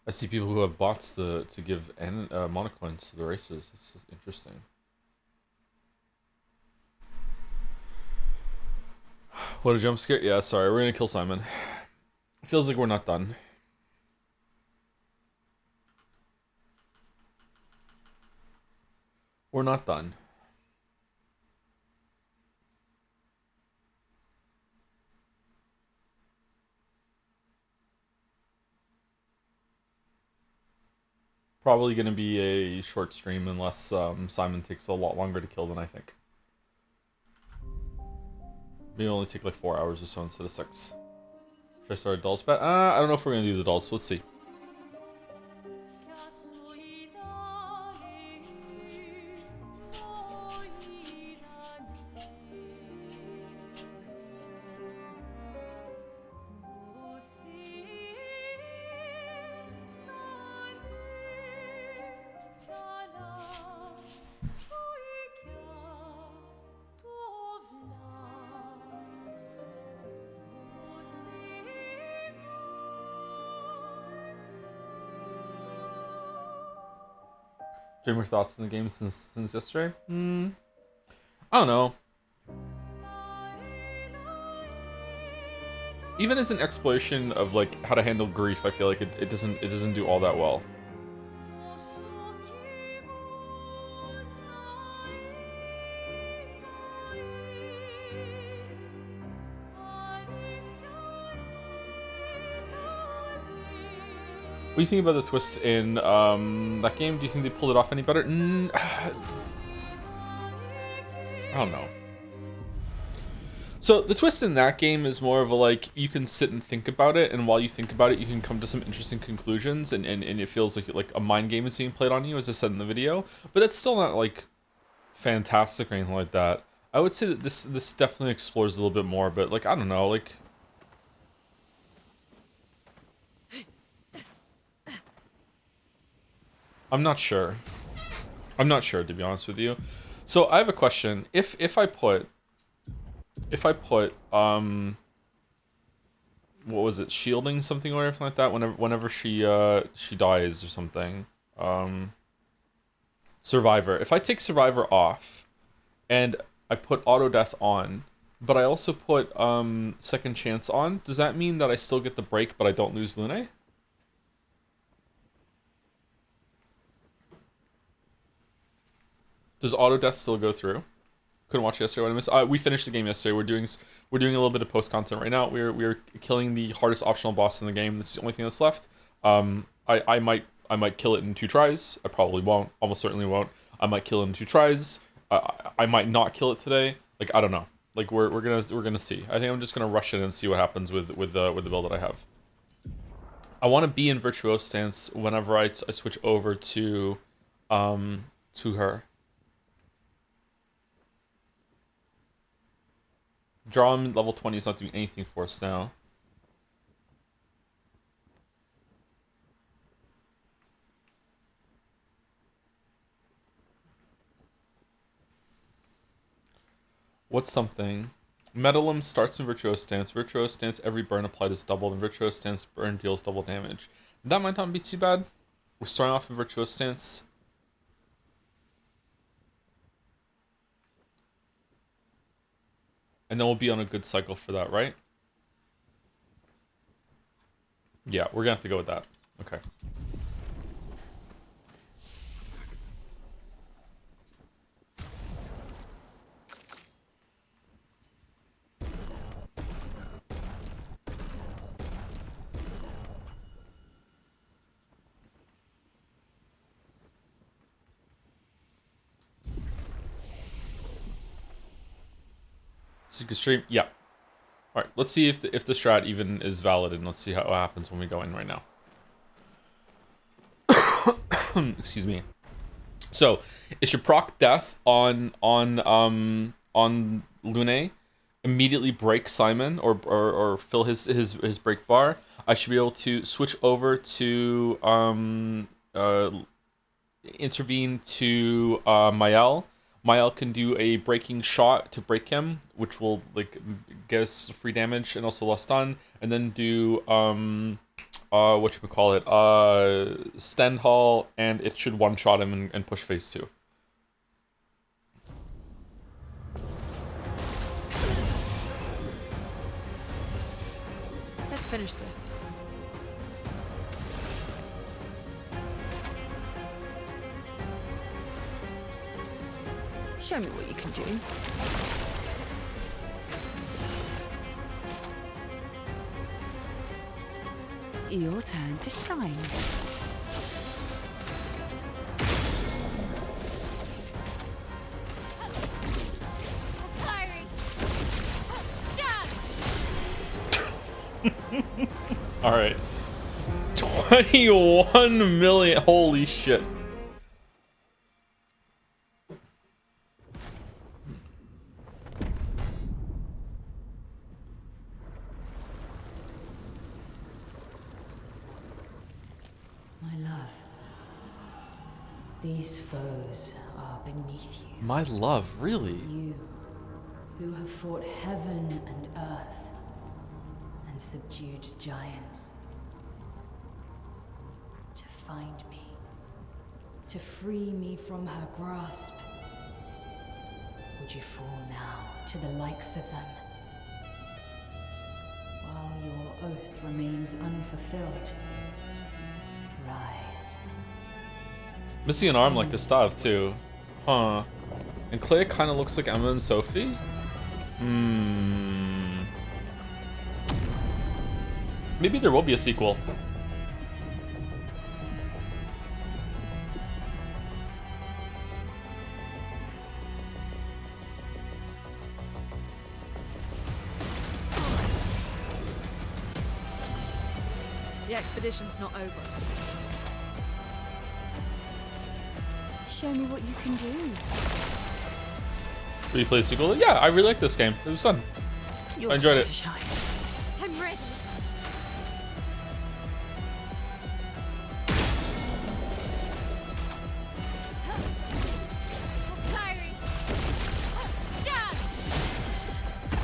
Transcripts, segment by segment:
I see people who have bots to give monocoins to the races. It's interesting. What a jump scare! Yeah, sorry, we're gonna kill Simon. It feels like we're not done. We're not done. Probably gonna be a short stream unless Simon takes a lot longer to kill than I think. Maybe only take like 4 hours or so instead of 6. Should I start a dolls bet? I don't know if we're gonna do the dolls. Let's see. Do you have more thoughts on the game since yesterday? I don't know. Even as an exploration of like how to handle grief, I feel like it doesn't do all that well. What do you think about the twist in that game? Do you think they pulled it off any better? I don't know. So the twist in that game is more of a like you can sit and think about it, and while you think about it, you can come to some interesting conclusions, and it feels like a mind game is being played on you, as I said in the video. But it's still not like fantastic or anything like that. I would say that this definitely explores a little bit more, but like I don't know, like I'm not sure. I'm not sure, to be honest with you. So I have a question. If I put what was it, shielding something or anything like that whenever she dies or something. Survivor. If I take Survivor off and I put auto death on, but I also put second chance on, does that mean that I still get the break but I don't lose Lune? Does auto death still go through? Couldn't watch yesterday. What I missed. We finished the game yesterday. We're doing a little bit of post content right now. We're killing the hardest optional boss in the game. That's the only thing that's left. I might kill it in 2 tries. I probably won't. Almost certainly won't. I might kill it in 2 tries. I might not kill it today. Like I don't know. Like we're gonna see. I think I'm just gonna rush in and see what happens with the build that I have. I want to be in virtuose stance whenever I switch over to her. Draw him level 20 is not doing anything for us now. What's something? Metalum starts in Virtuose Stance. Virtuose Stance, every burn applied is doubled, and Virtuose Stance burn deals double damage. That might not be too bad. We're starting off in Virtuose Stance. And then we'll be on a good cycle for that, right? Yeah, we're gonna have to go with that. Okay. So you can stream. Yeah. All right. Let's see if the strat even is valid, and let's see how what happens when we go in right now. Excuse me. So it should proc death on Lune, immediately break Simon or fill his break bar. I should be able to switch over to intervene to Mael. Mael can do a breaking shot to break him, which will like get us free damage and also less stun, and then do whatchamacallit, Steamdle, and it should one-shot him and push phase 2. Let's finish this. Show me what you can do. Your turn to shine. All right. 21 million. Holy shit. These foes are beneath you. My love, really? You, who have fought heaven and earth, and subdued giants. To find me, to free me from her grasp. Would you fall now to the likes of them? While your oath remains unfulfilled, rise. Missing an arm like Gustav too. Huh. And Clair kind of looks like Emma and Sophie. Maybe there will be a sequel. The expedition's not over. Show me what you can do. Will you play a sequel? Yeah, I really like this game. It was fun. I enjoyed it. Shine. I'm ready.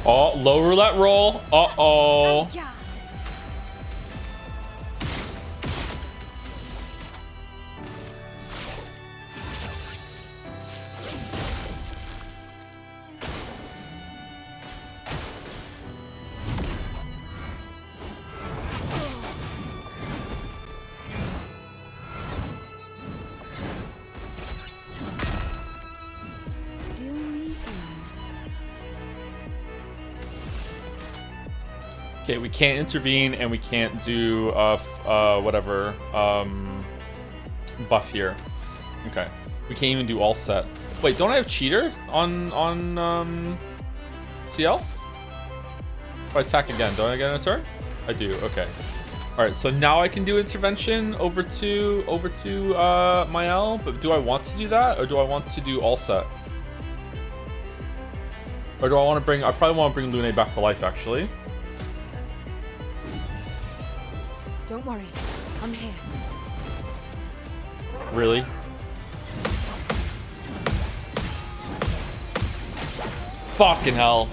Oh, low roulette roll. Uh-oh. Yeah. Okay, we can't intervene and we can't do whatever buff here. Okay, we can't even do all set. Wait, don't I have cheater on CL? If I attack again, don't I get a turn? I do. Okay. All right, so now I can do intervention over to Mael. But do I want to do that, or do I want to do all set? Or do I want to bring? I probably want to bring Lune back to life, actually. Don't worry, I'm here. Really? Fucking hell.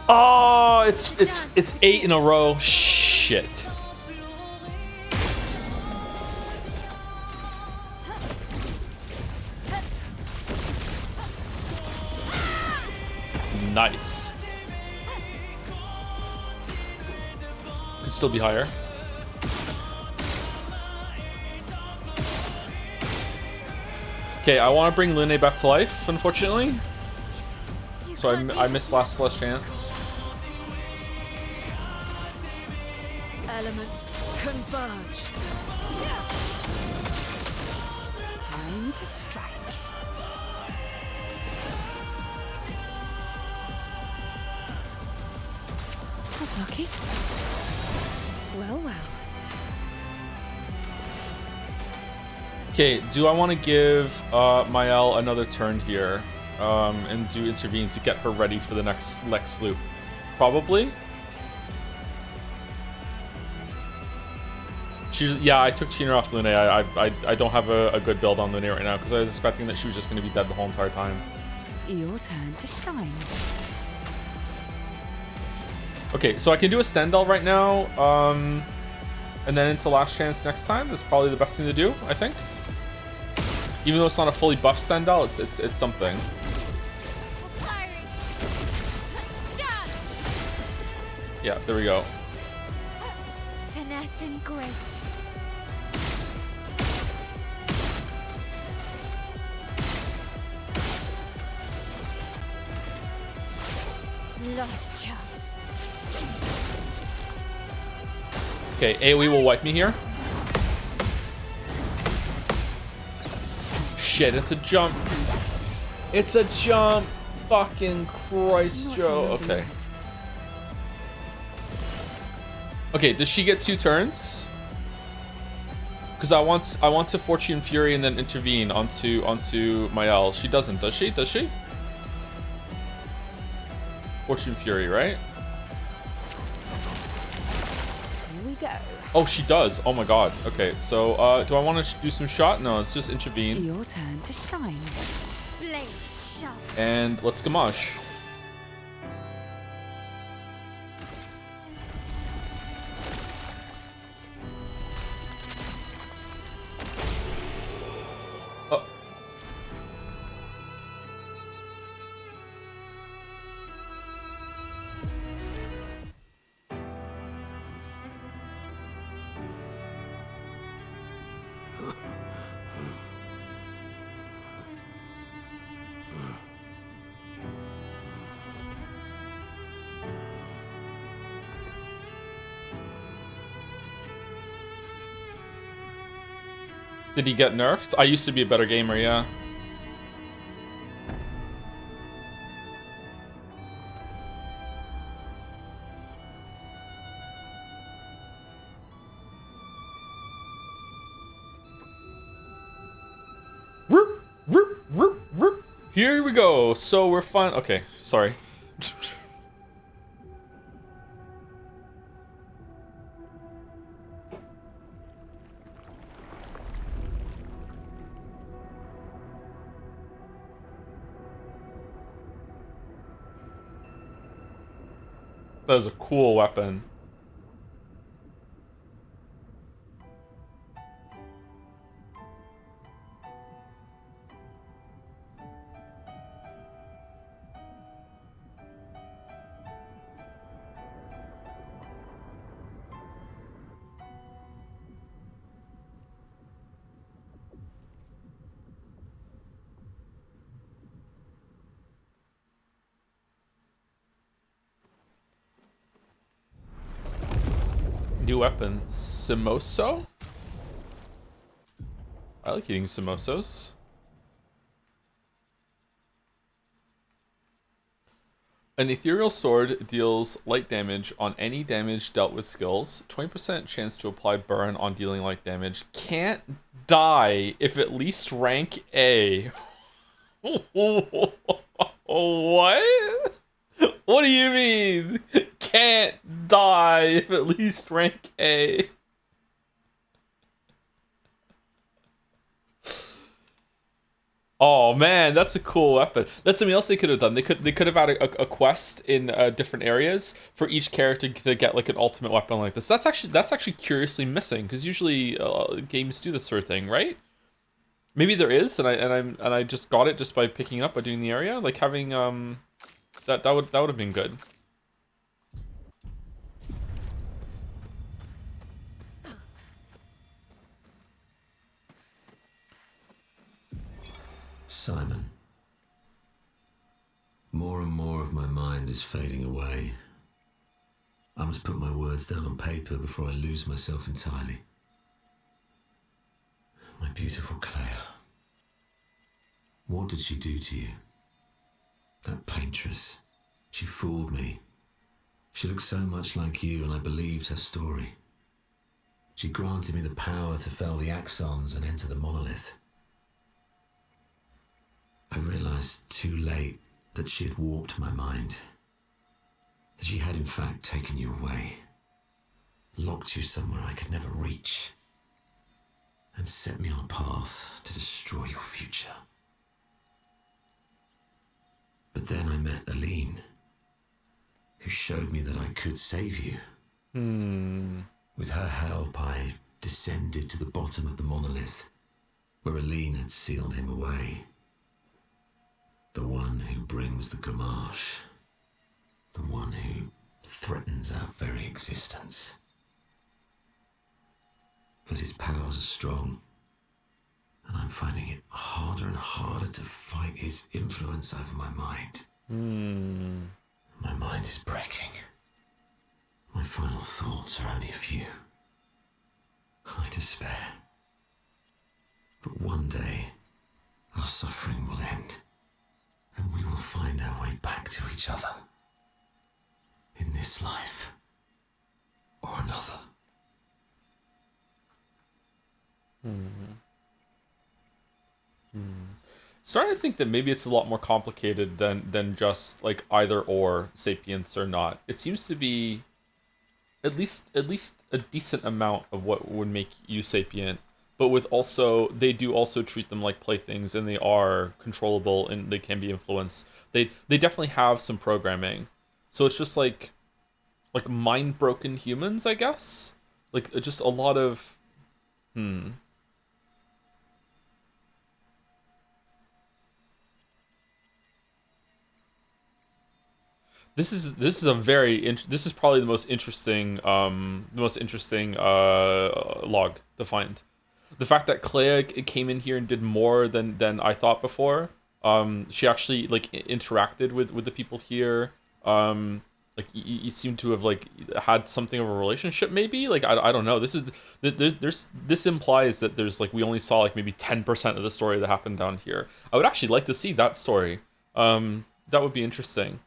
Oh, it's 8 in a row. Shit. Nice. Could still be higher. Okay, I want to bring Lune back to life, unfortunately. So I missed last chance. Elements converge. Time to strike. That's lucky. Well, well. Okay, do I want to give Mael another turn here and do intervene to get her ready for the next loop? Probably. Yeah, I took Cheater off Lune. I don't have a good build on Lune right now because I was expecting that she was just going to be dead the whole entire time. Your turn to shine. Okay, so I can do a Steamdle right now. and then into last chance next time. That's probably the best thing to do, I think. Even though it's not a fully buffed Steamdle, it's something. Yeah, there we go. Finesse and grace. Lost chance. Okay, AoE will wipe me here. Shit, it's a jump. It's a jump. Fucking Christ, Joe. Okay. Okay, does she get 2 turns? Because I want to Fortune Fury and then intervene onto my L. She doesn't, does she? Does she? Fortune Fury, right? Here we go. Oh, she does. Oh my god. Okay, so do I want to do some shot? No, let's just intervene. Your turn to shine. Blades sharp. And let's Gamash. Oh. Did he get nerfed? I used to be a better gamer, yeah. Here we go. So we're fine. Okay, sorry. That was a cool weapon. New weapon, Simoso? I like eating Simosos. An ethereal sword deals light damage on any damage dealt with skills. 20% chance to apply burn on dealing light damage. Can't die if at least rank A. What? What do you mean? Can't die if at least rank A. Oh man, that's a cool weapon. That's something else they could have done. They could have had a quest in different areas for each character to get like an ultimate weapon like this. That's actually curiously missing because usually games do this sort of thing, right? Maybe there is, and I just got it just by picking it up by doing the area, like having that would have been good. Simon. More and more of my mind is fading away. I must put my words down on paper before I lose myself entirely. My beautiful Clair. What did she do to you? That paintress. She fooled me. She looked so much like you, and I believed her story. She granted me the power to fell the axons and enter the monolith. I realized too late that she had warped my mind. That she had in fact taken you away. Locked you somewhere I could never reach. And set me on a path to destroy your future. But then I met Aline, who showed me that I could save you. With her help, I descended to the bottom of the monolith, where Aline had sealed him away. The one who brings the Gamache. The one who threatens our very existence. But his powers are strong, and I'm finding it harder and harder to fight his influence over my mind. My mind is breaking. My final thoughts are only a few. I despair. But one day, our suffering will end, and we will find our way back to each other. In this life, or another. Starting to think that maybe it's a lot more complicated than just like either or, sapience or not. It seems to be at least a decent amount of what would make you sapient, but with also they do also treat them like playthings, and they are controllable and they can be influenced. They definitely have some programming, so it's just like mind broken humans, I guess. Like just a lot of This is a this is probably the most interesting log to find. The fact that Clair came in here and did more than I thought before. She actually like interacted with the people here. Like you seem to have like had something of a relationship, maybe. Like I don't know. This implies that there's like we only saw like maybe 10% of the story that happened down here. I would actually like to see that story. That would be interesting.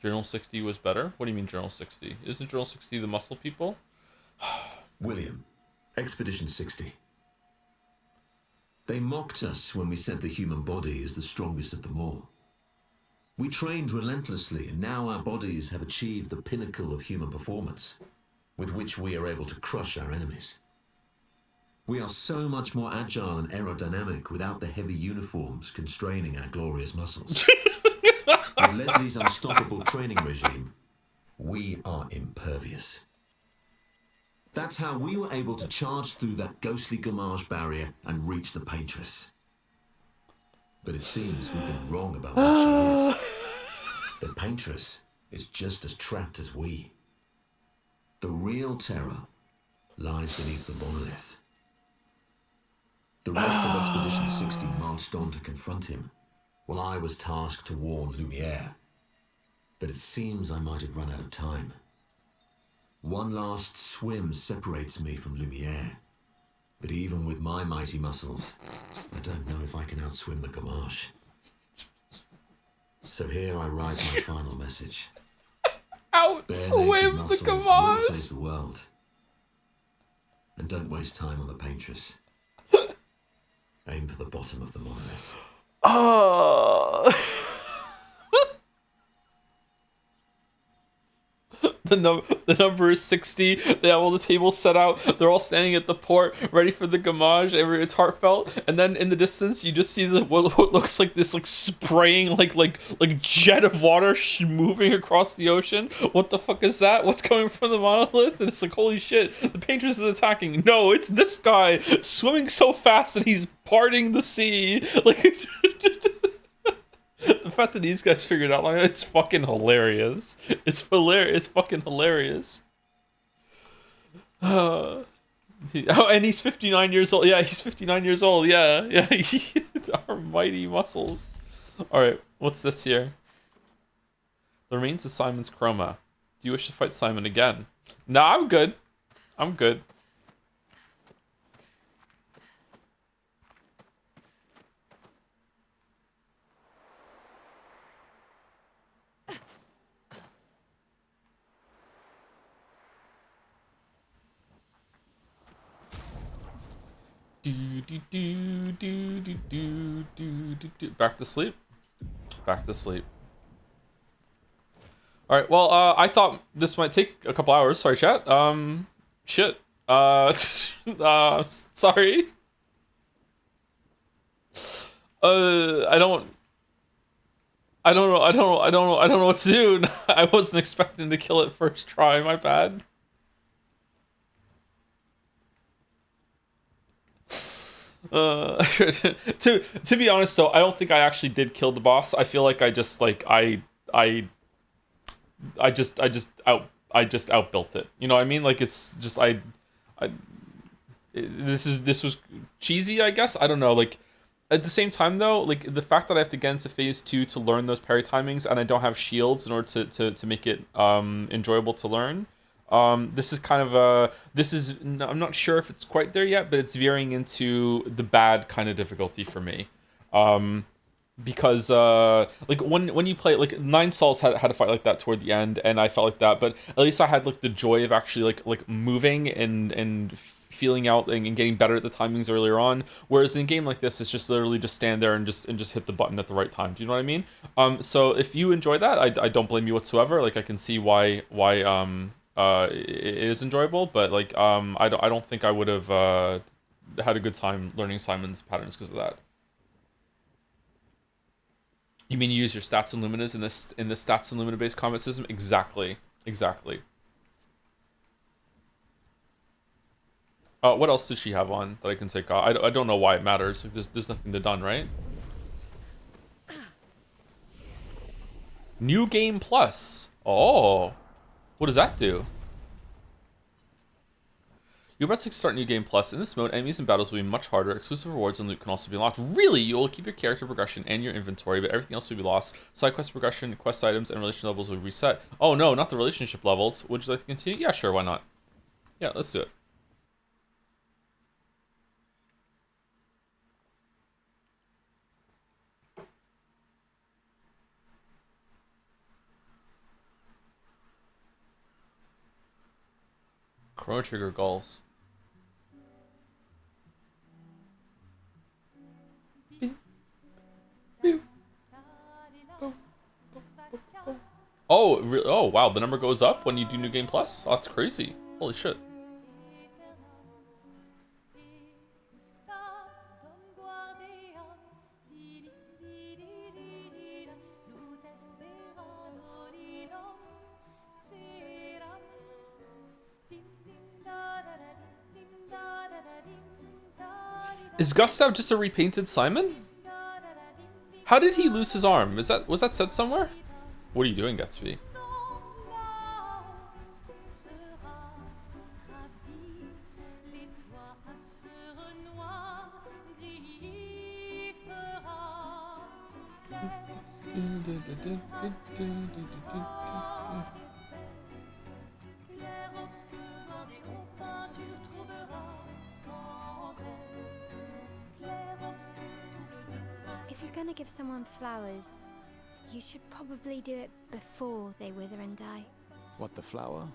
Journal 60 was better? What do you mean Journal 60? Isn't Journal 60 the muscle people? William, Expedition 60. They mocked us when we said the human body is the strongest of them all. We trained relentlessly, and now our bodies have achieved the pinnacle of human performance, with which we are able to crush our enemies. We are so much more agile and aerodynamic without the heavy uniforms constraining our glorious muscles. With Leslie's unstoppable training regime, we are impervious. That's how we were able to charge through that ghostly Gamache barrier and reach the Paintress. But it seems we've been wrong about what she is. The Paintress is just as trapped as we. The real terror lies beneath the monolith. The rest of Expedition 60 marched on to confront him, while I was tasked to warn Lumiere. But it seems I might have run out of time. One last swim separates me from Lumiere, but even with my mighty muscles, I don't know if I can outswim the Gamache. So here I write my final message. Outswim the Gamache will save the world. And don't waste time on the Paintress. Aim for the bottom of the monolith. The number is 60. They have all the tables set out. They're all standing at the port, ready for the Gamache. It's heartfelt. And then in the distance, you just see what looks like this like spraying like jet of water moving across the ocean. What the fuck is that? What's coming from the monolith? And it's like, holy shit, the Paintress is attacking. No, it's this guy swimming so fast that he's parting the sea. Like. The fact that these guys figured out like it's fucking hilarious. It's hilarious. It's fucking hilarious. Oh, and he's 59 years old. Yeah, he's 59 years old. Yeah. Our mighty muscles. All right, what's this here? The remains of Simon's chroma. Do you wish to fight Simon again? Nah, I'm good. I'm good. Back to sleep. Back to sleep. All right. Well, I thought this might take a couple hours. Sorry, chat. Shit. Sorry. I don't know. I don't know. I don't know. I don't know what to do. I wasn't expecting to kill it first try. My bad. To be honest though, I don't think I actually did kill the boss. I feel like I just like I just outbuilt it. You know what I mean? Like it's just this was cheesy, I guess. I don't know. Like at the same time though, like the fact that I have to get into phase 2 to learn those parry timings and I don't have shields in order to make it enjoyable to learn. This is kind of I'm not sure if it's quite there yet, but it's veering into the bad kind of difficulty for me. Because like when you play, like Nine Sols had a fight like that toward the end, and I felt like that, but at least I had like the joy of actually like moving and feeling out and getting better at the timings earlier on. Whereas in a game like this, it's just literally just stand there and just hit the button at the right time. Do you know what I mean? So if you enjoy that, I don't blame you whatsoever. Like I can see why it is enjoyable, but like I don't think I would have had a good time learning Simon's patterns because of that. You mean you use your stats and luminas in this stats and lumina based combat system? Exactly. What else did she have on that I can take off? I don't know why it matters. Like, there's nothing to done, right? New game plus. Oh, what does that do? You're about to start New Game Plus. In this mode, enemies and battles will be much harder. Exclusive rewards and loot can also be unlocked. Really? You will keep your character progression and your inventory, but everything else will be lost. Side quest progression, quest items, and relationship levels will reset. Oh no, not the relationship levels. Would you like to continue? Yeah, sure, why not? Yeah, let's do it. Chrono Trigger goals. Oh, oh wow, the number goes up when you do New Game Plus? Oh, that's crazy. Holy shit. Is Gustav just a repainted Simon? How did he lose his arm? Was that said somewhere? What are you doing, Gatsby? If you're gonna give someone flowers, you should probably do it before they wither and die. What, the flower?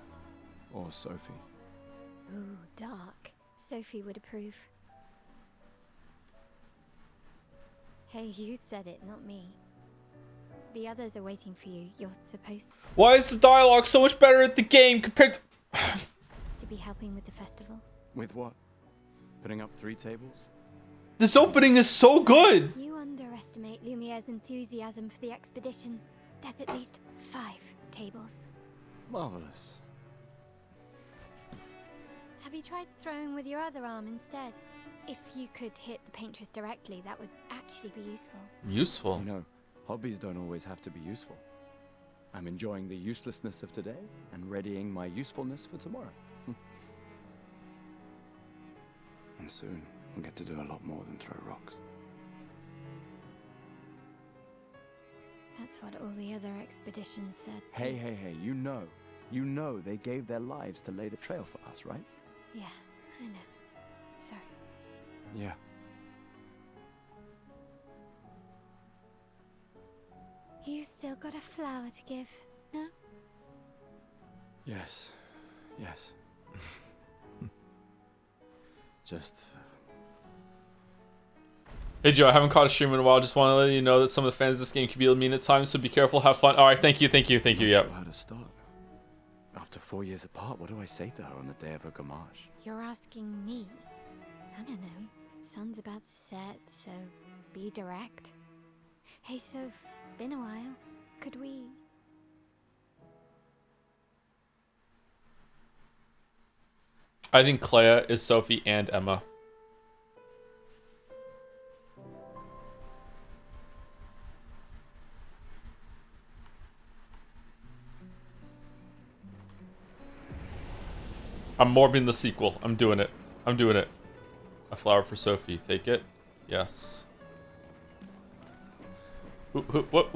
Or Sophie? Ooh, dark. Sophie would approve. Hey, you said it, not me. The others are waiting for you. You're supposed Why is the dialogue so much better at the game compared to be helping with the festival. With what? Putting up 3 tables? This opening is so good! You underestimate Lumiere's enthusiasm for the expedition. There's at least 5 tables. Marvelous. Have you tried throwing with your other arm instead? If you could hit the paintress directly, that would actually be useful. Useful. You know, hobbies don't always have to be useful. I'm enjoying the uselessness of today and readying my usefulness for tomorrow. And soon, we'll get to do a lot more than throw rocks. That's what all the other expeditions said. Hey, you know they gave their lives to lay the trail for us, right? Yeah, I know. Sorry. Yeah. You still got a flower to give, no? Yes. Just... Hey Joe, I haven't caught a stream in a while. Just want to let you know that some of the fans of this game can be mean at times, so be careful, have fun. Alright, thank you, Not yep. sure how to start. After 4 years apart, what do I say to her on the day of her gamage? You're asking me? I don't know. Sun's about to set, so be direct. Hey Soph, been a while. Could we... I think Clair is Sophie and Emma. I'm morbing the sequel. I'm doing it. I'm doing it. A flower for Sophie. Take it. Yes. What?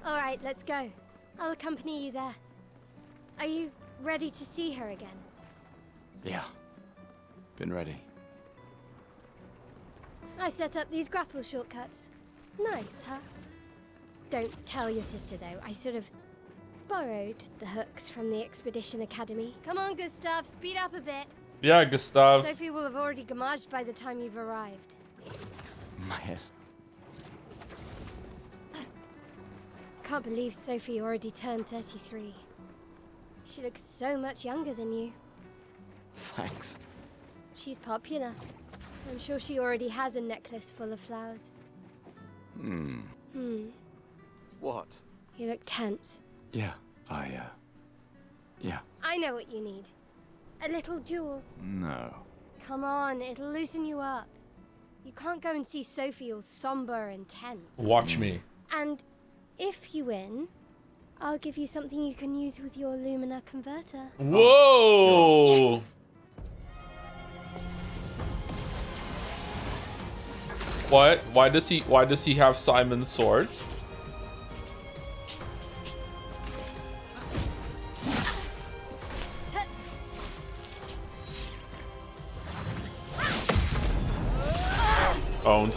All right, let's go. I'll accompany you there. Are you ready to see her again? Yeah. Been ready. I set up these grapple shortcuts. Nice, huh? Don't tell your sister, though. I sort of borrowed the hooks from the Expedition Academy. Come on, Gustav, speed up a bit. Yeah, Gustav. Sophie will have already gamaged by the time you've arrived. My head. Can't believe Sophie already turned 33. She looks so much younger than you. Thanks. She's popular. I'm sure she already has a necklace full of flowers. What? You look tense. Yeah, yeah. I know what you need. A little jewel. No. Come on, it'll loosen you up. You can't go and see Sophie all somber and tense. Watch me. And if you win, I'll give you something you can use with your Lumina converter. Whoa! Yes. What? Why does he have Simon's sword? Owned.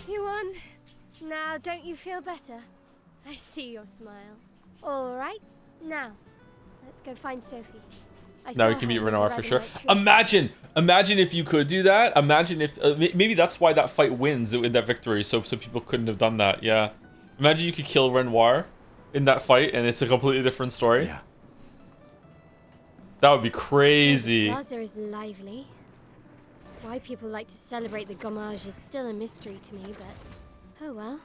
You won. Now, don't you feel better? I see your smile. All right, now, let's go find Sophie. Now we can meet Renoir for sure. Imagine if you could do that. Imagine if maybe that's why that fight wins in that victory. So people couldn't have done that. Yeah. Imagine you could kill Renoir in that fight, and it's a completely different story. Yeah. That would be crazy. The plaza is lively. Why people like to celebrate the gommage is still a mystery to me, but oh well.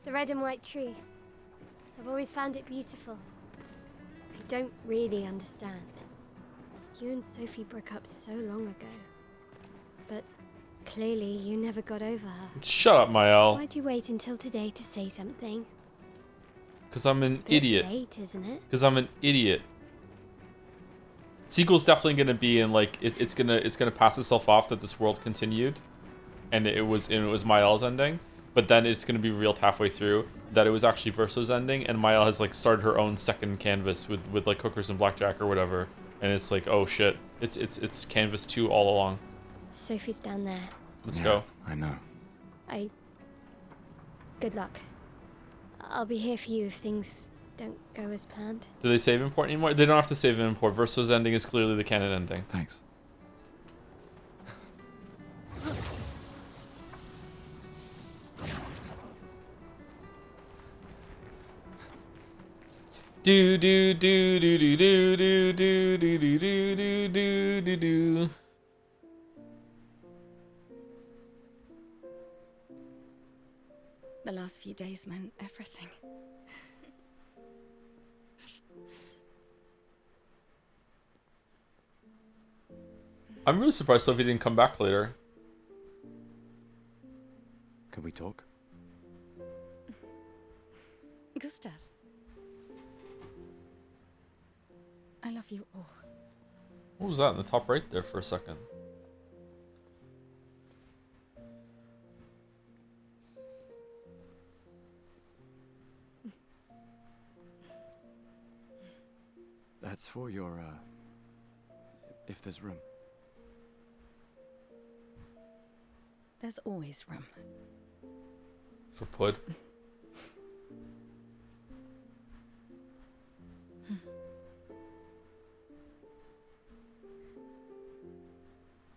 The red and white tree. I've always found it beautiful. I don't really understand. You and Sophie broke up so long ago. But clearly you never got over her. Shut up, Mael. Why'd you wait until today to say something? Because I'm It's an a bit idiot. late, isn't it? Because I'm an idiot. Sequel's definitely gonna be in like it's gonna pass itself off that this world continued, and it was Mael's ending. But then it's gonna be revealed halfway through that it was actually Verso's ending, and Mael has like started her own second canvas with like hookers and blackjack or whatever, and it's like, oh shit, it's canvas 2 all along. Sophie's down there. Let's go. I know. Good luck. I'll be here for you if things don't go as planned. Do they save import anymore? They don't have to save import. Verso's ending is clearly the canon ending. Thanks. Do do do do do do do do do do do do do do. The last few days meant everything. I'm really surprised Sophie didn't come back later. Can we talk? Gustav. I love you all. What was that in the top right there for a second? That's for your, if there's room. There's always room. For Pud.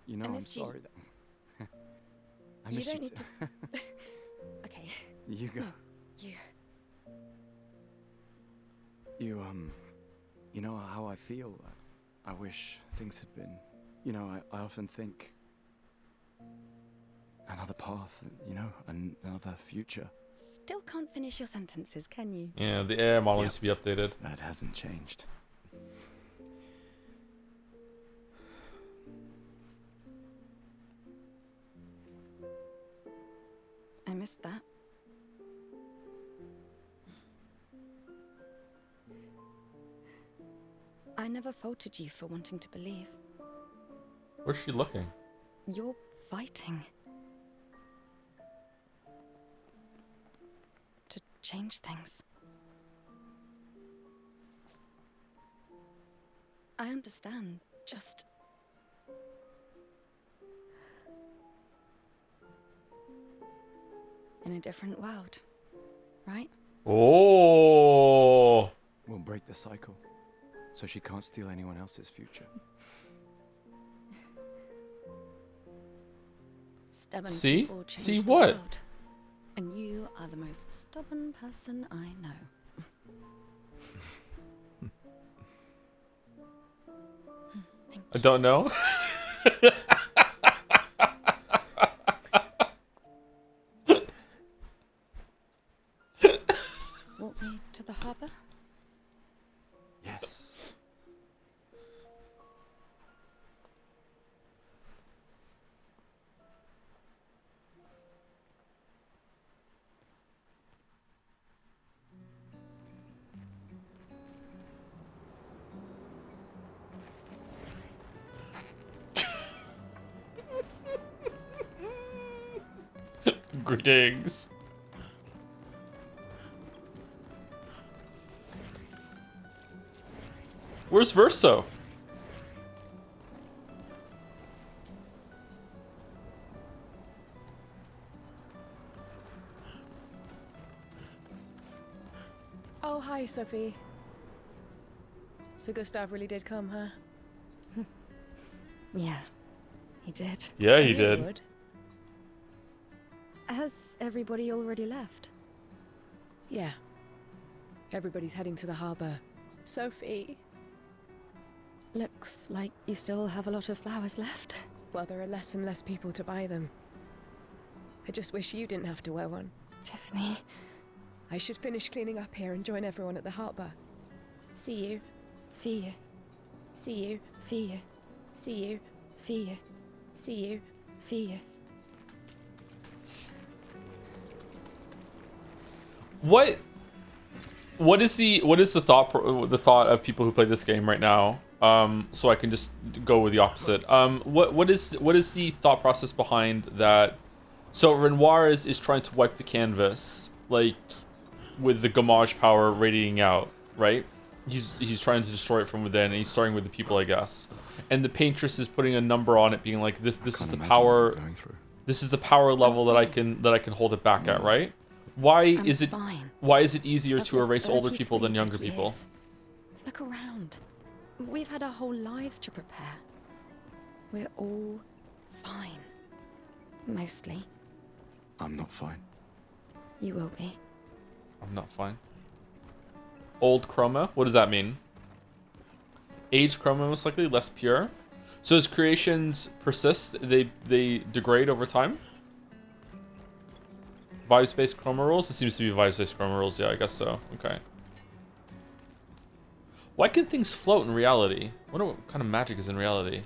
You know, I I'm missed you. sorry that... I You miss don't you need too. to... Okay, You go. you. You know how I feel? I wish things had been... You know, I often think... Another path, you know, another future. Still can't finish your sentences, can you? Yeah, the AI model needs to be updated. That hasn't changed. I missed that. I never faulted you for wanting to believe. Where's she looking? You're fighting. To change things. I understand, just... in a different world, right? Oh. We'll break the cycle, so she can't steal anyone else's future. Stubborn See? people change See the what? world. And you are the most stubborn person I know. I don't know. Walk me to the harbour? Yes. Greetings. Where's Verso? Oh, hi, Sophie. So Gustav really did come, huh? Yeah, he did. Yeah, I he knew did. would. Has everybody already left? Yeah. Everybody's heading to the harbour. Sophie. Looks like you still have a lot of flowers left. Well, there are less and less people to buy them. I just wish you didn't have to wear one. Tiffany. I should finish cleaning up here and join everyone at the harbour. See you. See you. See you. See you. See you. See you. See you. See you. What is the thought of people who play this game right now? So I can just go with the opposite. What is the thought process behind that? So Renoir is trying to wipe the canvas, like with the Gamage power radiating out, right? He's trying to destroy it from within, and he's starting with the people, I guess. And the paintress is putting a number on it, being like, this is the power. This is the power level that I can hold it back at, right? Why is it easier to erase older people than younger people? Look around. We've had our whole lives to prepare. We're all fine. Mostly. I'm not fine. You will be. I'm not fine. Old chroma? What does that mean? Aged chroma, most likely, less pure. So as creations persist, they degrade over time? Vibes-based chroma rules? It seems to be vibes-based chroma rules. Yeah, I guess so. Okay. Why can things float in reality? I wonder what kind of magic is in reality.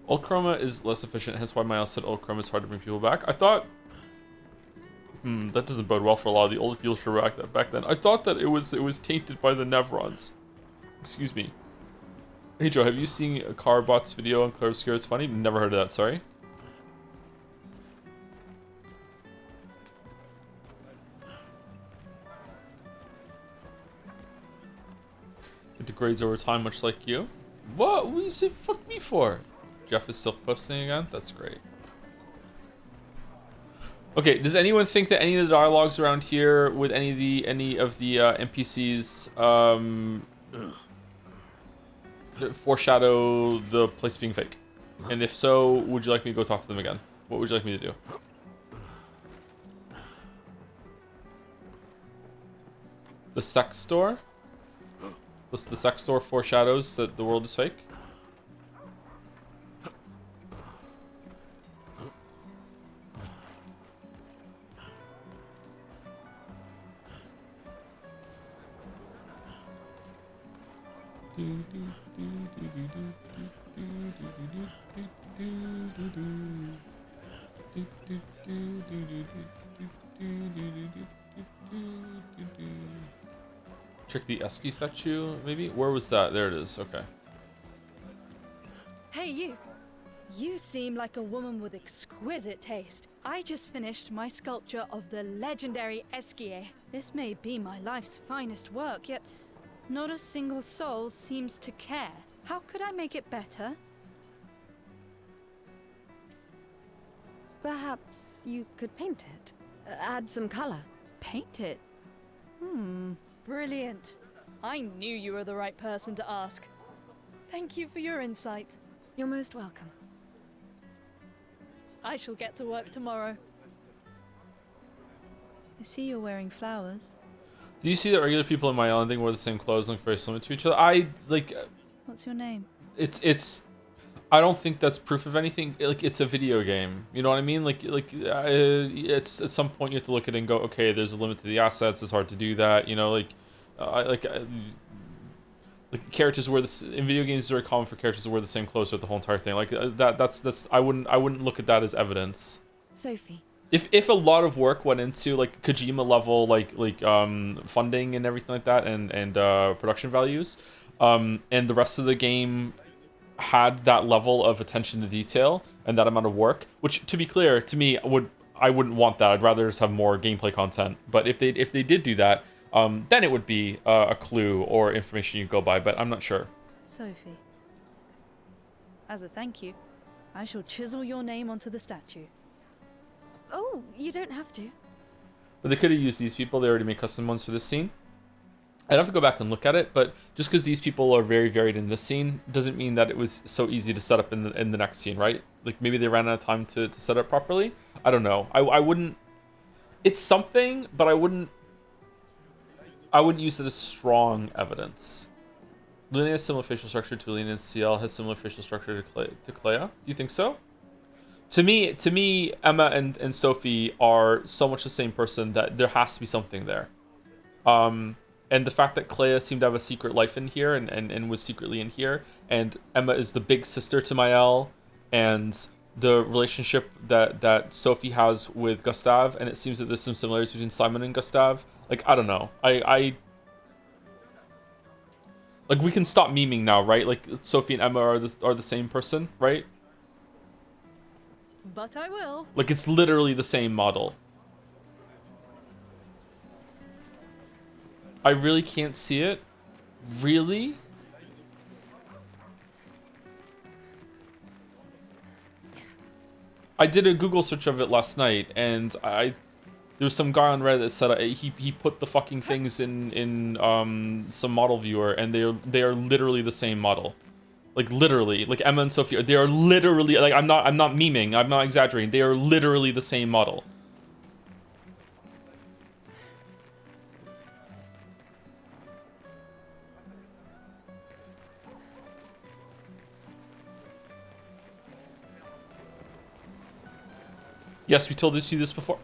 Old chroma is less efficient, hence why Miles said old chroma is hard to bring people back. I thought... that doesn't bode well for a lot of the older people who were back then. I thought that it was tainted by the Nevrons. Excuse me. Hey Joe, have you seen a Carbot's video on Clair Obscur? It's funny. Never heard of that, sorry. It degrades over time, much like you. What? What do you say fuck me for? Jeff is still posting again? That's great. Okay, does anyone think that any of the dialogues around here with any of the NPCs foreshadow the place being fake? And if so, would you like me to go talk to them again? What would you like me to do? The sex store? The sex store foreshadows that the world is fake? Check the Eski statue, maybe? Where was that? There it is. Okay. Hey, you! You seem like a woman with exquisite taste. I just finished my sculpture of the legendary Esquier. This may be my life's finest work, yet not a single soul seems to care. How could I make it better? Perhaps you could paint it. Add some color. Paint it? Brilliant. I knew you were the right person to ask. Thank you for your insight. You're most welcome. I shall get to work tomorrow. I see you're wearing flowers. Do you see that regular people in my island thing wear the same clothes, look very similar to each other? I like. What's your name? It's. I don't think that's proof of anything. Like, it's a video game. You know what I mean? It's at some point you have to look at it and go, okay, there's a limit to the assets. It's hard to do that. You know, like characters wear this in video games. It's very common for characters to wear the same clothes throughout the whole entire thing. Like that's. I wouldn't look at that as evidence. Sophie. If a lot of work went into like Kojima level funding and everything like that and production values, and the rest of the game had that level of attention to detail and that amount of work, which, to be clear, to me I wouldn't want that. I'd rather just have more gameplay content. But if they did do that, then it would be a clue or information you go by. But I'm not sure. Sophie. As a thank you, I shall chisel your name onto the statue. Oh, you don't have to. But they could have used these people. They already made custom ones for this scene. I'd have to go back and look at it, but just because these people are very varied in this scene doesn't mean that it was so easy to set up in the next scene, right? Like, maybe they ran out of time to set up properly. I don't know. I wouldn't. It's something, but I wouldn't use it as strong evidence. Luna has similar facial structure to Lena, and CL has similar facial structure to Clair. Do you think so? To me, Emma and Sophie are so much the same person that there has to be something there. And the fact that Clair seemed to have a secret life in here and was secretly in here, and Emma is the big sister to Maëlle, and the relationship that Sophie has with Gustave, and it seems that there's some similarities between Simon and Gustave. Like, I don't know. I like, we can stop memeing now, right? Like, Sophie and Emma are the same person, right? But I will. Like, it's literally the same model. I really can't see it. Really? I did a Google search of it last night, and there was some guy on Reddit that said he put the fucking things in some model viewer, and they are literally the same model. Like, literally, like Emma and Sophie, they are literally, like, I'm not memeing, I'm not exaggerating. They are literally the same model. Yes, we told you this before.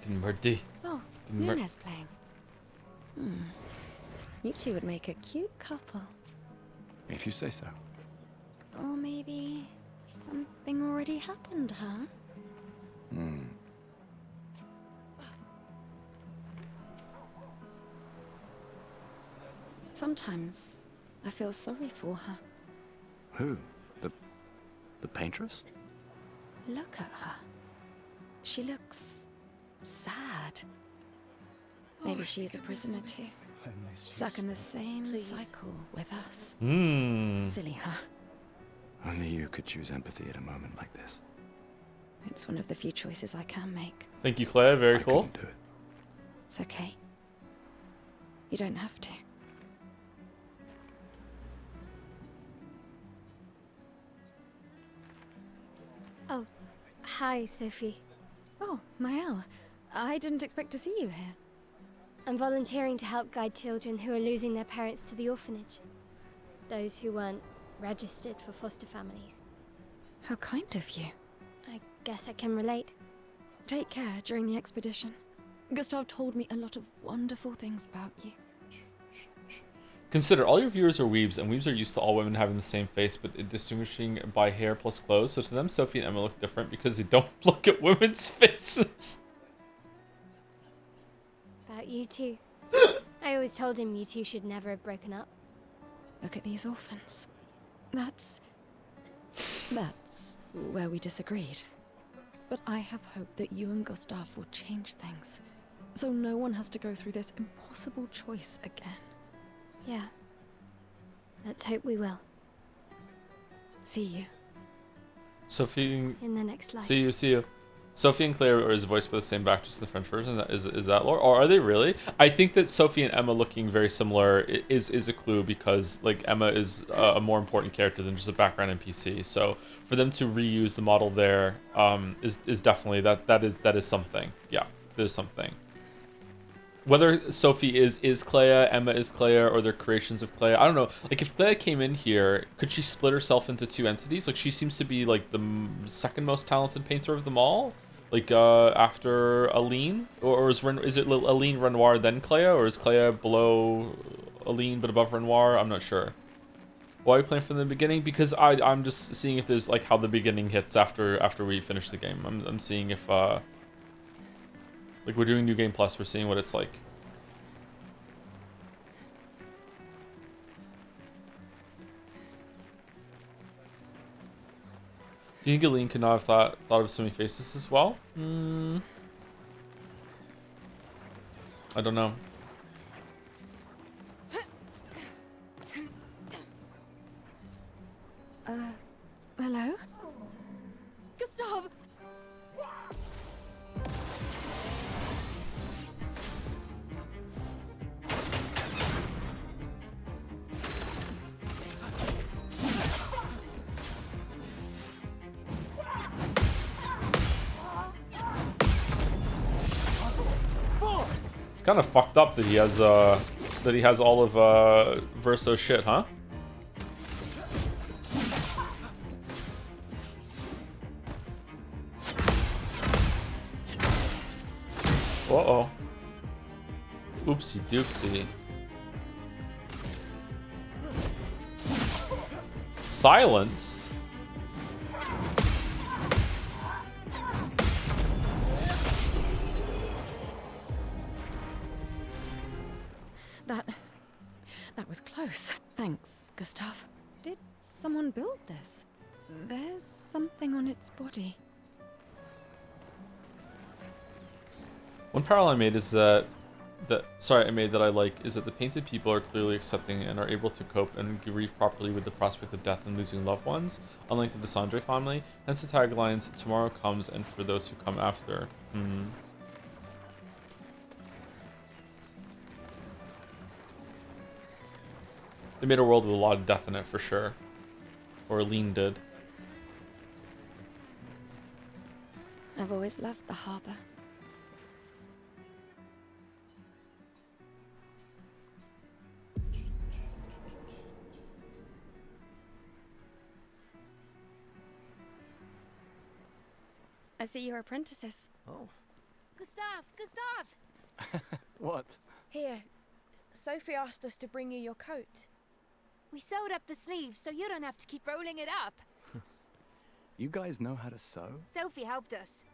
Fucking Murdy. Oh, Luna's playing. You two would make a cute couple. If you say so. Or maybe something already happened, huh? Sometimes I feel sorry for her. Who? The paintress? Look at her. She looks sad. Maybe she's a prisoner too. Stuck in the same cycle with us. Silly, huh? Only you could choose empathy at a moment like this. It's one of the few choices I can make. Thank you, Claire. Very I cool. couldn't do it. It's okay. You don't have to. Oh, hi, Sophie. Oh, Mael. I didn't expect to see you here. I'm volunteering to help guide children who are losing their parents to the orphanage. Those who weren't registered for foster families. How kind of you. I guess I can relate. Take care during the expedition. Gustav told me a lot of wonderful things about you. Consider, all your viewers are weebs, and weebs are used to all women having the same face, but distinguishing by hair plus clothes. So to them, Sophie and Emma look different because they don't look at women's faces. About you two. I always told him you two should never have broken up. Look at these orphans. That's where we disagreed. But I have hope that you and Gustav will change things, so no one has to go through this impossible choice again. Yeah. Let's hope we will. See you. Sophie... In the next life. See you. Sophie and Claire are voiced by the same actress in the French version. Is that lore? Or are they really? I think that Sophie and Emma looking very similar is a clue, because like Emma is a more important character than just a background NPC. So for them to reuse the model there is definitely that is something. Yeah, there's something. Whether Sophie is Claire, Emma is Claire, or they're creations of Claire, I don't know. Like, if Claire came in here, could she split herself into two entities? Like, she seems to be, like, the second most talented painter of them all. Like, after Aline? Or is it Aline, Renoir, then Claire? Or is Claire below Aline, but above Renoir? I'm not sure. Why are we playing from the beginning? Because I'm just seeing if there's, like, how the beginning hits after we finish the game. I'm seeing if, like, we're doing New Game Plus, we're seeing what it's like. Do you think Aline could not have thought of so many faces as well? I don't know. Hello? Gustav! It's kind of fucked up that he has all of Verso's shit, huh? Uh-oh. Oopsie doopsie. Silenced? That was close. Thanks, Gustav. Did someone build this? There's something on its body. One parallel I made is that I like is that the painted people are clearly accepting and are able to cope and grieve properly with the prospect of death and losing loved ones, unlike the Desandre family. Hence the taglines, "Tomorrow comes and for those who come after." They made a world with a lot of death in it for sure. Or Aline did. I've always loved the harbor. I see you're apprentices. Oh. Gustav! What? Here, Sophie asked us to bring you your coat. We sewed up the sleeve so you don't have to keep rolling it up. You guys know how to sew? Sophie helped us.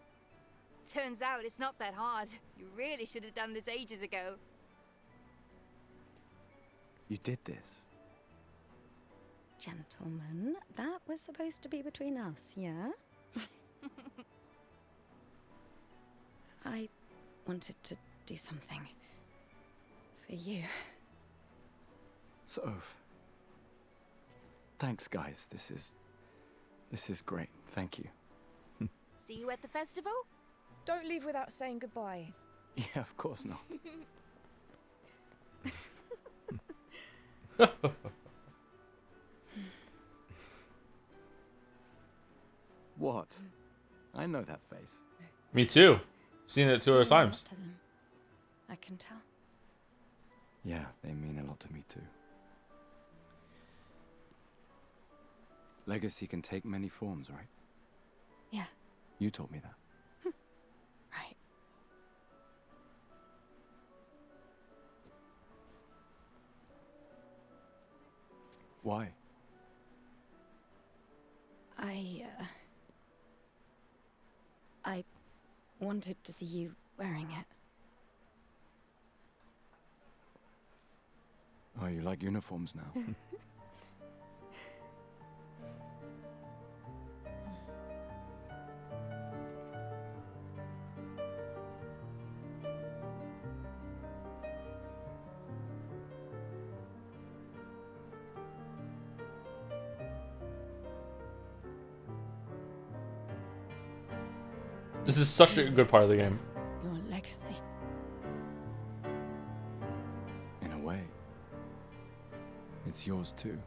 Turns out it's not that hard. You really should have done this ages ago. You did this? Gentlemen, that was supposed to be between us, yeah? I wanted to do something for you. Soph. Thanks, guys. This is great. Thank you. See you at the festival? Don't leave without saying goodbye. Yeah, of course not. What? I know that face. Me too. Seen it 2 other You mean a times. lot to them. I can tell. Yeah, they mean a lot to me too. Legacy can take many forms, right? Yeah, You told me that. right. Why? I wanted to see you wearing it. Oh, you like uniforms now? This is such a good part of the game. Your legacy. In a way. It's yours too.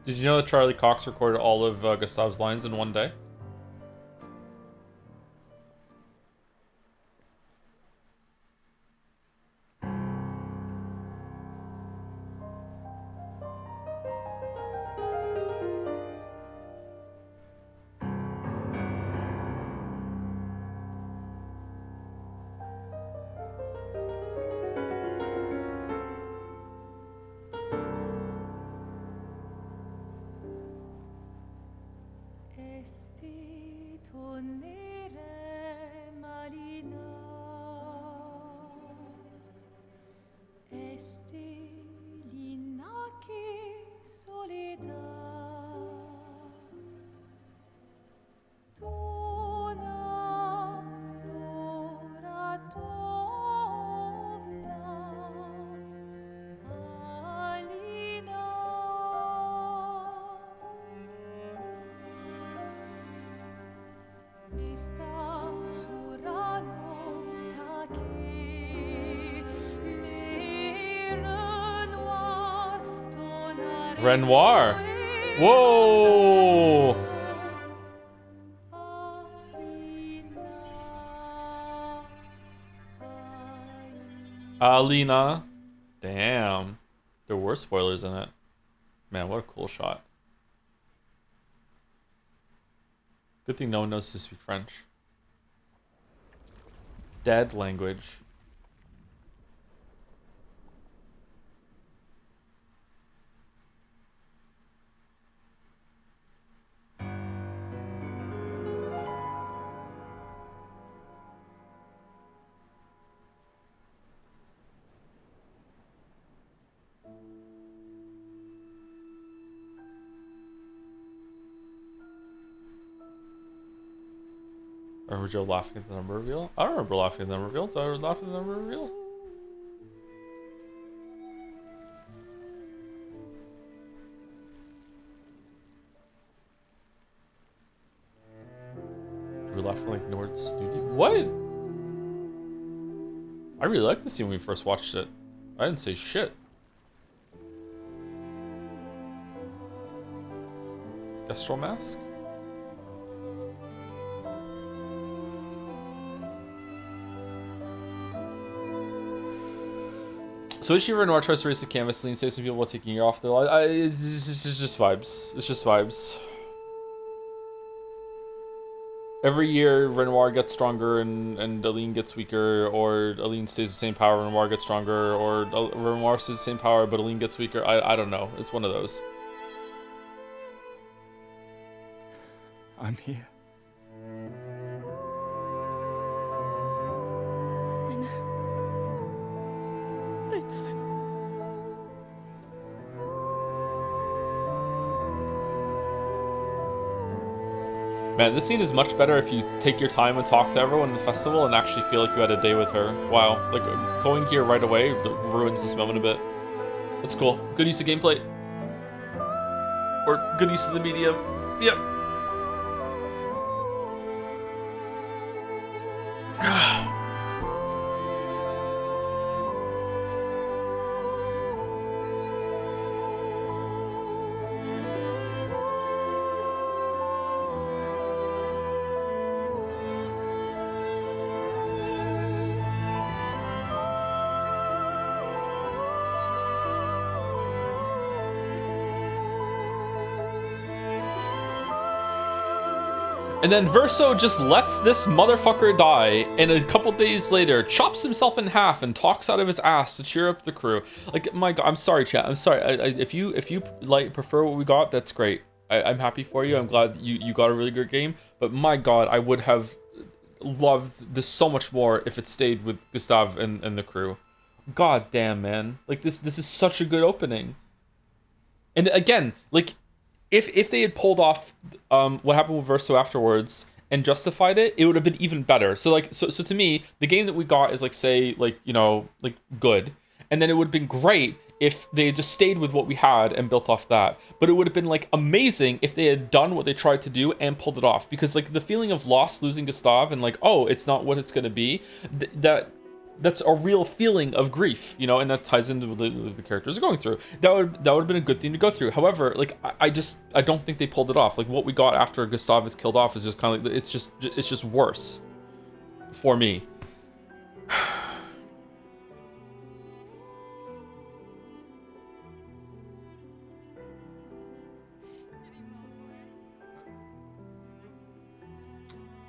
Did you know that Charlie Cox recorded all of Gustav's lines in one day? Renoir. Whoa. Alina. Damn. There were spoilers in it. Man, what a cool shot. Good thing no one knows to speak French. Dead language. I remember Joe laughing at the number reveal. I don't remember laughing at the number reveal. Did I laugh at the number reveal? We were laughing like Nord Snooty. What? I really liked this scene when we first watched it. I didn't say shit. Kestrel mask? So Ishi Renoir tries to race the canvas, Lean saves some people while taking you off their lives. It's just vibes. It's just vibes. Every year, Renoir gets stronger and Aline gets weaker, or Aline stays the same power, Renoir gets stronger, or Renoir stays the same power, but Aline gets weaker. I don't know. It's one of those. I'm here. I know. I know. Man, this scene is much better if you take your time and talk to everyone in the festival and actually feel like you had a day with her. Wow, like going here right away ruins this moment a bit. That's cool. Good use of gameplay. Or good use of the media. Yep. And then Verso just lets this motherfucker die, and a couple days later chops himself in half and talks out of his ass to cheer up the crew. Like, my God, I'm sorry, chat. I'm sorry. If you like prefer what we got, that's great. I'm happy for you. I'm glad you got a really good game. But my God, I would have loved this so much more if it stayed with Gustav and the crew. God damn, man. Like, this is such a good opening. And again, like, if they had pulled off what happened with Verso afterwards and justified it, it would have been even better. So like, so to me, the game that we got is like, say, like, you know, like good. And then it would have been great if they had just stayed with what we had and built off that. But it would have been like amazing if they had done what they tried to do and pulled it off. Because like the feeling of loss losing Gustav and like, oh, it's not what it's going to be, that's a real feeling of grief, you know, and that ties into what the characters are going through. That would have been a good thing to go through. However, like I don't think they pulled it off. Like what we got after Gustav is killed off is just kind of like, it's just worse for me.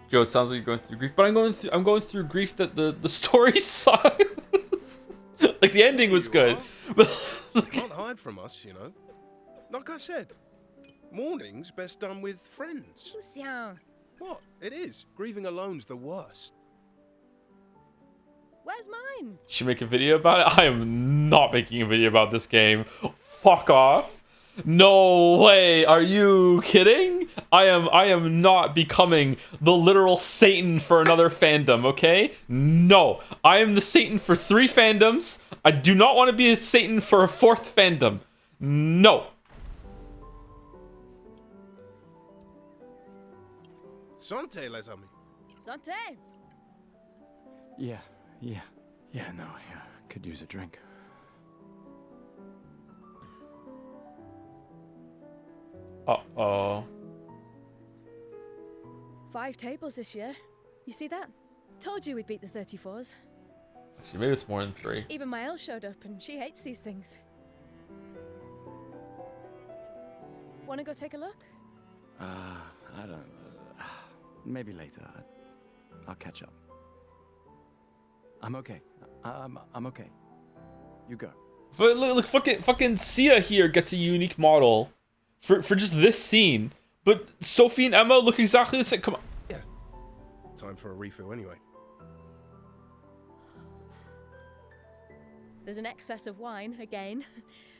Joe, it sounds like you're going through grief, but I'm going through grief that the story sucks. Like the ending was good. But can't hide from us, you know. Like I said, mourning's best done with friends. Lucien. What? It is. Grieving alone's the worst. Where's mine? Should make a video about it? I am not making a video about this game. Fuck off. No way. Are you kidding? I am not becoming the literal Satan for another fandom, okay? No. I am the Satan for 3 fandoms. I do not want to be a Satan for a 4th fandom. No. Santé, les amis. Santé. Yeah, no, could use a drink. Uh-oh. 5 tables this year. You see that? Told you we'd beat the 34s. She made us more than 3. Even Maëlle showed up and she hates these things. Wanna go take a look? I don't... maybe later. I'll catch up. I'm okay. I'm okay. You go. But look, fucking Sia here gets a unique model for just this scene. But Sophie and Emma look exactly the same. Come on. Yeah. Time for a refill anyway. There's an excess of wine again.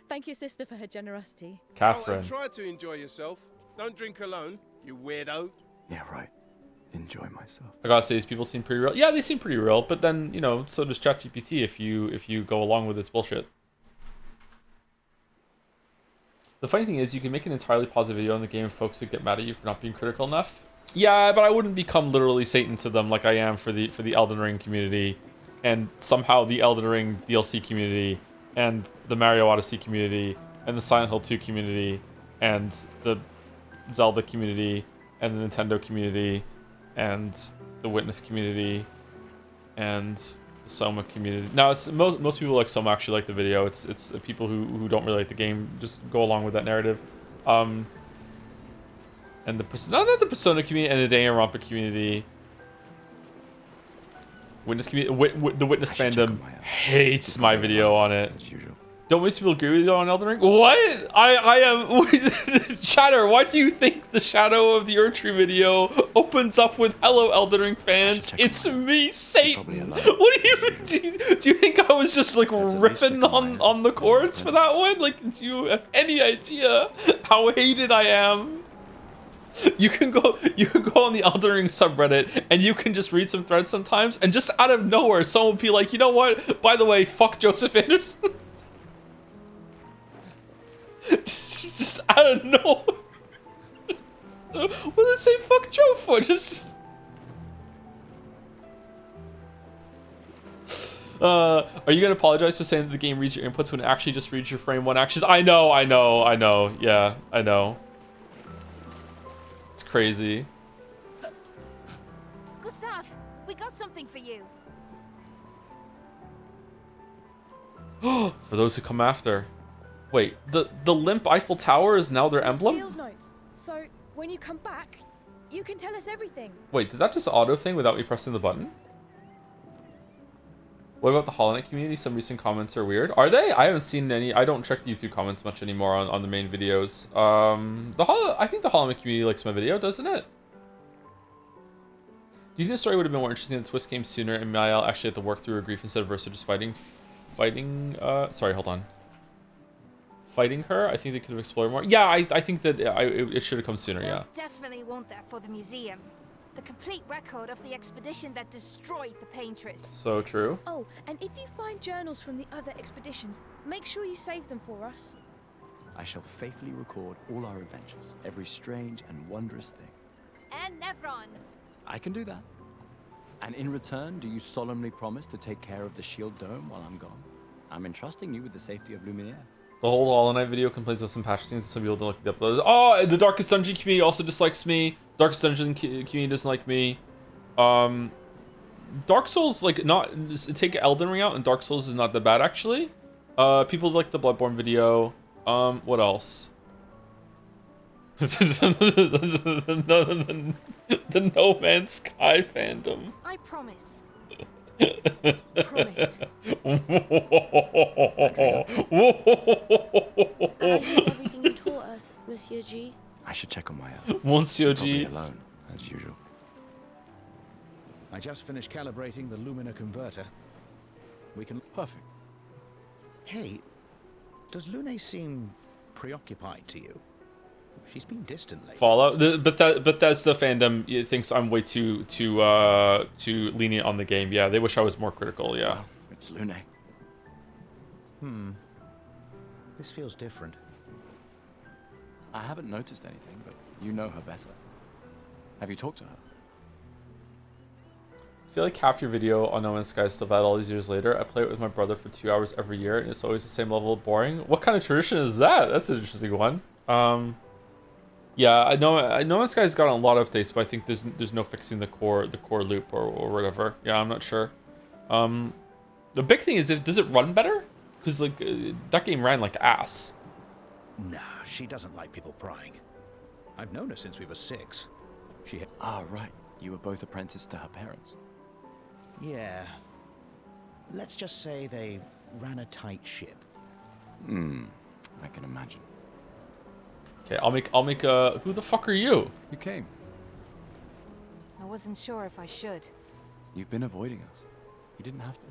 Thank your sister for her generosity. Catherine. Oh, and try to enjoy yourself. Don't drink alone, you weirdo. Yeah, right. Enjoy myself. I gotta say, these people seem pretty real. Yeah, they seem pretty real, but then, you know, so does ChatGPT if you go along with its bullshit. The funny thing is, you can make an entirely positive video on the game and folks would get mad at you for not being critical enough. Yeah, but I wouldn't become literally Satan to them like I am for the Elden Ring community, and somehow the Elden Ring DLC community, and the Mario Odyssey community, and the Silent Hill 2 community, and the Zelda community, and the Nintendo community, and the Witness community, and the Soma community. Now, it's most people like Soma actually like the video. It's people who don't really like the game just go along with that narrative. And the not the Persona community and the Danganronpa community. Witness community, the Witness fandom hates my video on it. As usual. Don't most people agree with you on Elden Ring? What? I am... Chatter, why do you think the Shadow of the Erdtree video opens up with "Hello, Elden Ring fans, it's me, Satan"? What do you think I was just like ripping on the chords for that one? Like, do you have any idea how hated I am? You can go on the Elden Ring subreddit and you can just read some threads sometimes, and just out of nowhere someone will be like, you know what? By the way, fuck Joseph Anderson. Just out of nowhere. What does it say fuck Joe for? Just are you gonna apologize for saying that the game reads your inputs when it actually just reads your frame one actions? I know. Yeah, I know. It's crazy. Gustav, we got something for you. For those who come after. Wait, the limp Eiffel Tower is now their emblem? Field notes. So when you come back, you can tell us everything. Wait, did that just auto thing without me pressing the button? What about the Hollow Knight community? Some recent comments are weird. Are they? I haven't seen any. I don't check the YouTube comments much anymore on the main videos. I think the Hollow Knight community likes my video, doesn't it? Do you think the story would have been more interesting if the twist came sooner and Mael actually had to work through her grief instead of Versa just fighting her? I think they could have explored more. Yeah, I think that it should have come sooner, yeah. Definitely want that for the museum. The complete record of the expedition that destroyed the Paintress. So true. Oh, and if you find journals from the other expeditions, make sure you save them for us. I shall faithfully record all our adventures, every strange and wondrous thing. And Nevron's. I can do that. And in return, do you solemnly promise to take care of the shield dome while I'm gone? I'm entrusting you with the safety of Luminaire. The whole Hollow Knight video complains about some patch scenes, and some people don't like the uploads. Oh, the Darkest Dungeon community also dislikes me. Darkest Dungeon community doesn't like me. Dark Souls, like, not take Elden Ring out, and Dark Souls is not that bad actually. People like the Bloodborne video. What else? the No Man's Sky fandom. I promise. Promise. Here's everything you taught us, Monsieur G. I should check on my Monsieur G. Probably alone, as usual. I just finished calibrating the Lumina converter. We can... Perfect. Hey, does Lune seem preoccupied to you? She's been distant lately. Fallout, but that's the fandom. It thinks I'm way too lenient on the game. Yeah, they wish I was more critical. Yeah. Well, it's Lune. This feels different. I haven't noticed anything, but you know her better. Have you talked to her? I feel like half your video on No Man's Sky is still valid all these years later. I play it with my brother for 2 hours every year, and it's always the same level of boring. What kind of tradition is that? That's an interesting one. Yeah, I know No Man's Sky's got a lot of updates, but I think there's no fixing the core loop or whatever. Yeah, I'm not sure. The big thing is, does it run better? Because like that game ran like ass. No, she doesn't like people prying. I've known her since we were 6. She had... Ah, right. You were both apprenticed to her parents. Yeah. Let's just say they ran a tight ship. I can imagine. Okay, I'll make a... Who the fuck are you? You came. I wasn't sure if I should. You've been avoiding us. You didn't have to.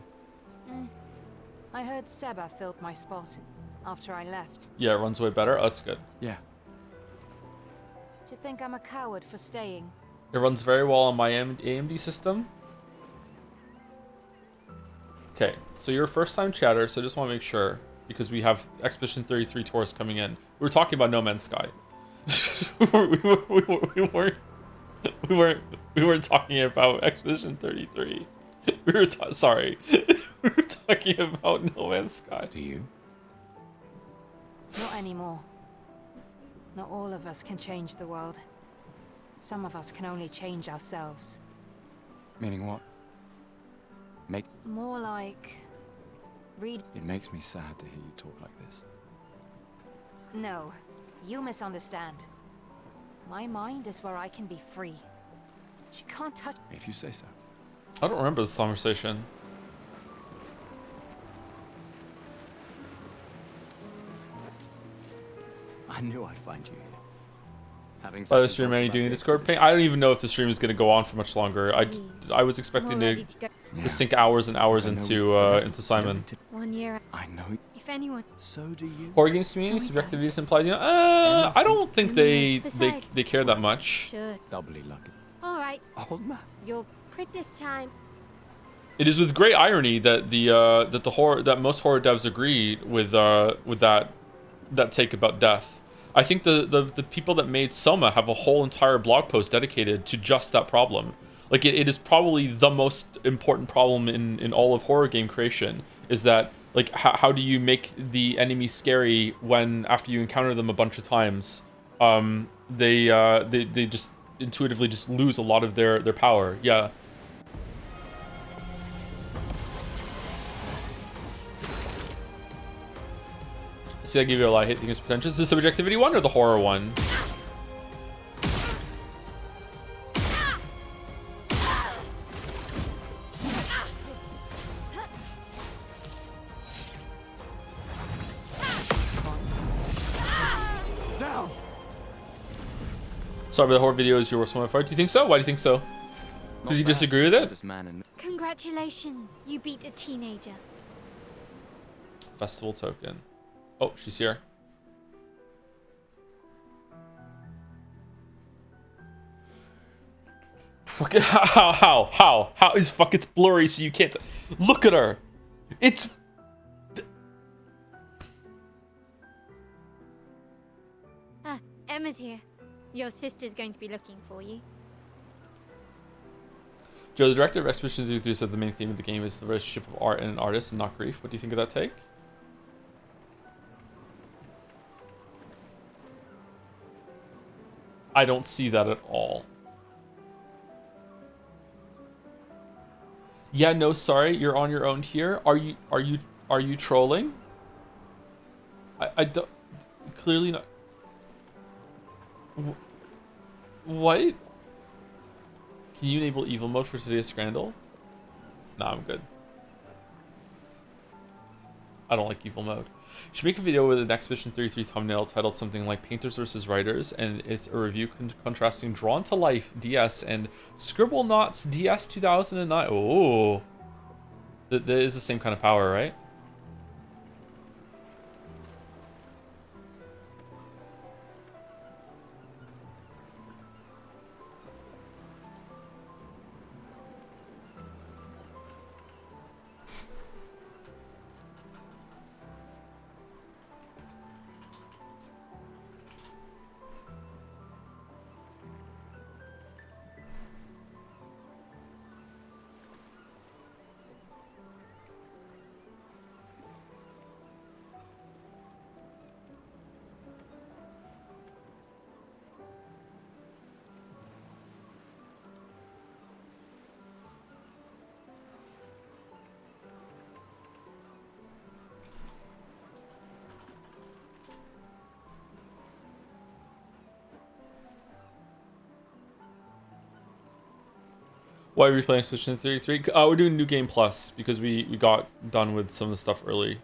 I heard Seba filled my spot after I left. Yeah, it runs way better. Oh, that's good. Yeah. Do you think I'm a coward for staying? It runs very well on my AMD system. Okay, so you're a first-time chatter, so I just want to make sure, because we have Expedition 33 tours coming in. We were talking about No Man's Sky. we weren't talking about Expedition 33. We were sorry. We were talking about No Man's Sky. Do you? Not anymore. Not all of us can change the world. Some of us can only change ourselves. Meaning what? More like... read... It makes me sad to hear you talk like this. No, you misunderstand. My mind is where I can be free. She can't touch... If you say so. I don't remember this conversation. I knew I'd find you here. Having By the stream, man, you doing Discord paint? I don't even know if the stream is going to go on for much longer. I was expecting to sink hours and hours into Simon. 1 year. I know. if anyone. So do you. Horror games community subjectivity is implied. You know, I don't think they care that much. Sure. Doubly lucky. All right. Old man. You'll crit this time. It is with great irony that that most horror devs agree with that take about death. I think the people that made Soma have a whole entire blog post dedicated to just that problem. Like it is probably the most important problem in all of horror game creation, is that like how do you make the enemy scary when after you encounter them a bunch of times, they just intuitively just lose a lot of their power. Yeah. See, I give you a lot. I hate things potential. Is this the subjectivity one or the horror one? Down. Sorry, but the horror video is your worst one by far. Do you think so? Why do you think so? Because you disagree with it? This man and Congratulations, you beat a teenager. Festival token. Oh, she's here. Fuck it. How is fuck? It's blurry, so you can't look at her. It's. Ah, Emma's here. Your sister's going to be looking for you. Joe, the director of Expedition 33 said the main theme of the game is the relationship of art and an artist and not grief. What do you think of that take? I don't see that at all. Yeah, no, sorry, you're on your own here. Are you trolling? I don't, clearly not. What? Can you enable evil mode for today's Scrandle? Nah, I'm good. I don't like evil mode. You should make a video with an Expedition 33 thumbnail titled something like Painters versus Writers, and it's a review contrasting Drawn to Life DS and Scribble Knots DS 2009. Oh, that is the same kind of power, right? Why are we playing Expedition 33? We're doing New Game Plus because we got done with some of the stuff early.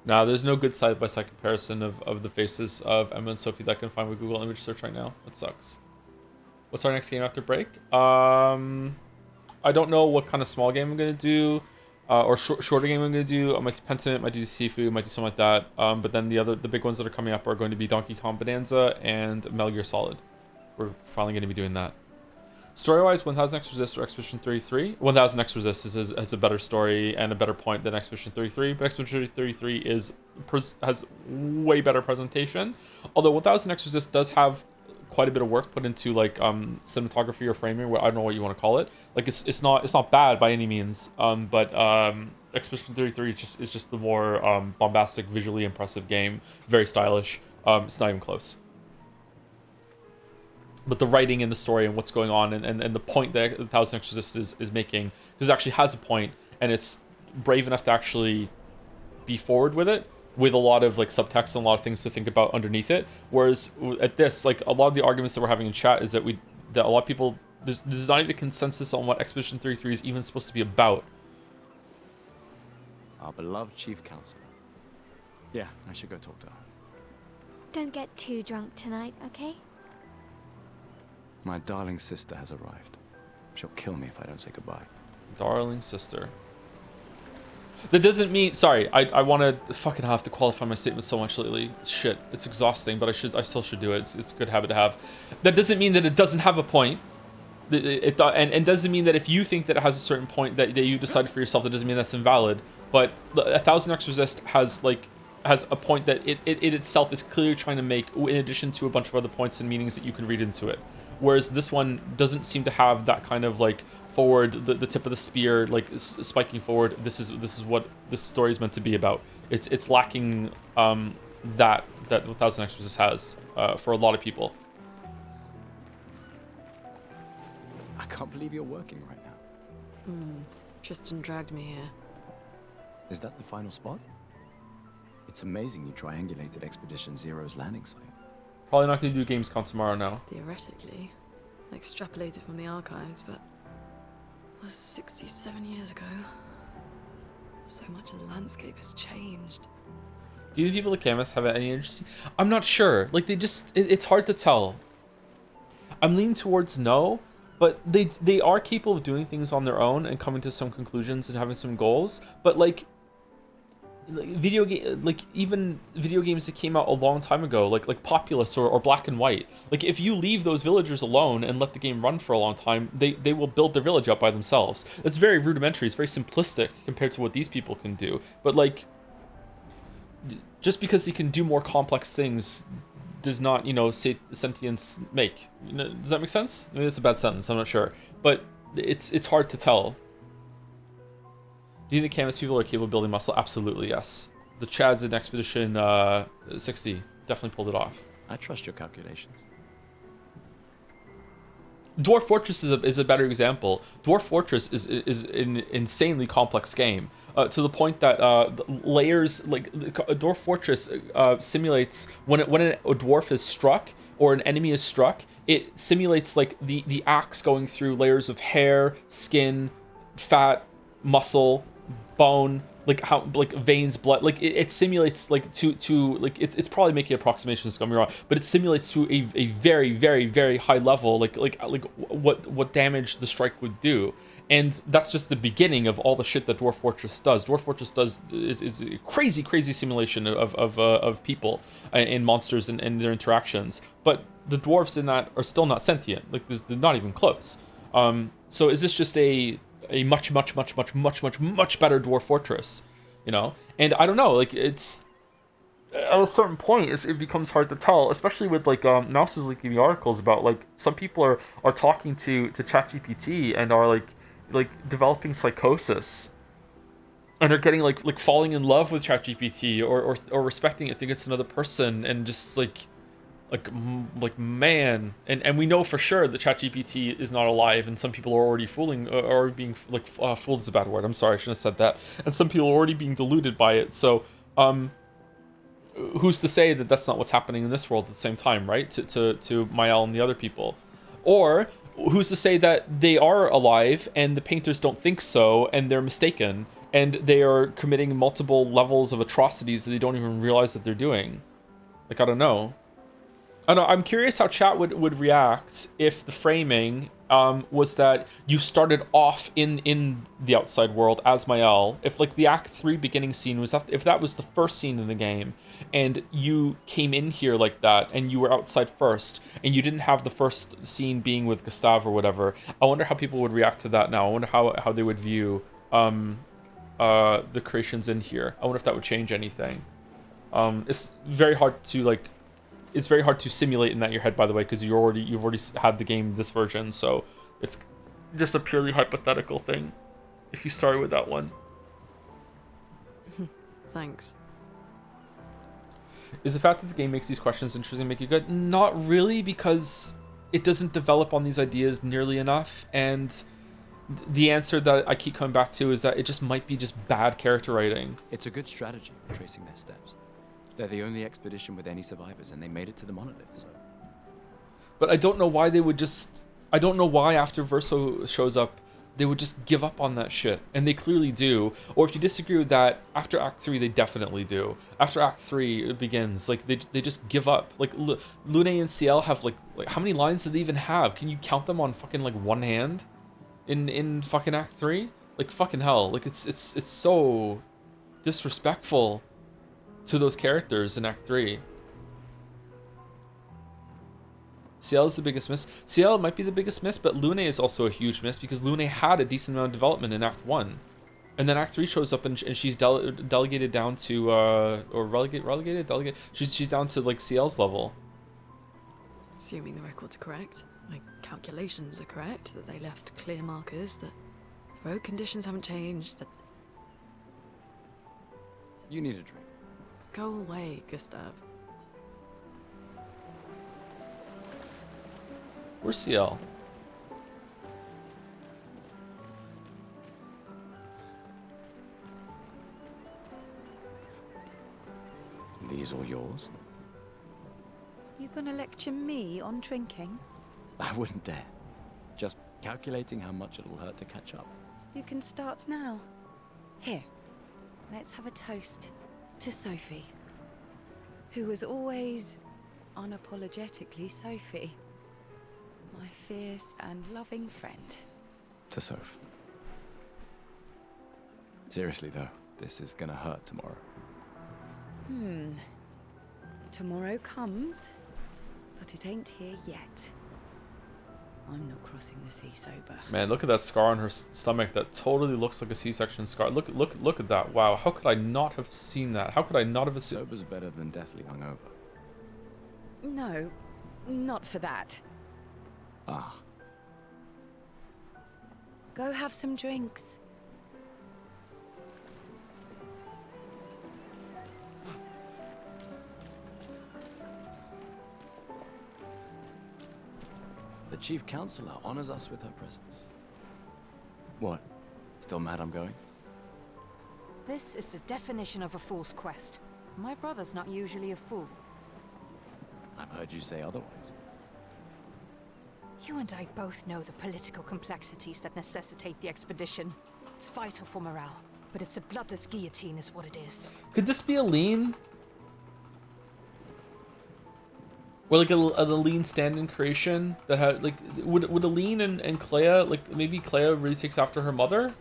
Nah, there's no good side-by-side comparison of the faces of Emma and Sophie that I can find with Google image search right now. That sucks. What's our next game after break? I don't know what kind of small game I'm going to do, or shorter game I'm going to do. I might do Pentiment, might do Seafood, might do something like that. But then the big ones that are coming up are going to be Donkey Kong Bonanza and Metal Gear Solid. We're finally going to be doing that. Story-wise, 1000 X Resist or Expedition 33. 1000 X Resist has a better story and a better point than Expedition 33, but Expedition 33 has way better presentation. Although 1000 X Resist does have quite a bit of work put into like cinematography or framing, I don't know what you want to call it. Like it's not bad by any means. But Expedition 33 is just the more bombastic, visually impressive game. Very stylish. It's not even close. But the writing and the story and what's going on and the point that 1000 X Resist is making, because it actually has a point and it's brave enough to actually be forward with it, with a lot of like subtext and a lot of things to think about underneath it. Whereas at this, like a lot of the arguments that we're having in chat is that a lot of people, there's not even consensus on what Expedition 33 is even supposed to be about. Our beloved chief counselor. Yeah, I should go talk to her. Don't get too drunk tonight, okay? My darling sister has arrived. She'll kill me if I don't say goodbye. Darling sister. That doesn't mean, sorry, I want to fucking have to qualify my statement so much lately. Shit, it's exhausting, but I still should do it. It's a good habit to have. That doesn't mean that it doesn't have a point. And doesn't mean that if you think that it has a certain point that you decided for yourself, that doesn't mean that's invalid. But 1000x resist has a point that it itself is clearly trying to make, in addition to a bunch of other points and meanings that you can read into it. Whereas this one doesn't seem to have that kind of like forward, the tip of the spear, like spiking forward. This is what this story is meant to be about. It's lacking that 1000x resist has for a lot of people. I can't believe you're working right now. Tristan dragged me here. Is that the final spot? It's amazing you triangulated Expedition Zero's landing site. Probably not going to do Gamescom tomorrow now. Theoretically. Extrapolated from the archives, but... That was 67 years ago. So much of the landscape has changed. Do you think people at Camus have any interest? I'm not sure. Like, they just... It's hard to tell. I'm leaning towards no, but they are capable of doing things on their own and coming to some conclusions and having some goals. But, like even video games that came out a long time ago, like Populous or Black and White, like if you leave those villagers alone and let the game run for a long time, they will build their village up by themselves. It's very rudimentary, it's very simplistic compared to what these people can do. But like, just because they can do more complex things does not, say sentience make. Does that make sense? Maybe that's a bad sentence, I'm not sure, but it's hard to tell. Do you think the Camus people are capable of building muscle? Absolutely, yes. The Chads in Expedition 60 definitely pulled it off. I trust your calculations. Dwarf Fortress is a better example. Dwarf Fortress is an insanely complex game, to the point that layers, like Dwarf Fortress simulates when a dwarf is struck or an enemy is struck, it simulates like the axe going through layers of hair, skin, fat, muscle, bone, like how, like veins, blood, like it simulates like to like it's probably making approximations, don't get me wrong, but it simulates to a very very very high level, like what damage the strike would do. And that's just the beginning of all the shit that Dwarf Fortress does. Dwarf Fortress is a crazy simulation of people and monsters and their interactions. But the dwarves in that are still not sentient. Like they're not even close. So is this just a much better Dwarf Fortress, And I don't know, like it's at a certain point it becomes hard to tell, especially with like Mouse is leaking the articles about like some people are talking to ChatGPT and are like developing psychosis and are getting like falling in love with ChatGPT or respecting it, think it's another person, and just like man, and we know for sure that ChatGPT is not alive, and some people are already being fooled is a bad word, I'm sorry, I shouldn't have said that, and some people are already being deluded by it. So who's to say that that's not what's happening in this world at the same time, right? To Mael and the other people, or who's to say that they are alive and the painters don't think so and they're mistaken and they are committing multiple levels of atrocities that they don't even realize that they're doing? Like, I don't know. I'm curious how chat would react if the framing was that you started off in the outside world as Mael. If like the Act 3 beginning scene was if that was the first scene in the game, and you came in here like that, and you were outside first, and you didn't have the first scene being with Gustave or whatever. I wonder how people would react to that now. I wonder how they would view the creations in here. I wonder if that would change anything. It's very hard to It's very hard to simulate in that your head, by the way, because you've already had the game this version, so it's just a purely hypothetical thing if you started with that one. Thanks. Is the fact that the game makes these questions interesting make it good? Not really, because it doesn't develop on these ideas nearly enough, and the answer that I keep coming back to is that it just might be just bad character writing. It's a good strategy for tracing their steps. They're the only expedition with any survivors, and they made it to the monolith, so... But I don't know why they would just... I don't know why after Verso shows up, they would just give up on that shit, and they clearly do. Or if you disagree with that, after Act 3 they definitely do. After Act 3 it begins, like they just give up. Like Lune and CL have like how many lines do they even have? Can you count them on fucking like one hand in fucking Act 3? Like fucking hell, like it's so disrespectful to those characters in Act 3. CL is the biggest miss. CL might be the biggest miss, but Lune is also a huge miss because Lune had a decent amount of development in Act 1. And then Act 3 shows up and she's delegated down to, or relegated? Delegate? She's down to like CL's level. Assuming the records are correct, my calculations are correct, that they left clear markers, that the road conditions haven't changed, that... You need a drink. Go away, Gustav. Where's CL? These all yours? You gonna lecture me on drinking? I wouldn't dare. Just calculating how much it'll hurt to catch up. You can start now. Here, let's have a toast to Sophie, who was always unapologetically Sophie. My fierce and loving friend. To Soph. Seriously though, this is gonna hurt tomorrow. Tomorrow comes, but it ain't here yet. I'm not crossing the sea sober. Man, look at that scar on her stomach. That totally looks like a C-section scar. Look at that. Wow, how could I not have seen that? How could I not have seen? Sober's better than deathly hungover. No, not for that. Ah. Go have some drinks. The Chief Counselor honors us with her presence. What? Still mad I'm going? This is the definition of a fool's quest. My brother's not usually a fool. I've heard you say otherwise. You and I both know the political complexities that necessitate the expedition. It's vital for morale, but it's a bloodless guillotine is what it is. Could this be a lean? Or like a lean stand-in creation that had like would Aline and Clair, like maybe Clair really takes after her mother?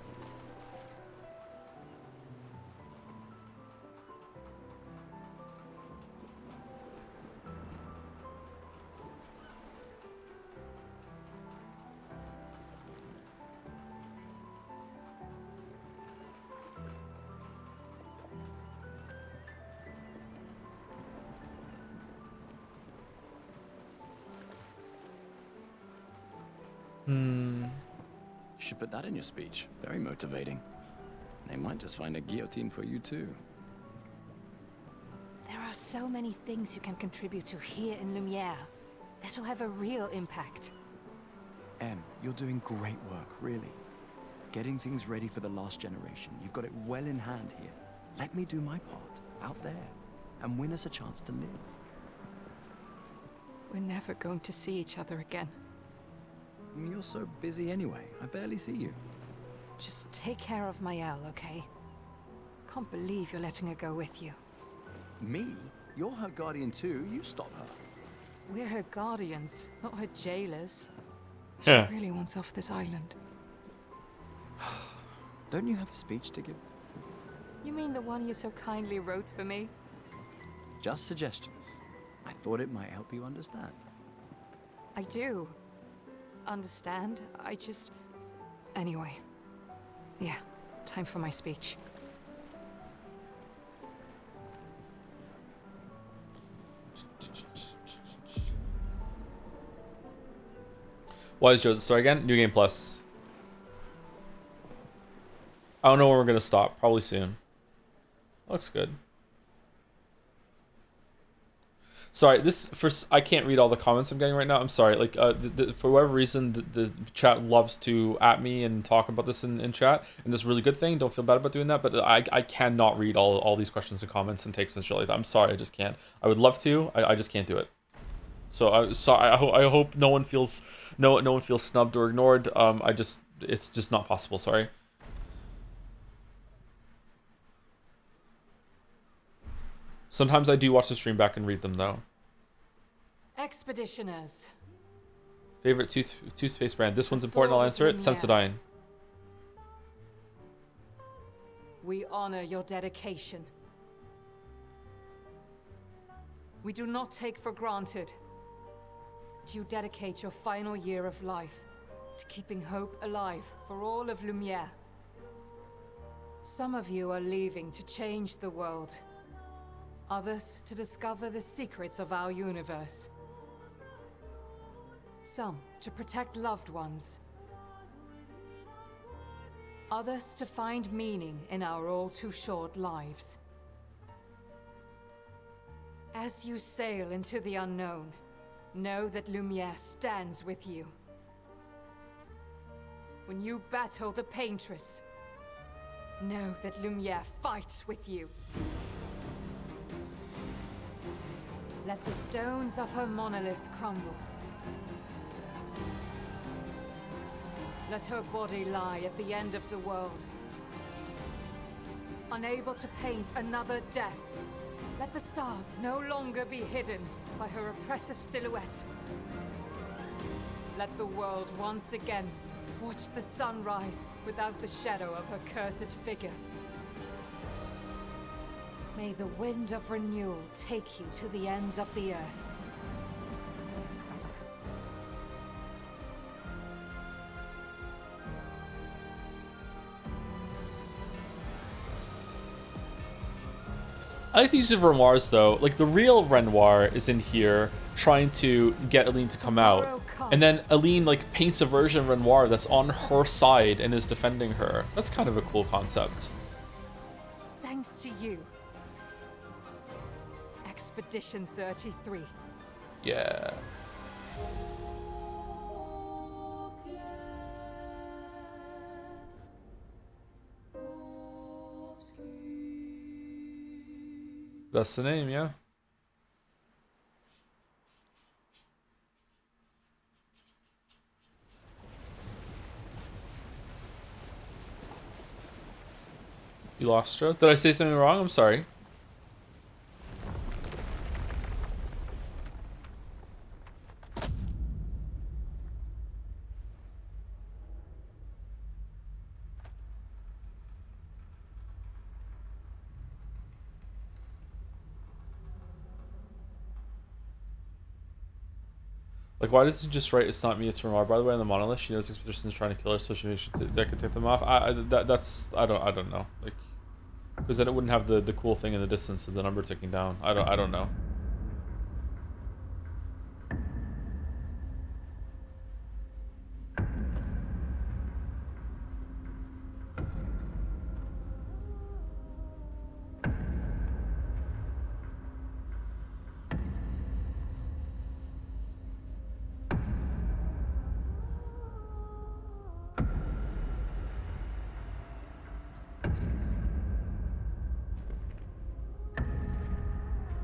You should put that in your speech. Very motivating. They might just find a guillotine for you too. There are so many things you can contribute to here in Lumiere that'll have a real impact. Em, you're doing great work, really. Getting things ready for the last generation. You've got it well in hand here. Let me do my part, out there, and win us a chance to live. We're never going to see each other again. You're so busy anyway. I barely see you. Just take care of Maëlle, okay? Can't believe you're letting her go with you. Me? You're her guardian too. You stop her. We're her guardians, not her jailers. Yeah. She really wants off this island. Don't you have a speech to give? You mean the one you so kindly wrote for me? Just suggestions. I thought it might help you understand. I do. Understand? I just... Anyway. Yeah, time for my speech. Why is Joe the story again? New Game Plus. I don't know when we're gonna stop. Probably soon. Looks good. Sorry, I can't read all the comments I'm getting right now. I'm sorry. Like, for whatever reason, the chat loves to at me and talk about this in chat, and this is a really good thing. Don't feel bad about doing that, but I cannot read all these questions and comments and takes and shit like that. I'm sorry, I just can't. I would love to. I just can't do it. So I hope no one feels snubbed or ignored. it's just not possible. Sorry. Sometimes I do watch the stream back and read them though. Expeditioners. Favorite toothpaste brand. This one's important. I'll answer it. Sensodyne. We honor your dedication. We do not take for granted that you dedicate your final year of life to keeping hope alive for all of Lumiere. Some of you are leaving to change the world. Others to discover the secrets of our universe. Some to protect loved ones. Others to find meaning in our all too short lives. As you sail into the unknown, know that Lumiere stands with you. When you battle the Paintress, know that Lumiere fights with you. Let the stones of her monolith crumble. Let her body lie at the end of the world. Unable to paint another death, let the stars no longer be hidden by her oppressive silhouette. Let the world once again watch the sun rise without the shadow of her cursed figure. May the wind of renewal take you to the ends of the earth. I like the use of Renoirs though. Like the real Renoir is in here trying to get Aline to come out. And then Aline like paints a version of Renoir that's on her side and is defending her. That's kind of a cool concept. Thanks to you. Expedition 33. Yeah. That's the name, yeah. You lost her? Did I say something wrong? I'm sorry. Like, why does he just write, "It's not me, it's Renoir"? By the way, on the monolith, she knows Expedition's trying to kill her, so she that could take them off. I don't know. Like, because then it wouldn't have the cool thing in the distance of the number ticking down. I don't know.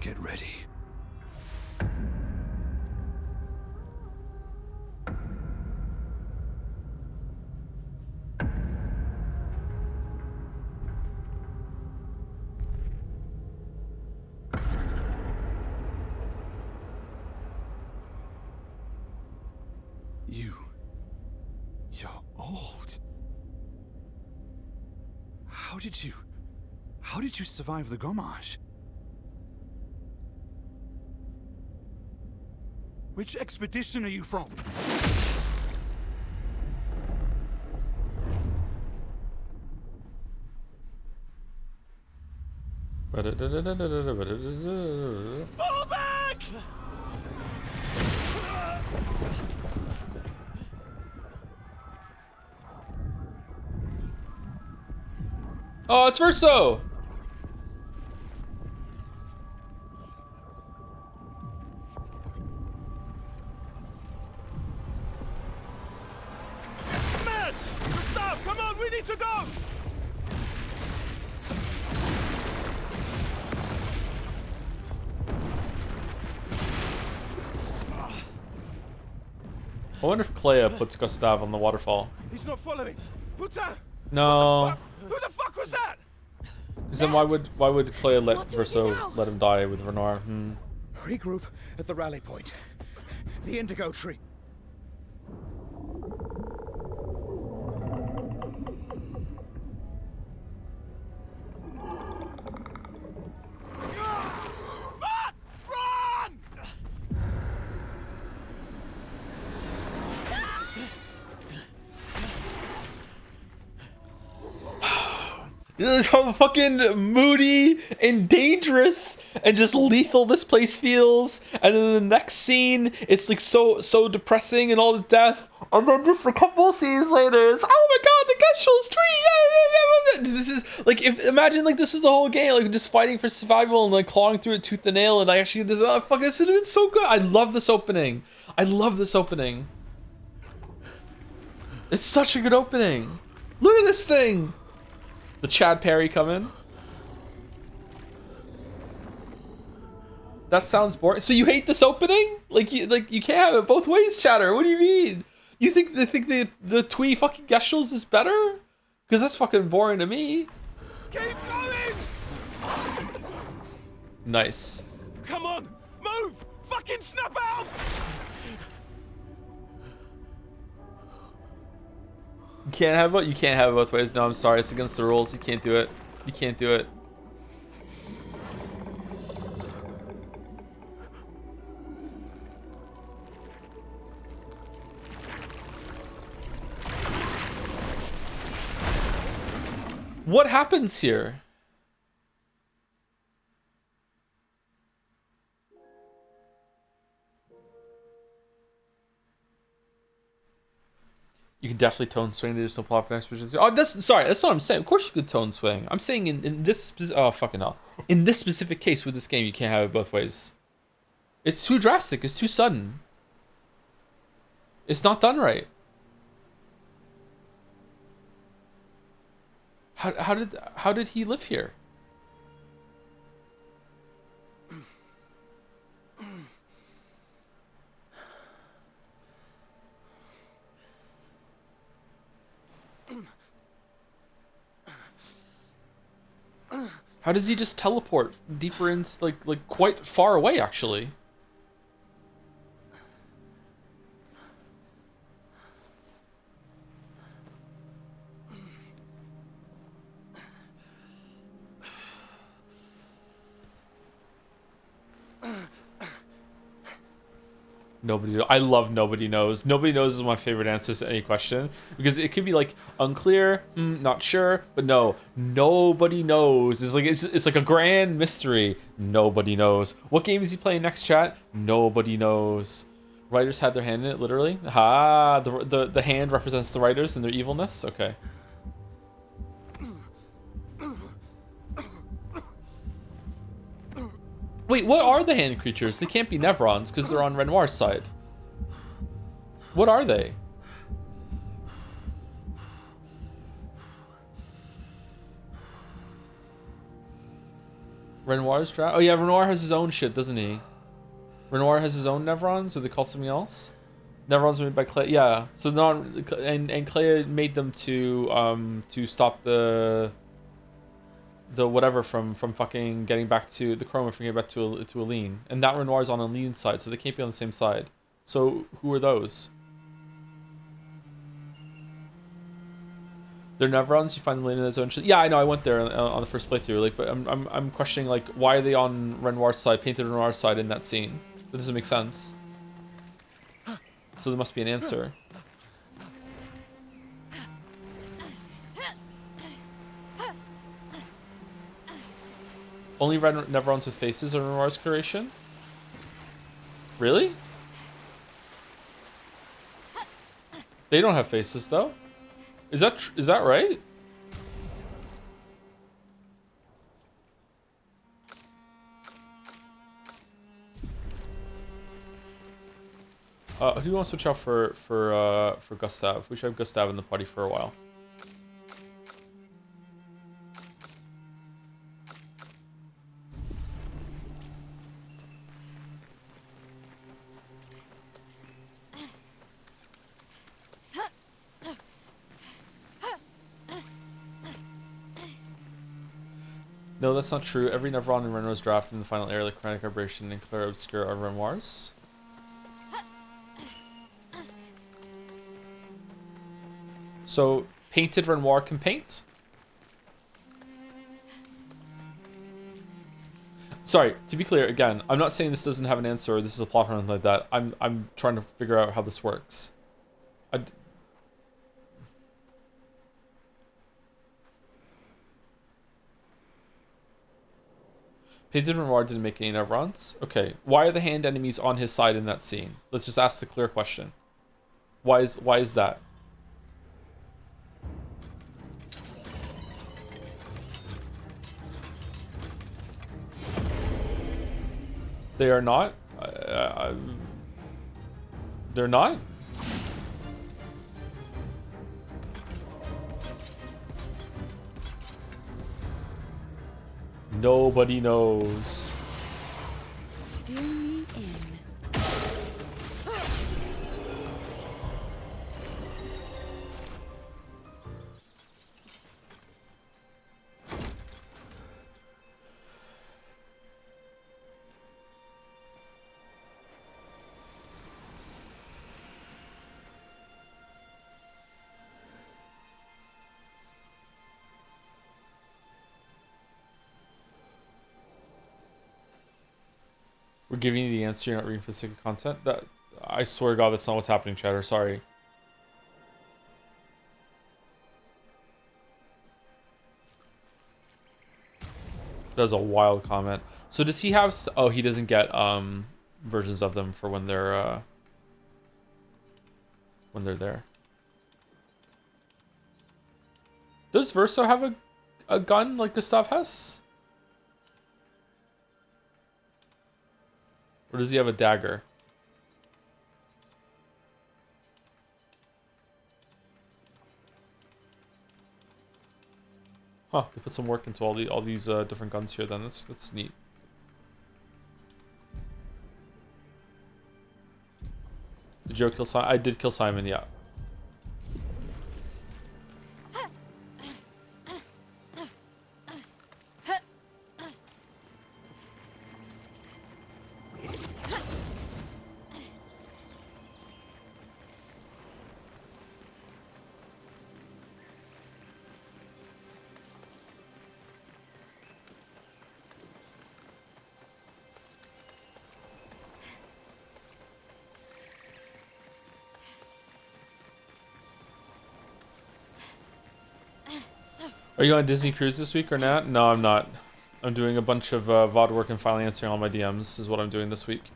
Get ready. You're old. How did you survive the Gommage? Which expedition are you from? Fall back! Oh, it's Verso! Man! Gustav, come on, we need to go! wonder if Clair puts Gustav on the waterfall. He's not following. Putain! No. Who the fuck was that? Because then why would Clair let Verso let him die with Renoir? Regroup at the rally point. The indigo tree. How fucking moody and dangerous and just lethal this place feels. And then the next scene, it's like so depressing and all the death. And then just a couple scenes later, it's oh my god, the Geshul's tree, yeah. This is like imagine like this is the whole game, like just fighting for survival and like clawing through it tooth and nail. And I actually this would have been so good. I love this opening. It's such a good opening. Look at this thing. The Chad Perry coming. That sounds boring. So you hate this opening? Like you can't have it both ways, Chatter. What do you mean? You think the twee fucking Geshel's is better? Because that's fucking boring to me. Keep going! Nice. Come on, move! Fucking snap out! You can't have it both ways. No, I'm sorry. It's against the rules. You can't do it. You can't do it. What happens here? You can definitely tone swing. There's no plot for next person. Oh, that's not what I'm saying. Of course you could tone swing. I'm saying in this fucking hell. In this specific case with this game, you can't have it both ways. It's too drastic. It's too sudden. It's not done right. How did he live here? How does he just teleport deeper into like quite far away actually? I love nobody knows. Nobody knows is my favorite answers to any question because it could be like unclear, not sure, but no, nobody knows. It's like a grand mystery. Nobody knows. What game is he playing next, chat? Nobody knows. Writers had their hand in it, literally. The hand represents the writers and their evilness. Okay. Wait, what are the hand creatures? They can't be Nevrons because they're on Renoir's side. What are they? Renoir's trap? Oh yeah, Renoir has his own shit, doesn't he? Renoir has his own Nevrons, or they call something else? Nevrons were made by Clair. Yeah, so and Clair made them to stop the whatever from fucking getting back to the Chroma from getting back to Aline. And that Renoir's on Aline's side, so they can't be on the same side. So who are those? They're Nevrons. You find them later in their own shit. Yeah, I know. I went there on the first playthrough. Like, but I'm questioning like why are they on Renoir's side, painted Renoir's side in that scene? That doesn't make sense. So there must be an answer. Only Nevrons with faces are Renoir's creation? Really? They don't have faces though. Is that right? Who do you want to switch out for Gustav? We should have Gustav in the party for a while. No, that's not true. Every Nevron and Renoir's draft in the final area, like Chromatic Aberration and Clair, Obscur are Renoirs. So, painted Renoir can paint? Sorry, to be clear, again, I'm not saying this doesn't have an answer or this is a plot or anything like that. I'm trying to figure out how this works. Painted Renoir didn't make any Nevrons? Okay. Why are the hand enemies on his side in that scene? Let's just ask the clear question. Why is that? They are not? They're not? Nobody knows. Do me in. We're giving you the answer, you're not reading for the sake of content? That, I swear to God, that's not what's happening, Chatter. Sorry. That was a wild comment. So does he have... Oh, he doesn't get versions of them for when they're there. Does Verso have a gun like Gustav has? Or does he have a dagger? Huh, they put some work into all these different guns here then. That's neat. Did Joe kill Simon? I did kill Simon, yeah. Are you on Disney Cruise this week or not? No, I'm not. I'm doing a bunch of VOD work and finally answering all my DMs is what I'm doing this week.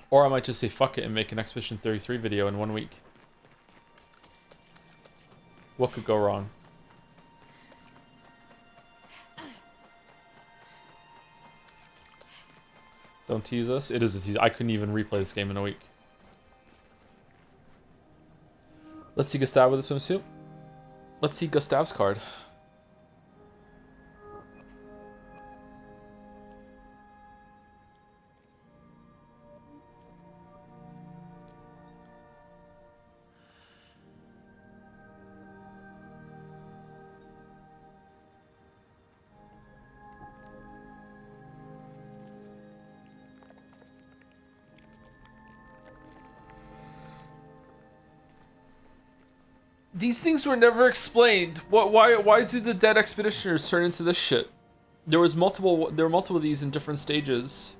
Or I might just say fuck it and make an Expedition 33 video in 1 week. What could go wrong? Don't tease us. It is a tease. I couldn't even replay this game in a week. Let's see Gustav with a swimsuit. Let's see Gustav's card. These things were never explained. Why do the dead expeditioners turn into this shit? There were multiple of these in different stages.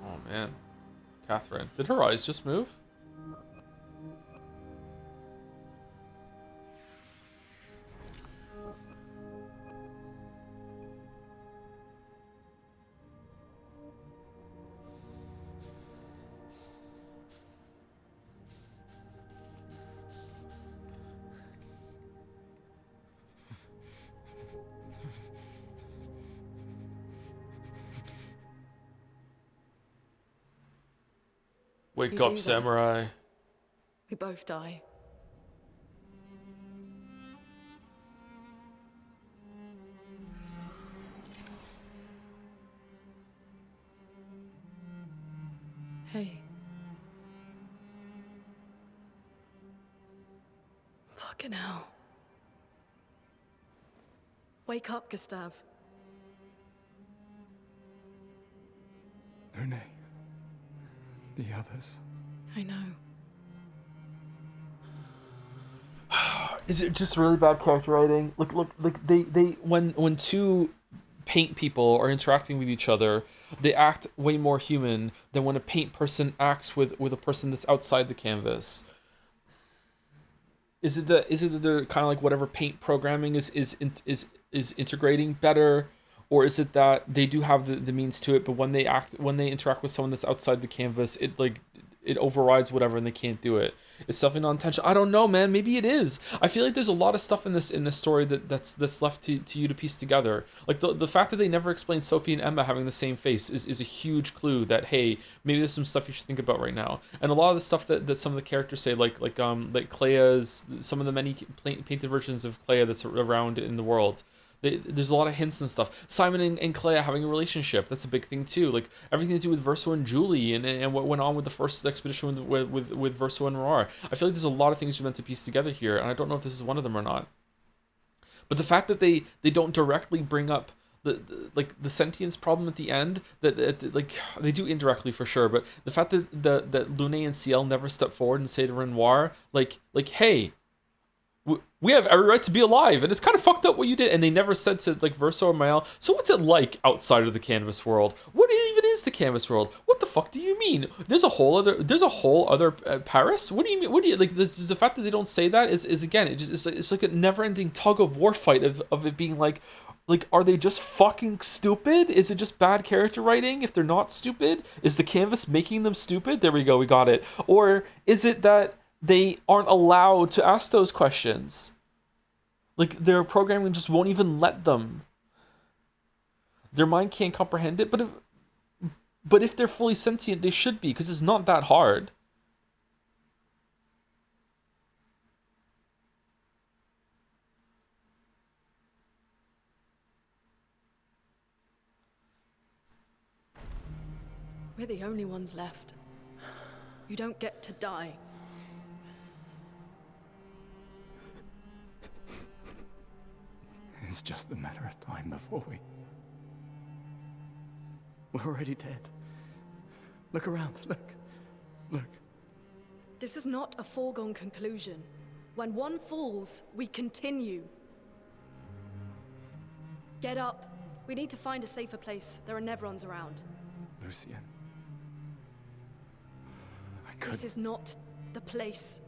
Oh man. Catherine. Did her eyes just move? Wake up, samurai. We both die. Hey. Fucking hell. Wake up, Gustav. Lune. The others. I know. Is it just really bad character writing? Look, they when two paint people are interacting with each other, they act way more human than when a paint person acts with a person that's outside the canvas. Is it that they're kind of like whatever paint programming is integrating better, or is it that they do have the means to it, but when they interact with someone that's outside the canvas, it overrides whatever and they can't do it? It's definitely not intentional. I don't know, man. Maybe it is. I feel like there's a lot of stuff in this story that's left to you to piece together. Like the fact that they never explain Sophie and Emma having the same face is a huge clue that, hey, maybe there's some stuff you should think about right now. And a lot of the stuff that some of the characters say, like Clea's, some of the many painted versions of Clea that's around in the world. There's a lot of hints and stuff. Simon and Clair having a relationship, that's a big thing too. Like everything to do with Verso and Julie and what went on with the first expedition with Verso and Mirar. I feel like there's a lot of things you're meant to piece together here, and I don't know if this is one of them or not. But the fact that they don't directly bring up the sentience problem at the end, that like they do indirectly for sure, but the fact that Lune and Ciel never step forward and say to Renoir, like hey, we have every right to be alive, and it's kind of fucked up what you did. And they never said to like Verso or Mael, so what's it like outside of the canvas world? What even is the canvas world? What the fuck do you mean? There's a whole other Paris? What do you mean? What do you like? The fact that they don't say that is again, it's like a never-ending tug of war fight of it being like, are they just fucking stupid? Is it just bad character writing if they're not stupid? Is the canvas making them stupid? There we go, we got it. Or is it that they aren't allowed to ask those questions? Like their programming just won't even let them. Their mind can't comprehend it, but if they're fully sentient, they should be, because it's not that hard. We're the only ones left. You don't get to die. It's just a matter of time before we're already dead. Look around, look. This is not a foregone conclusion. When one falls, we continue. Get up. We need to find a safer place. There are Nevrons around. Lucien. This is not the place.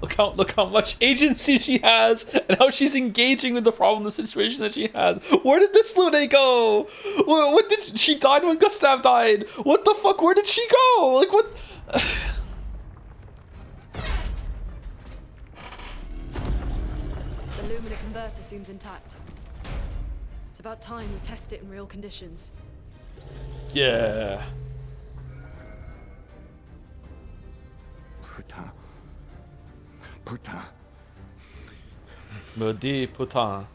Look how much agency she has, and how she's engaging with the problem, the situation that she has. Where did this Lune go? What did she died when Gustav died? What the fuck? Where did she go? Like what? The Lumina converter seems intact. It's about time we test it in real conditions. Yeah. Putain. Maudit putain.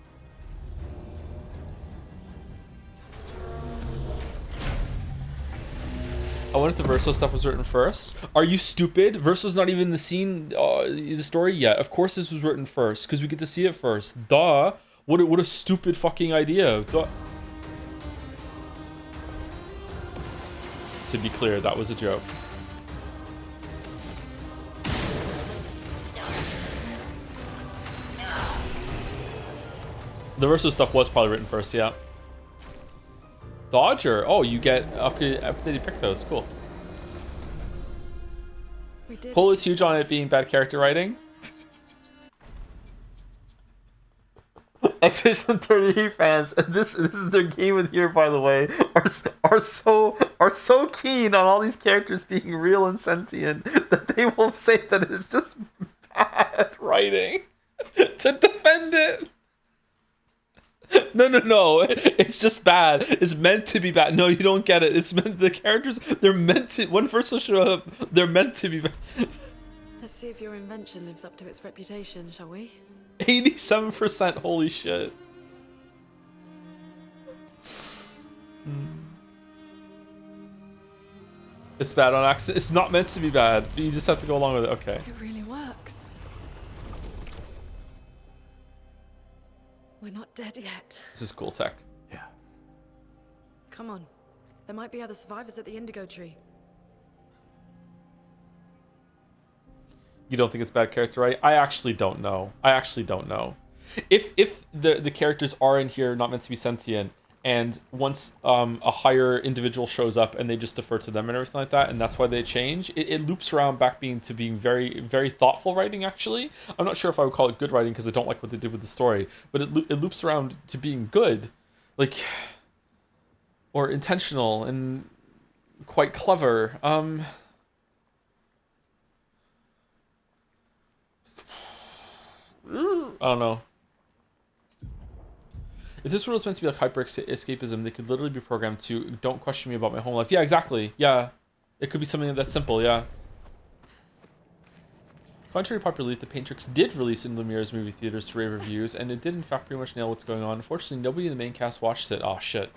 I wonder if the Verso stuff was written first. Are you stupid? Verso's not even in the scene, the story yet. Of course this was written first, because we get to see it first. Duh. What a stupid fucking idea. Duh. To be clear, that was a joke. The Verso stuff was probably written first, yeah. Dodger. Oh, you get updated Pictos. Cool. Pull is huge on it being bad character writing. Expedition 38 fans, and this is their game of the year, by the way, are so keen on all these characters being real and sentient that they will say that it's just bad writing to defend it. No. It's just bad. It's meant to be bad. No, you don't get it. It's meant, the characters, they're meant to, when first they show up, they're meant to be bad. Let's see if your invention lives up to its reputation, shall we? 87%, holy shit. It's bad on accident. It's not meant to be bad. But you just have to go along with it. Okay. It really works. We're not dead yet. This is cool tech. Yeah. Come on. There might be other survivors at the indigo tree. You don't think it's bad character, right? I actually don't know. I actually don't know. If the characters are in here not meant to be sentient, and once a higher individual shows up and they just defer to them and everything like that, and that's why they change, it loops around back to being very, very thoughtful writing, actually. I'm not sure if I would call it good writing because I don't like what they did with the story, but it loops around to being good. Like, or intentional and quite clever. I don't know. If this world is meant to be like hyper escapism, they could literally be programmed to don't question me about my home life. Yeah, exactly. Yeah. It could be something that's simple, yeah. Contrary to popular belief, the Paintrix did release in Lumiere's movie theaters to rave reviews, and it did in fact pretty much nail what's going on. Unfortunately, nobody in the main cast watched it. Oh shit.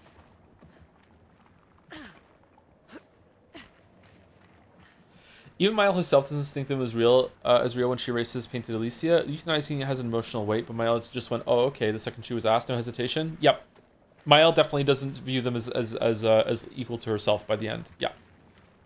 Even Mael herself doesn't think them as real when she races Painted Alicia. Euthanizing it has an emotional weight, but Mael just went, "Oh, okay." The second she was asked, no hesitation. Yep, Mael definitely doesn't view them as equal to herself by the end. Yeah,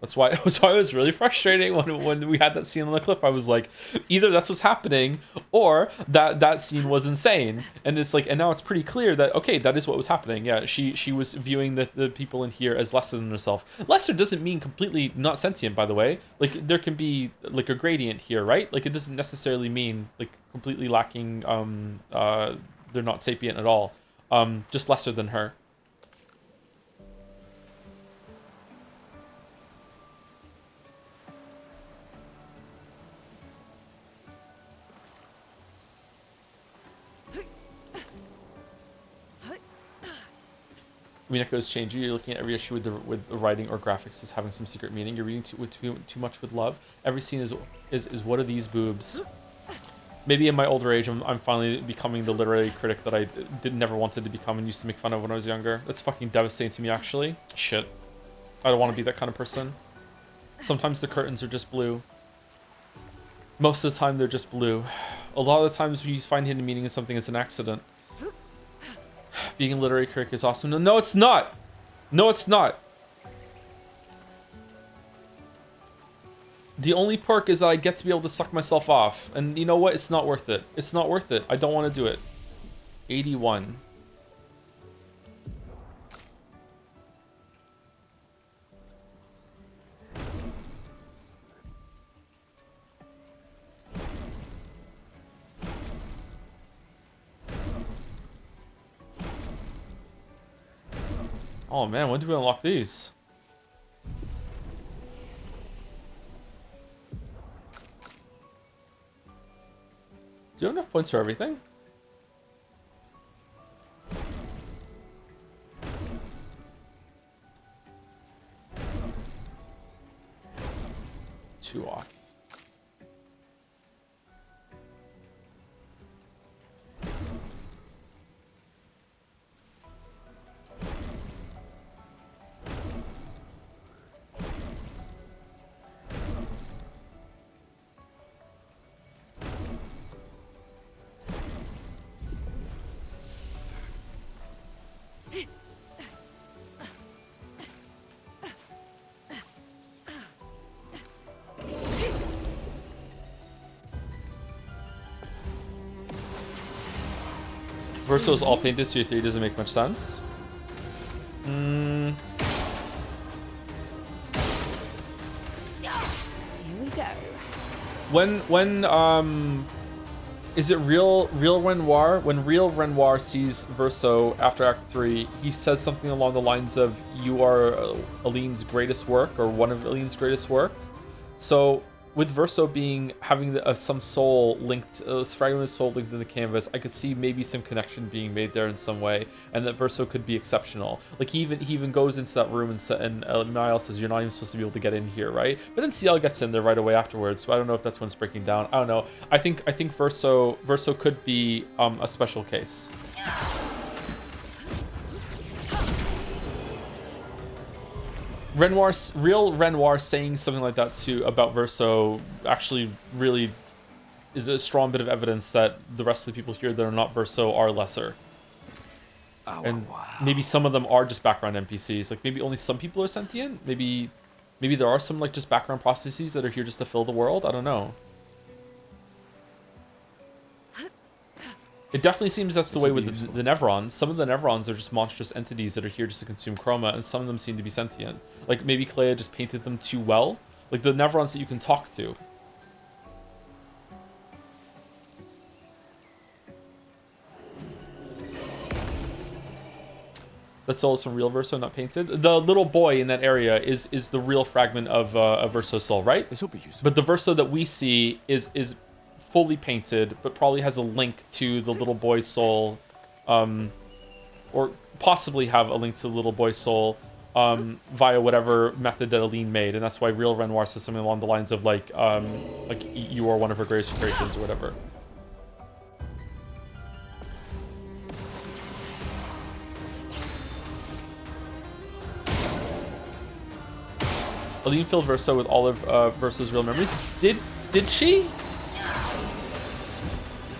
that's why it was really frustrating when we had that scene on the cliff. I was like, either that's what's happening, or that scene was insane. And it's like, and now it's pretty clear that okay, that is what was happening. Yeah, she was viewing the people in here as lesser than herself. Lesser doesn't mean completely not sentient, by the way. Like there can be like a gradient here, right? Like it doesn't necessarily mean like completely lacking. They're not sapient at all. Just lesser than her. Mineko's change. You're looking at every issue with the writing or graphics as having some secret meaning. You're reading too much with love. Every scene is what are these boobs? Maybe in my older age, I'm finally becoming the literary critic that I never wanted to become and used to make fun of when I was younger. That's fucking devastating to me, actually. Shit. I don't want to be that kind of person. Sometimes the curtains are just blue. Most of the time, they're just blue. A lot of the times when you find hidden meaning in something, it's an accident. Being a literary critic is awesome. No, it's not. No, it's not. The only perk is that I get to be able to suck myself off. And you know what? It's not worth it. It's not worth it. I don't want to do it. 81. Oh man, when do we unlock these? Do you have enough points for everything? Two off. Verso's all painted, so your theory doesn't make much sense. Here we go. When is it real Renoir? When real Renoir sees Verso after Act 3, he says something along the lines of, "You are Aline's greatest work," or one of Aline's greatest work. So with Verso having some soul linked, fragment of soul linked in the canvas, I could see maybe some connection being made there in some way, and that Verso could be exceptional. Like he even goes into that room and Miles says, "You're not even supposed to be able to get in here, right?" But then CL gets in there right away afterwards. So I don't know if that's when it's breaking down. I don't know. I think Verso could be a special case. real Renoir saying something like that about Verso actually really is a strong bit of evidence that the rest of the people here that are not Verso are lesser. And maybe some of them are just background NPCs. Like maybe only some people are sentient. Maybe there are some like just background processes that are here just to fill the world. I don't know. It definitely seems that's the way with the Nevrons. Some of the Nevrons are just monstrous entities that are here just to consume chroma, and some of them seem to be sentient. Like maybe Clair just painted them too well. Like the Nevrons that you can talk to. That soul is from real Verso, not painted. The little boy in that area is the real fragment of a Verso soul, right? This will be useful. But the Verso that we see is fully painted, but probably has a link to the little boy's soul, or possibly have a link to the little boy's soul via whatever method that Aline made, and that's why real Renoir says something along the lines of like you are one of her greatest creations or whatever. Aline filled Verso with all of Verso's real memories. Did she?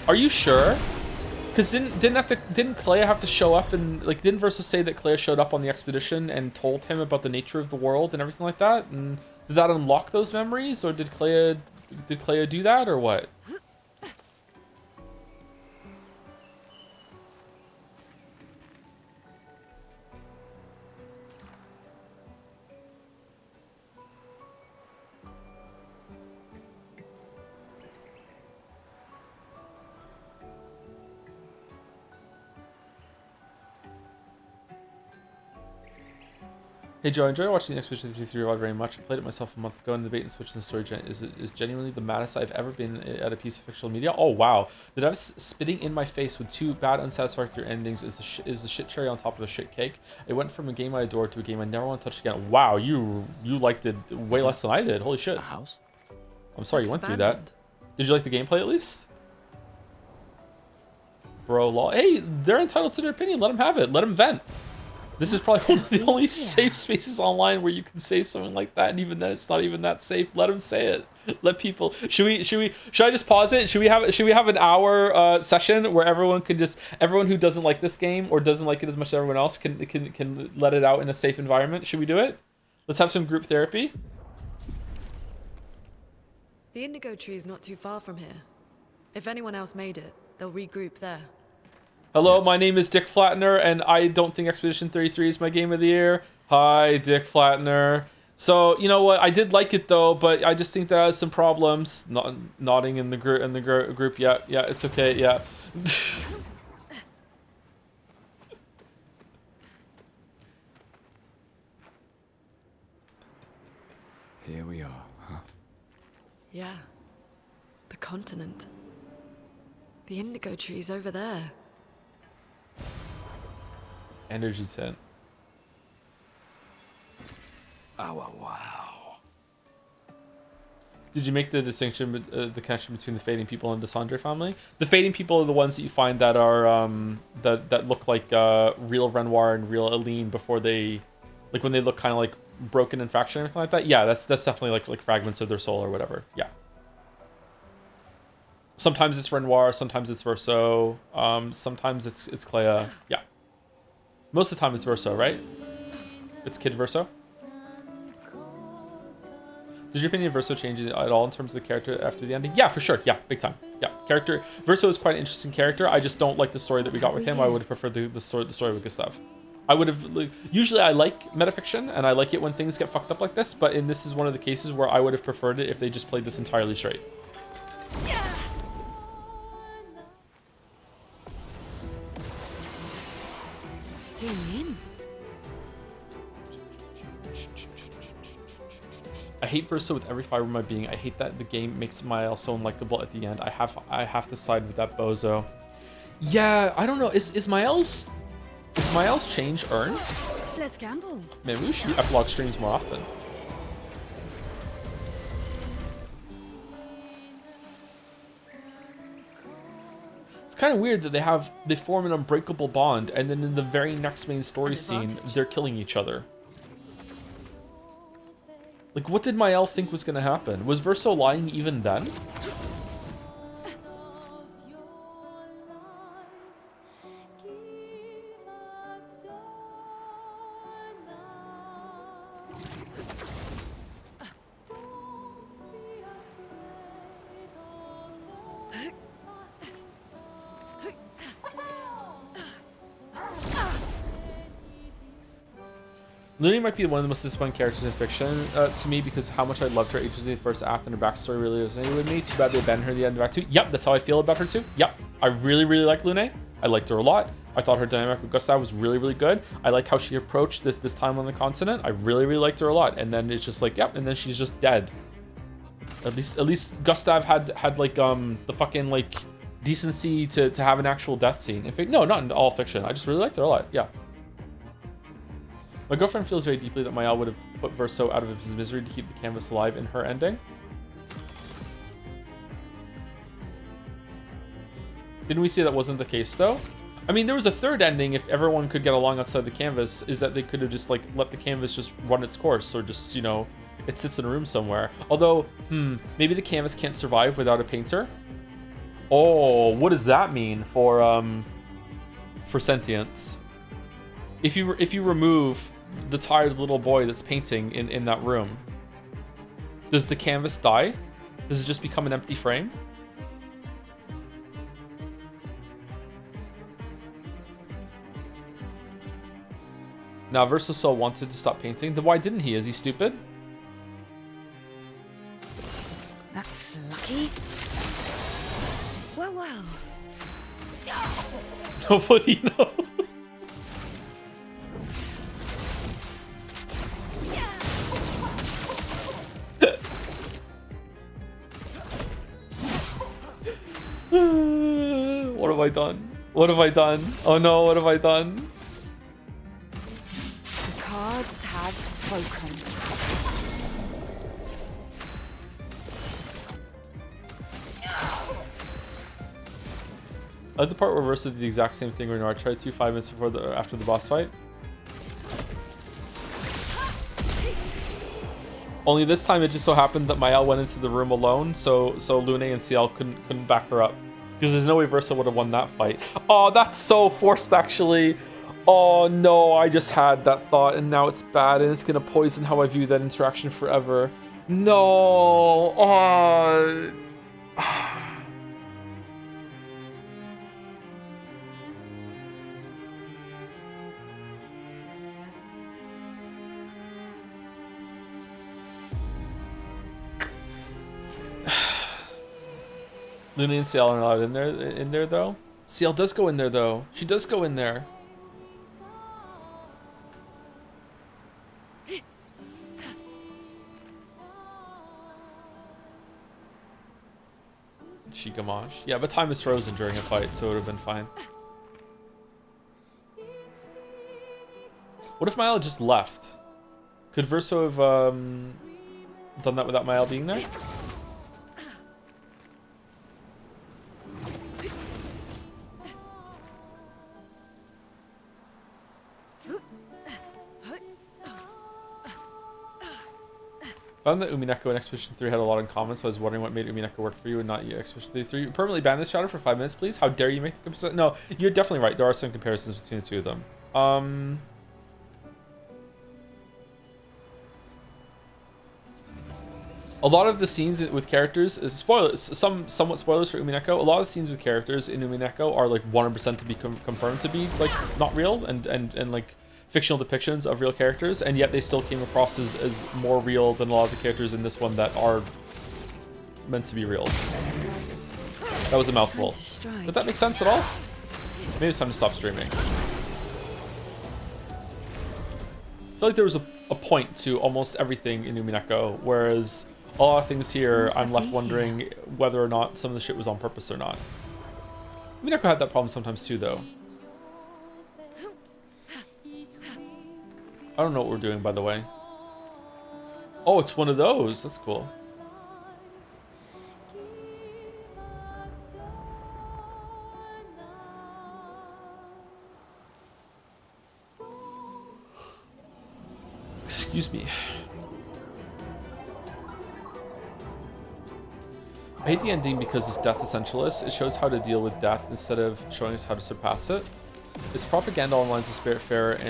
Are you sure? Because didn't Clair have to show up and like didn't Verso say that Clair showed up on the expedition and told him about the nature of the world and everything like that? And did that unlock those memories, or did Clair do that, or what? Hey Joe, I enjoyed watching the Expedition 33 VOD very much. I played it myself a month ago, and the bait and switch in the story is genuinely the maddest I've ever been at a piece of fictional media. Oh wow, the devs spitting in my face with two bad, unsatisfactory endings is the shit cherry on top of a shit cake. It went from a game I adored to a game I never want to touch again. Wow, you liked it way less than I did. Holy shit. House? I'm sorry you went through that. Did you like the gameplay at least? Bro, law. Hey, they're entitled to their opinion. Let them have it. Let them vent. This is probably one of the only safe spaces online where you can say something like that, and even then it's not even that safe. Let them say it. Let people. Should I just pause it? Should we have an hour session where everyone who doesn't like this game or doesn't like it as much as everyone else can let it out in a safe environment? Should we do it? Let's have some group therapy. The indigo tree is not too far from here. If anyone else made it, they'll regroup there. Hello, my name is Dick Flattener, and I don't think Expedition 33 is my game of the year. Hi, Dick Flattener. So, you know what? I did like it, though, but I just think that has some problems. Nodding in the group. Yeah, it's okay, yeah. Here we are, huh? Yeah. The continent. The indigo tree's over there. Energy tent. Oh, wow. Did you make the distinction, the connection between the fading people and the Desandre family? The fading people are the ones that you find that are that look like real Renoir and real Aline before they, like when they look kind of like broken and fractured and everything like that. Yeah, that's definitely like fragments of their soul or whatever. Yeah. Sometimes it's Renoir, sometimes it's Verso, sometimes it's Clair. Yeah. Most of the time it's Verso, right? It's Kid Verso. Did your opinion of Verso change at all in terms of the character after the ending? Yeah, for sure. Yeah, big time. Yeah, character. Verso is quite an interesting character. I just don't like the story that we got with him. I would have preferred the story with Gustav. I would have. Usually I like metafiction, and I like it when things get fucked up like this, but this is one of the cases where I would have preferred it if they just played this entirely straight. I hate Verso with every fiber of my being. I hate that the game makes Mael so unlikable at the end. I have to side with that bozo. Yeah, I don't know. Is Mael's change earned? Let's gamble. Maybe we should do epilogue streams more often. It's kind of weird that they form an unbreakable bond, and then in the very next main story scene, they're killing each other. Like, what did Mael think was gonna happen? Was Verso lying even then? Lily might be one of the most disappointing characters in fiction to me because how much I loved her ages in the first act and her backstory really resonated with me. Too bad they abandoned her at the end of Act 2. Yep, that's how I feel about her too. Yep, I really, really like Lune. I liked her a lot. I thought her dynamic with Gustav was really, really good. I like how she approached this time on the continent. I really, really liked her a lot. And then it's just like, yep, and then she's just dead. At least Gustav had like the fucking like decency to have an actual death scene. In fact, no, not in all fiction. I just really liked her a lot. Yeah. My girlfriend feels very deeply that Mael would have put Verso out of his misery to keep the canvas alive in her ending. Didn't we say that wasn't the case though? I mean, there was a third ending if everyone could get along outside the canvas, is that they could have just like let the canvas just run its course, or just, you know, it sits in a room somewhere. Although, maybe the canvas can't survive without a painter. Oh, what does that mean for sentience? If you remove the tired little boy that's painting in that room, does the canvas die? Does it just become an empty frame? Now, Versosol wanted to stop painting. Then why didn't he? Is he stupid? That's lucky. Well, well. Nobody knows. What have I done? What have I done? Oh no, what have I done? The cards have spoken. At the part where Versa did the exact same thing Renard tried to 5 minutes after the boss fight. Only this time it just so happened that Mael went into the room alone, so Lune and Ciel couldn't back her up. Because there's no way Versa would have won that fight. Oh, that's so forced actually. Oh no, I just had that thought and now it's bad and it's gonna poison how I view that interaction forever. No. Oh. Lune and Ciel are not in there though. Ciel does go in there though. She does go in there. She Gamache. Yeah, but time is frozen during a fight, so it would have been fine. What if Mael just left? Could Verso have done that without Mael being there? Found that Umineko and Expedition 3 had a lot in common, so I was wondering what made Umineko work for you and not you, Expedition 3. Permanently ban this shadow for 5 minutes, please? How dare you make the comparison? No, you're definitely right. There are some comparisons between the two of them. A lot of the scenes with characters, spoilers, somewhat spoilers for Umineko, a lot of the scenes with characters in Umineko are like 100% to be confirmed to be like not real and like fictional depictions of real characters, and yet they still came across as more real than a lot of the characters in this one that are meant to be real. That was a mouthful. Did that make sense at all? Maybe it's time to stop streaming. I feel like there was a point to almost everything in Umineko, whereas a lot of things here, I'm left wondering whether or not some of the shit was on purpose or not. Umineko had that problem sometimes too, though. I don't know what we're doing, by the way. Oh, it's one of those. That's cool. Excuse me. I hate the ending because it's death essentialist. It shows how to deal with death instead of showing us how to surpass it. It's propaganda on lines of Spiritfarer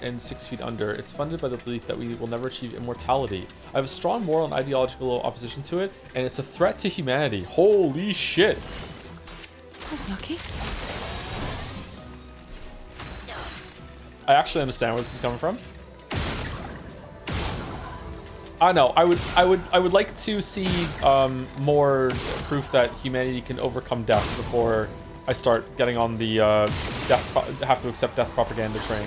and 6 Feet Under. It's funded by the belief that we will never achieve immortality. I have a strong moral and ideological opposition to it, and it's a threat to humanity. Holy shit! That's lucky. I actually understand where this is coming from. I know. I would like to see more proof that humanity can overcome death before I start getting on the have to accept death propaganda train.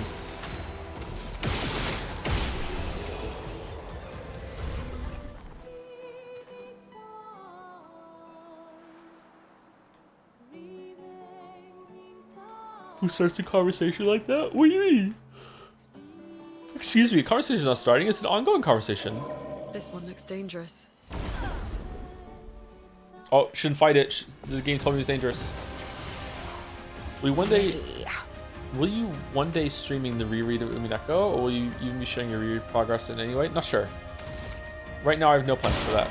Who starts a conversation like that? What do you mean? Excuse me, conversation's not starting. It's an ongoing conversation. This one looks dangerous. Oh, shouldn't fight it. The game told me it was dangerous. Will you one day streaming the reread of Umineko, or will you even be showing your reread progress in any way? Not sure. Right now, I have no plans for that.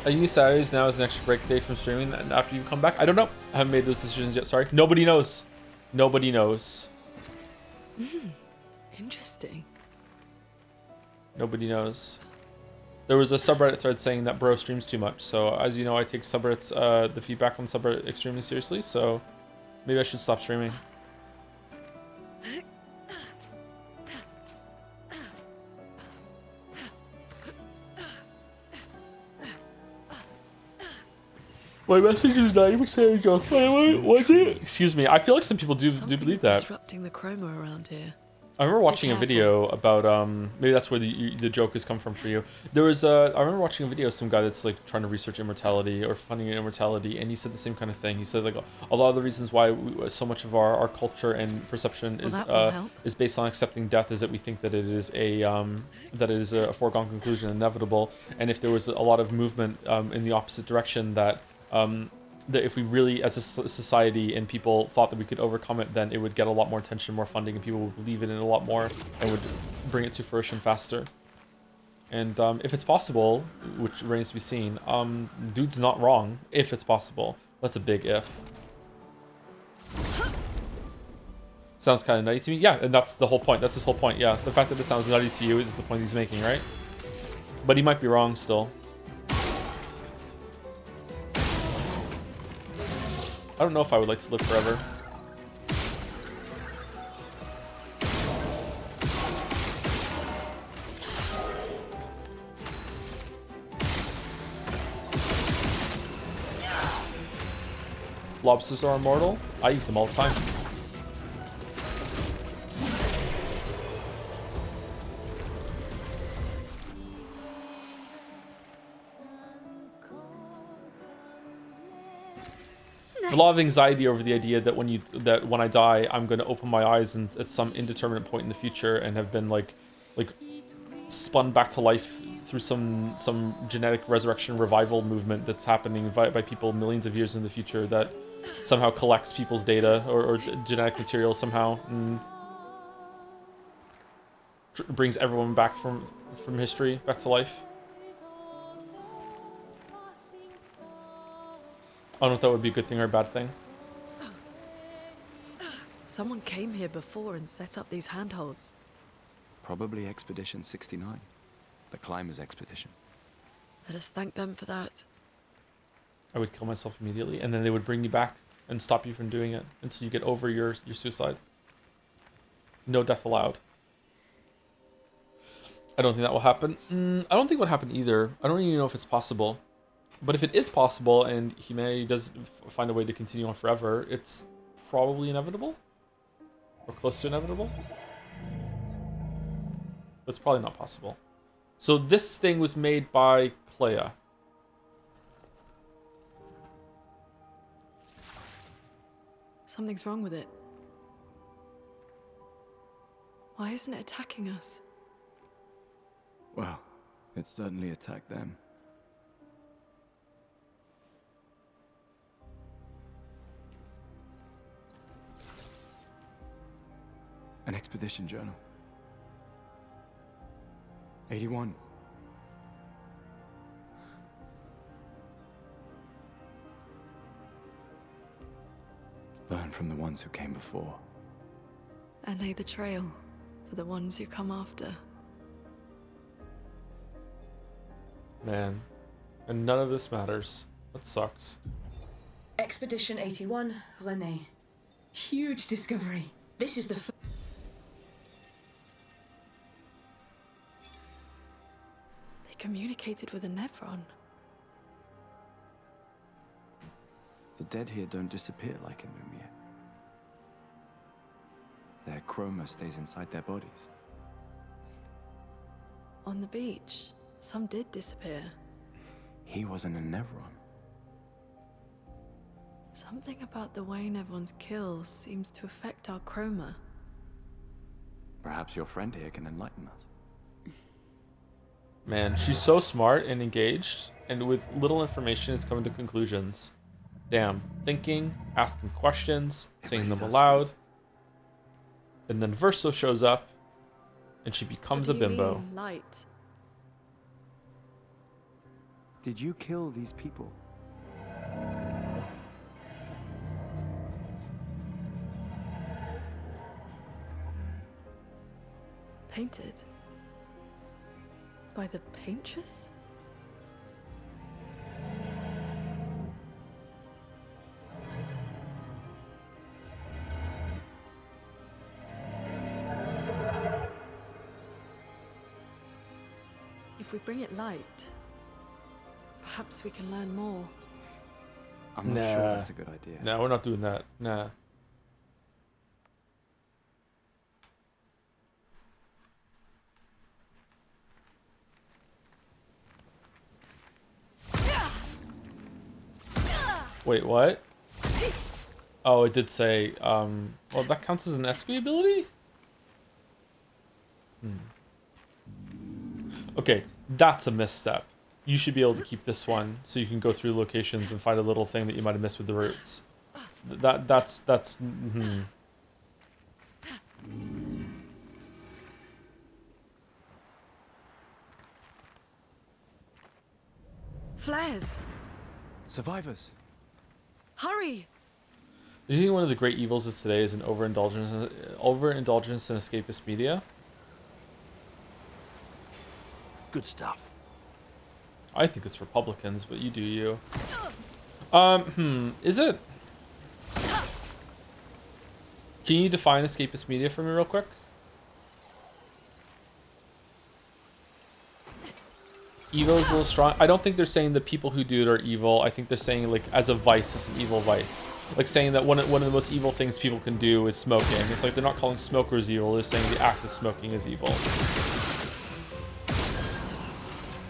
I use Saturdays now as an extra break day from streaming and after you come back. I don't know. I haven't made those decisions yet. Sorry. Nobody knows. Nobody knows. Interesting. Nobody knows. There was a subreddit thread saying that bro streams too much. So as you know, I take subreddits, the feedback on subreddit extremely seriously. So maybe I should stop streaming. My message was 90% a joke, by the way. Was it? Excuse me. I feel like some people do believe that. Disrupting the chroma around here. I remember watching a video about maybe that's where the joke has come from for you. There was I remember watching a video of some guy that's like trying to research immortality or funding immortality, and he said the same kind of thing. He said like a lot of the reasons why so much of our culture and perception is based on accepting death is that we think that it is a foregone conclusion, inevitable, and if there was a lot of movement in the opposite direction that if we really, as a society and people thought that we could overcome it, then it would get a lot more attention, more funding, and people would believe it in a lot more and would bring it to fruition faster. And if it's possible, which remains to be seen, dude's not wrong. If it's possible. That's a big if. Sounds kind of nutty to me. Yeah, and that's the whole point. That's his whole point. Yeah, the fact that this sounds nutty to you is the point he's making, right? But he might be wrong still. I don't know if I would like to live forever. Lobsters are immortal. I eat them all the time. A lot of anxiety over the idea that when I die, I'm going to open my eyes and at some indeterminate point in the future and have been like spun back to life through some genetic resurrection revival movement that's happening by people millions of years in the future that somehow collects people's data or genetic material somehow and brings everyone back from history back to life. I don't know if that would be a good thing or a bad thing. Someone came here before and set up these handholds. Probably Expedition 69. The Climbers Expedition. Let us thank them for that. I would kill myself immediately, and then they would bring you back and stop you from doing it until you get over your suicide. No death allowed. I don't think that will happen. I don't think it would happen either. I don't even know if it's possible. But if it is possible and humanity does find a way to continue on forever, it's probably inevitable? Or close to inevitable? But it's probably not possible. So this thing was made by Clair. Something's wrong with it. Why isn't it attacking us? Well, it certainly attacked them. An expedition journal. 81. Learn from the ones who came before. And lay the trail for the ones who come after. Man. And none of this matters. That sucks. Expedition 81, Renee. Huge discovery. This is the They communicated with a Nevron. The dead here don't disappear like in Lumia. Their chroma stays inside their bodies. On the beach, some did disappear. He wasn't a Nevron. Something about the way Nevrons kill seems to affect our chroma. Perhaps your friend here can enlighten us. Man, she's so smart and engaged, and with little information is coming to conclusions. Damn, thinking, asking questions, saying them aloud. And then Verso shows up, and she becomes a bimbo. Mean, light? Did you kill these people? Painted? By the paintress? If we bring it light, perhaps we can learn more. I'm not sure that's a good idea. No, we're not doing that. Nah. Wait, what? Oh, it did say, well, that counts as an esque ability? Okay, that's a misstep. You should be able to keep this one so you can go through locations and find a little thing that you might have missed with the roots. That's Flares! Survivors! Hurry! Do you think one of the great evils of today is an overindulgence in escapist media? Good stuff. I think it's Republicans, but you do you. Is it? Can you define escapist media for me real quick? Evil is a little strong. I don't think they're saying the people who do it are evil. I think they're saying, like, as a vice, it's an evil vice. Like saying that one of the most evil things people can do is smoking. It's like they're not calling smokers evil. They're saying the act of smoking is evil.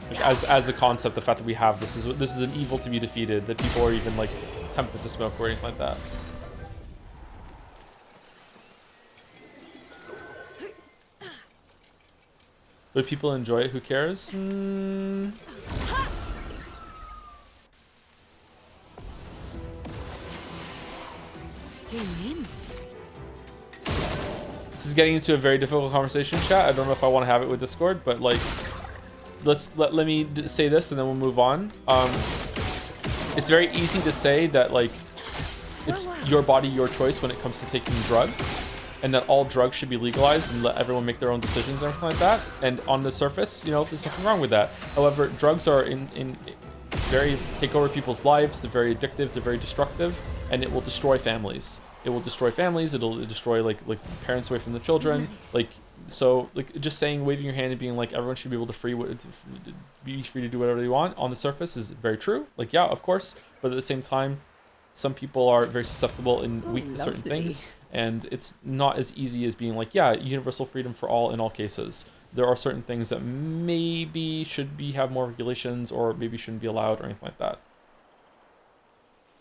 Like, as a concept, the fact that we have this is an evil to be defeated. That people are even like tempted to smoke or anything like that. But if people enjoy it, who cares? This is getting into a very difficult conversation, chat. I don't know if I want to have it with Discord, but like, let me say this and then we'll move on. It's very easy to say that like it's your body, your choice when it comes to taking drugs, and that all drugs should be legalized and let everyone make their own decisions and everything like that. And on the surface, you know, there's nothing wrong with that. However, drugs are take over people's lives. They're very addictive. They're very destructive, and it will destroy families. It will destroy families. It'll destroy like parents away from the children. Nice. So just saying, waving your hand and being like everyone should be able to be free to do whatever they want on the surface is very true. Like, yeah, of course, but at the same time, some people are very susceptible and weak to certain things, and it's not as easy as being like, yeah, universal freedom for all in all cases. There are certain things that maybe should have more regulations, or maybe shouldn't be allowed, or anything like that.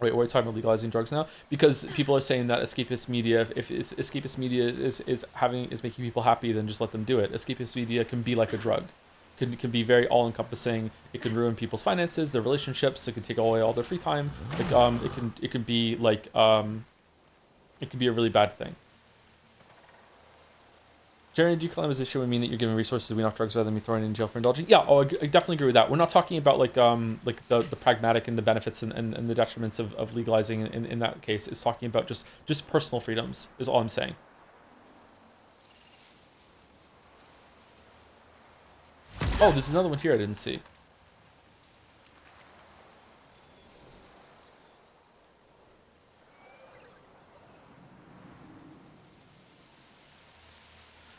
Wait, we're talking about legalizing drugs now because people are saying that escapist media, if escapist media is making people happy, then just let them do it. Escapist media can be like a drug, can be very all encompassing. It can ruin people's finances, their relationships. It can take away all their free time. Like it can be like it can be a really bad thing. Jerry, decolonization would mean that you're giving resources to wean off drugs rather than me throwing in jail for indulging. Yeah, I definitely agree with that. We're not talking about like the pragmatic and the benefits and the detriments of legalizing in that case. It's talking about just personal freedoms is all I'm saying. Oh, there's another one here I didn't see.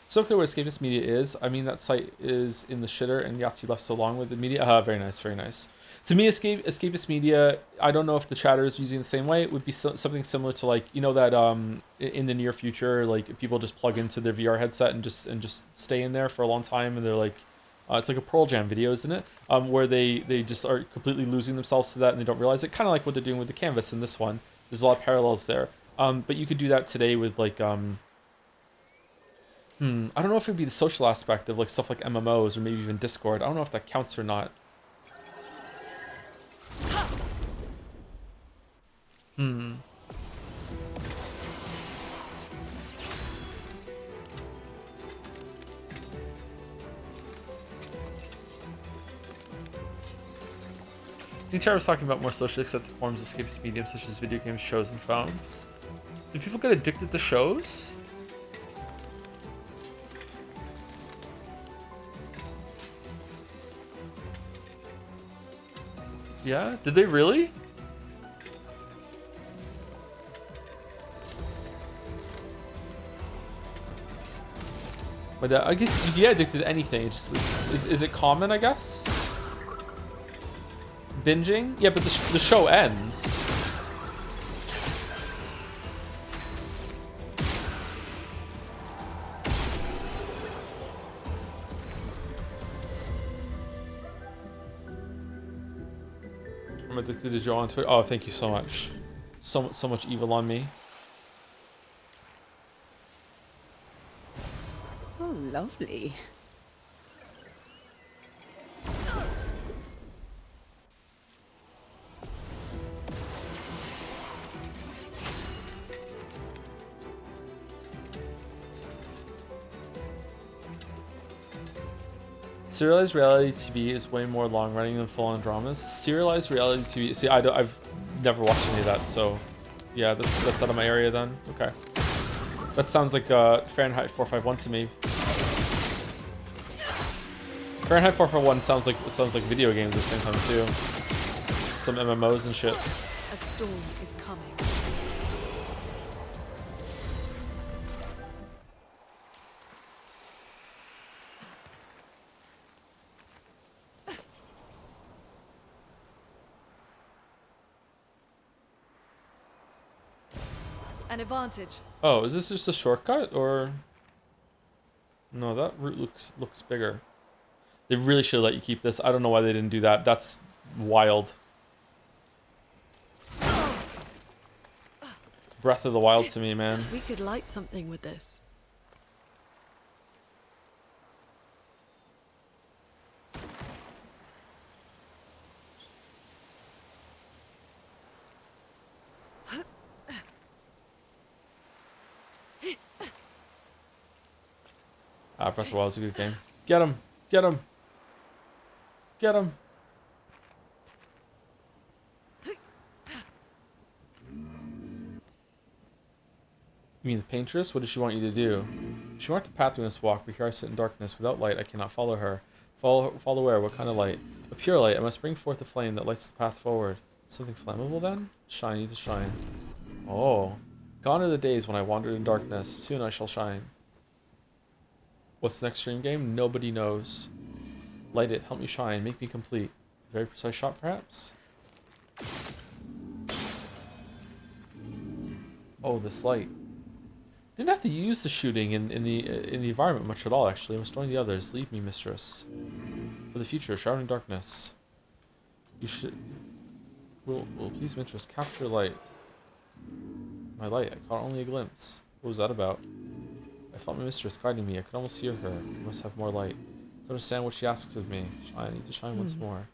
So clear what escapist media is. I mean, that site is in the shitter and Yahtzee left so long with the media. Very nice, very nice. To me, escapist media, I don't know if the chatter is using the same way. It would be something similar to like, you know, that in the near future, like people just plug into their VR headset and just stay in there for a long time, and they're like, it's like a Pearl Jam video, isn't it? Where they just are completely losing themselves to that and they don't realize it. Kind of like what they're doing with the canvas in this one. There's a lot of parallels there. But you could do that today with like I don't know if it would be the social aspect of like stuff like MMOs or maybe even Discord. I don't know if that counts or not. Tara was talking about more socially accepted forms of escapist medium such as video games, shows, and phones. Do people get addicted to shows? Yeah? Did they really? But I guess you get addicted to anything. It just, is it common, I guess? Binging? Yeah, but the show ends. I'm addicted to Joe on Twitter. Oh, thank you so much. So much evil on me. Oh, lovely. Serialized reality TV is way more long-running than full-on dramas. Serialized reality TV... See, I've never watched any of that, so... Yeah, that's out of my area then. Okay. That sounds like Fahrenheit 451 to me. Fahrenheit 451 sounds like video games at the same time, too. Some MMOs and shit. A storm is coming. An advantage. Oh, is this just a shortcut or? No, that route looks bigger. They really should let you keep this. I don't know why they didn't do that. That's wild. Breath of the Wild to me, man. We could light something with this. Breath of the Wild is a good game. Get him! Get him! Get him! You mean the paintress? What does she want you to do? She marked the path we must walk, but here I sit in darkness. Without light, I cannot follow her. Follow where? What kind of light? A pure light. I must bring forth a flame that lights the path forward. Something flammable then? Shine, need to shine. Oh. Gone are the days when I wandered in darkness. Soon I shall shine. What's the next stream game? Nobody knows. Light it. Help me shine. Make me complete. Very precise shot, perhaps? Oh, this light. Didn't have to use the shooting in the environment much at all, actually. I must join the others. Leave me, mistress. For the future, showering darkness. You should... Will please Mistress capture light. My light, I caught only a glimpse. What was that about? I felt my mistress guiding me. I could almost hear her. I must have more light. To understand what she asks of me. I need to shine once more.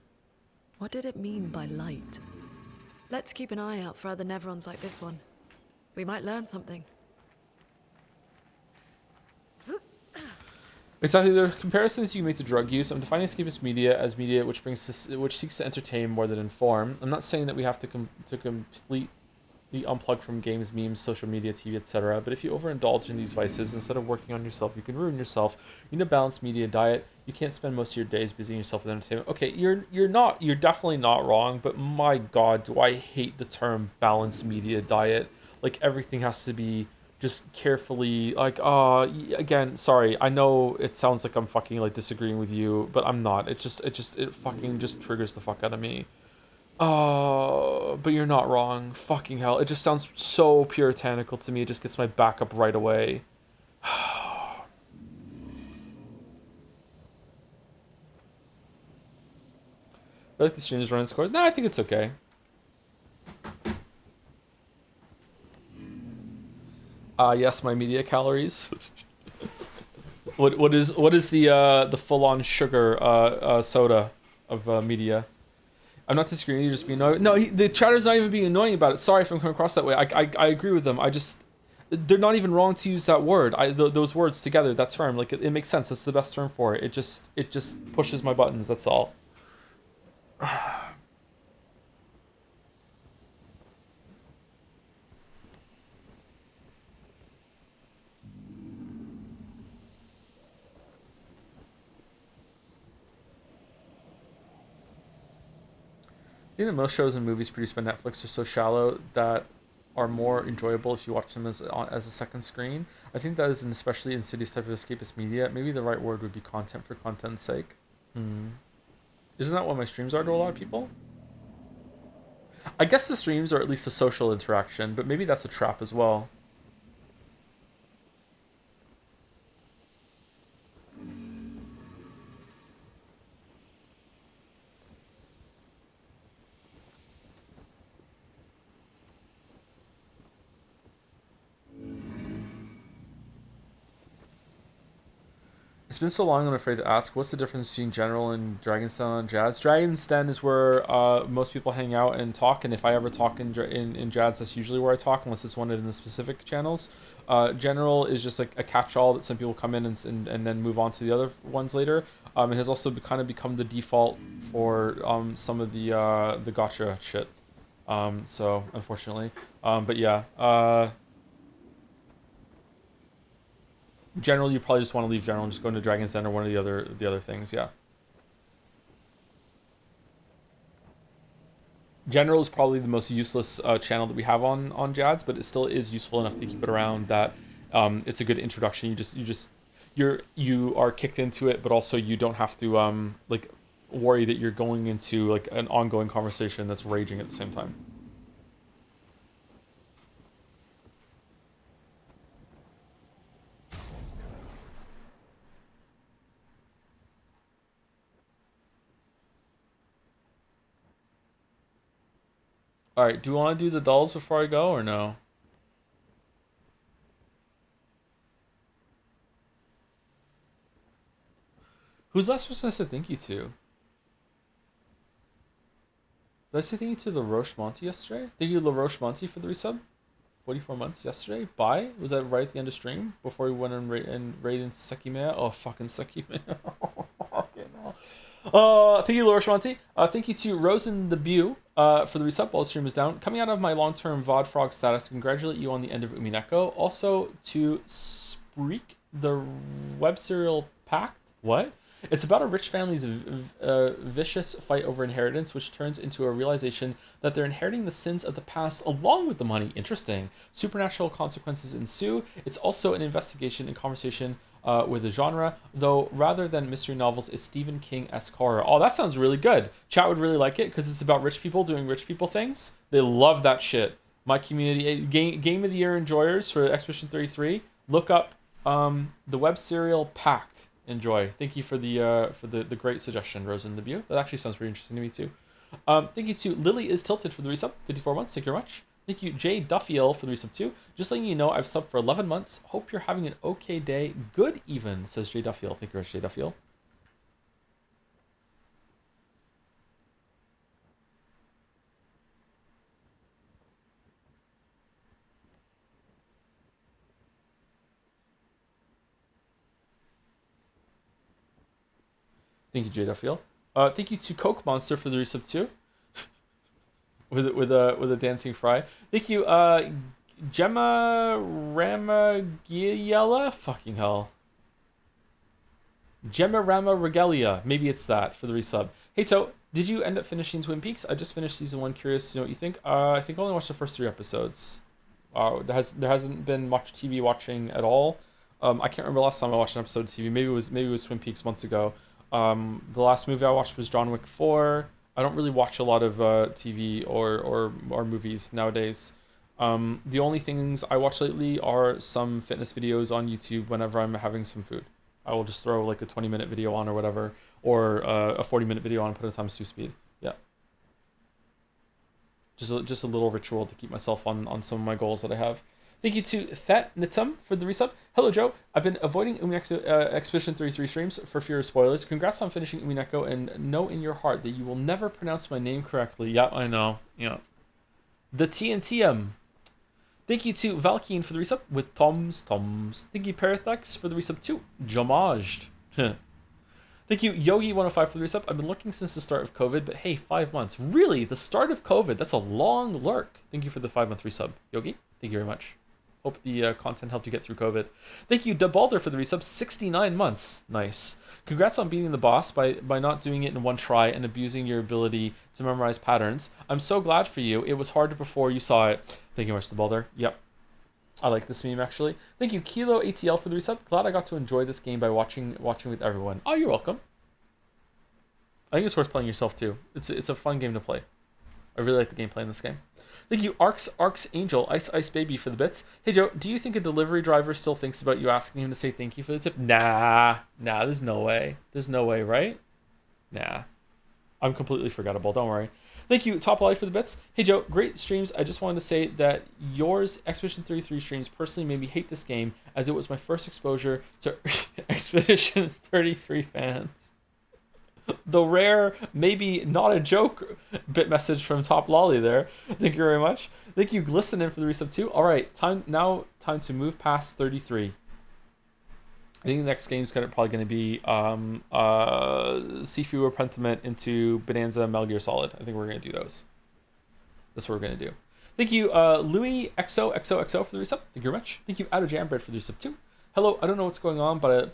What did it mean by light? Let's keep an eye out for other Neverons like this one. We might learn something. Exactly, there are comparisons you can make to drug use. I'm defining escapist media as media which seeks to entertain more than inform. I'm not saying that we have to completely unplug from games, memes, social media, TV, etc. But if you overindulge in these vices, instead of working on yourself, you can ruin yourself. You need a balanced media diet. You can't spend most of your days busying yourself with entertainment. Okay, you're definitely not wrong, but my god, do I hate the term balanced media diet. Like, everything has to be just carefully, like, again, sorry, I know it sounds like I'm fucking, like, disagreeing with you, but I'm not. It fucking just triggers the fuck out of me. But you're not wrong. Fucking hell. It just sounds so puritanical to me. It just gets my back up right away. I feel like the stream is running scores. No, I think it's okay. Yes, my media calories. What is the full-on sugar soda of media? I'm not disagreeing. You're just being annoying. No, the chatter's not even being annoying about it. Sorry if I'm coming across that way. I agree with them. They're not even wrong to use that word. Those words together, that term, like it makes sense. That's the best term for it. It just pushes my buttons. That's all. I think that most shows and movies produced by Netflix are so shallow that are more enjoyable if you watch them as a second screen. I think that is an especially insidious type of escapist media. Maybe the right word would be content for content's sake. Isn't that what my streams are to a lot of people? I guess the streams are at least a social interaction, but maybe that's a trap as well. It's been so long, I'm afraid to ask. What's the difference between General and Dragon's Den on Jads? Dragon's Den is where most people hang out and talk, and if I ever talk in Jads, that's usually where I talk, unless it's one of the specific channels. General is just like a catch-all that some people come in and then move on to the other ones later. It has also kind of become the default for some of the gacha shit. So, unfortunately. But yeah. General, you probably just want to leave General and just go into Dragon's Den or one of the other things, yeah. General is probably the most useless channel that we have on Jads, but it still is useful enough to keep it around that it's a good introduction. You are kicked into it, but also you don't have to like worry that you're going into like an ongoing conversation that's raging at the same time. Alright, do you want to do the dolls before I go, or no? Who's last person I said thank you to? Did I say thank you to LaRoche Monty yesterday? Thank you, LaRoche Monty, for the resub. 44 months yesterday. Bye? Was that right at the end of stream? Before we went and raided Sekimea? Oh, fucking Sekimea. Fucking hell. Thank you, LaRoche Monty. Thank you to Rosen the Bew for the resub while the stream is down. Coming out of my long-term VOD frog status, congratulate you on the end of Umineko. Also to Spreek, the web serial Pact. What? It's about a rich family's vicious fight over inheritance, which turns into a realization that they're inheriting the sins of the past along with the money. Interesting. Supernatural consequences ensue. It's also an investigation and conversation with the genre, though rather than mystery novels, it's Stephen King-esque horror. Oh, that sounds really good. Chat would really like it because it's about rich people doing rich people things. They love that shit. My community, game of the year enjoyers for Expedition 33, look up the web serial Pact. Enjoy. Thank you for the great suggestion, Rosen the Bew. That actually sounds pretty interesting to me too. Thank you to Lily is Tilted for the resub, 54 months. Thank you very much. Thank you, Jay Duffiel, for the resub too. Just letting you know, I've subbed for 11 months. Hope you're having an okay day. Good even, says Jay Duffiel. Thank you very much, Jay Duffiel. Thank you, Jay Duffiel. Thank you to Coke Monster for the resub too. with a dancing fry. Thank you, Gemma Ramagiella. Fucking hell. Gemma Rama Regalia. Maybe it's that for the resub. Hey To, did you end up finishing Twin Peaks? I just finished season 1. Curious to know what you think. I think I only watched the first 3 episodes. There hasn't been much TV watching at all. I can't remember last time I watched an episode of TV. Maybe it was Twin Peaks months ago. The last movie I watched was John Wick 4. I don't really watch a lot of TV or movies nowadays. The only things I watch lately are some fitness videos on YouTube whenever I'm having some food. I will just throw like a 20-minute video on or whatever, or a 40-minute video on and put it times 2 speed. Yeah. Just a little ritual to keep myself on some of my goals that I have. Thank you to Thet Nitum for the resub. Hello, Joe. I've been avoiding Umineko Expedition 33 streams for fear of spoilers. Congrats on finishing Umineko, and know in your heart that you will never pronounce my name correctly. Yeah, I know. Yeah. The TNTM. Thank you to Valkeen for the resub with Toms. Thank you, Parathex, for the resub too. Jomaged. Thank you, Yogi105 for the resub. I've been looking since the start of COVID, but hey, 5 months. Really? The start of COVID? That's a long lurk. Thank you for the 5-month resub. Yogi, thank you very much. Hope the content helped you get through COVID. Thank you, Dubalder, for the resub. 69 months. Nice. Congrats on beating the boss by not doing it in one try and abusing your ability to memorize patterns. I'm so glad for you. It was harder before you saw it. Thank you very much, Dubalder. Yep. I like this meme, actually. Thank you, Kilo ATL, for the resub. Glad I got to enjoy this game by watching with everyone. Oh, you're welcome. I think it's worth playing yourself, too. It's a fun game to play. I really like the gameplay in this game. Thank you, Arcs Angel, Ice Baby, for the bits. Hey, Joe, do you think a delivery driver still thinks about you asking him to say thank you for the tip? Nah, there's no way. There's no way, right? Nah. I'm completely forgettable, don't worry. Thank you, Top Life, for the bits. Hey, Joe, great streams. I just wanted to say that yours, Expedition 33 streams, personally made me hate this game, as it was my first exposure to Expedition 33 fans. The rare, maybe not a joke bit message from Top Lolly there. Thank you very much. Thank you, Glistening, for the resub too. All right, time to move past 33. I think the next game is probably going to be Sifu Apprentiment into Bonanza Metal Gear Solid. I think we're going to do those. That's what we're going to do. Thank you, Louis XOXOXO, for the resub. Thank you very much. Thank you, Addo Jambread, for the resub too. Hello, I don't know what's going on, but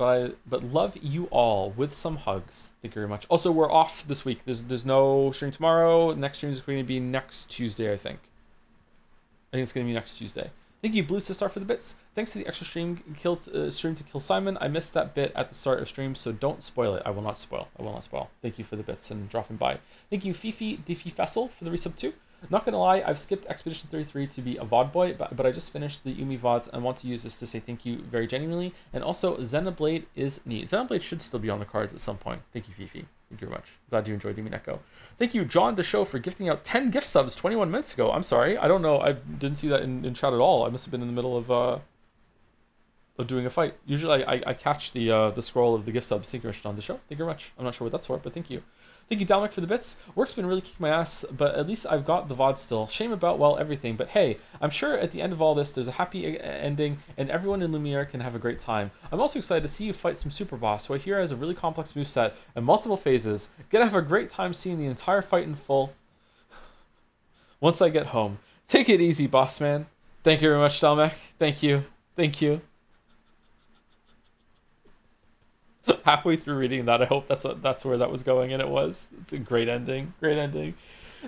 love you all with some hugs. Thank you very much. Also, we're off this week. There's no stream tomorrow. Next stream is going to be next Tuesday, I think. I think it's going to be next Tuesday. Thank you, Blue Sistar, for the bits. Thanks to the extra stream to kill Simon. I missed that bit at the start of stream, so don't spoil it. I will not spoil. Thank you for the bits and dropping by. Thank you, Fifi Diffie Fessel, for the resub too. Not gonna lie, I've skipped Expedition 33 to be a VOD boy, but I just finished the Umi VODs and want to use this to say thank you very genuinely. And also, Xenoblade is neat. Xenoblade should still be on the cards at some point. Thank you, Fifi. Thank you very much. Glad you enjoyed Umineko. Thank you, John the Show, for gifting out 10 gift subs 21 minutes ago. I'm sorry. I don't know. I didn't see that in chat at all. I must have been in the middle of doing a fight. Usually I catch the scroll of the gift subs. Thank you very much, John the Show. Thank you very much. I'm not sure what that's for, but thank you. Thank you, Dalmic, for the bits. Work's been really kicking my ass, but at least I've got the VOD still. Shame about, well, everything. But hey, I'm sure at the end of all this, there's a happy ending, and everyone in Lumiere can have a great time. I'm also excited to see you fight some super boss, who I hear has a really complex moveset and multiple phases. Gonna have a great time seeing the entire fight in full once I get home. Take it easy, boss man. Thank you very much, Dalmic. Thank you. Thank you. Halfway through reading that, I hope that's where that was going, and it was. It's a great ending. Great ending.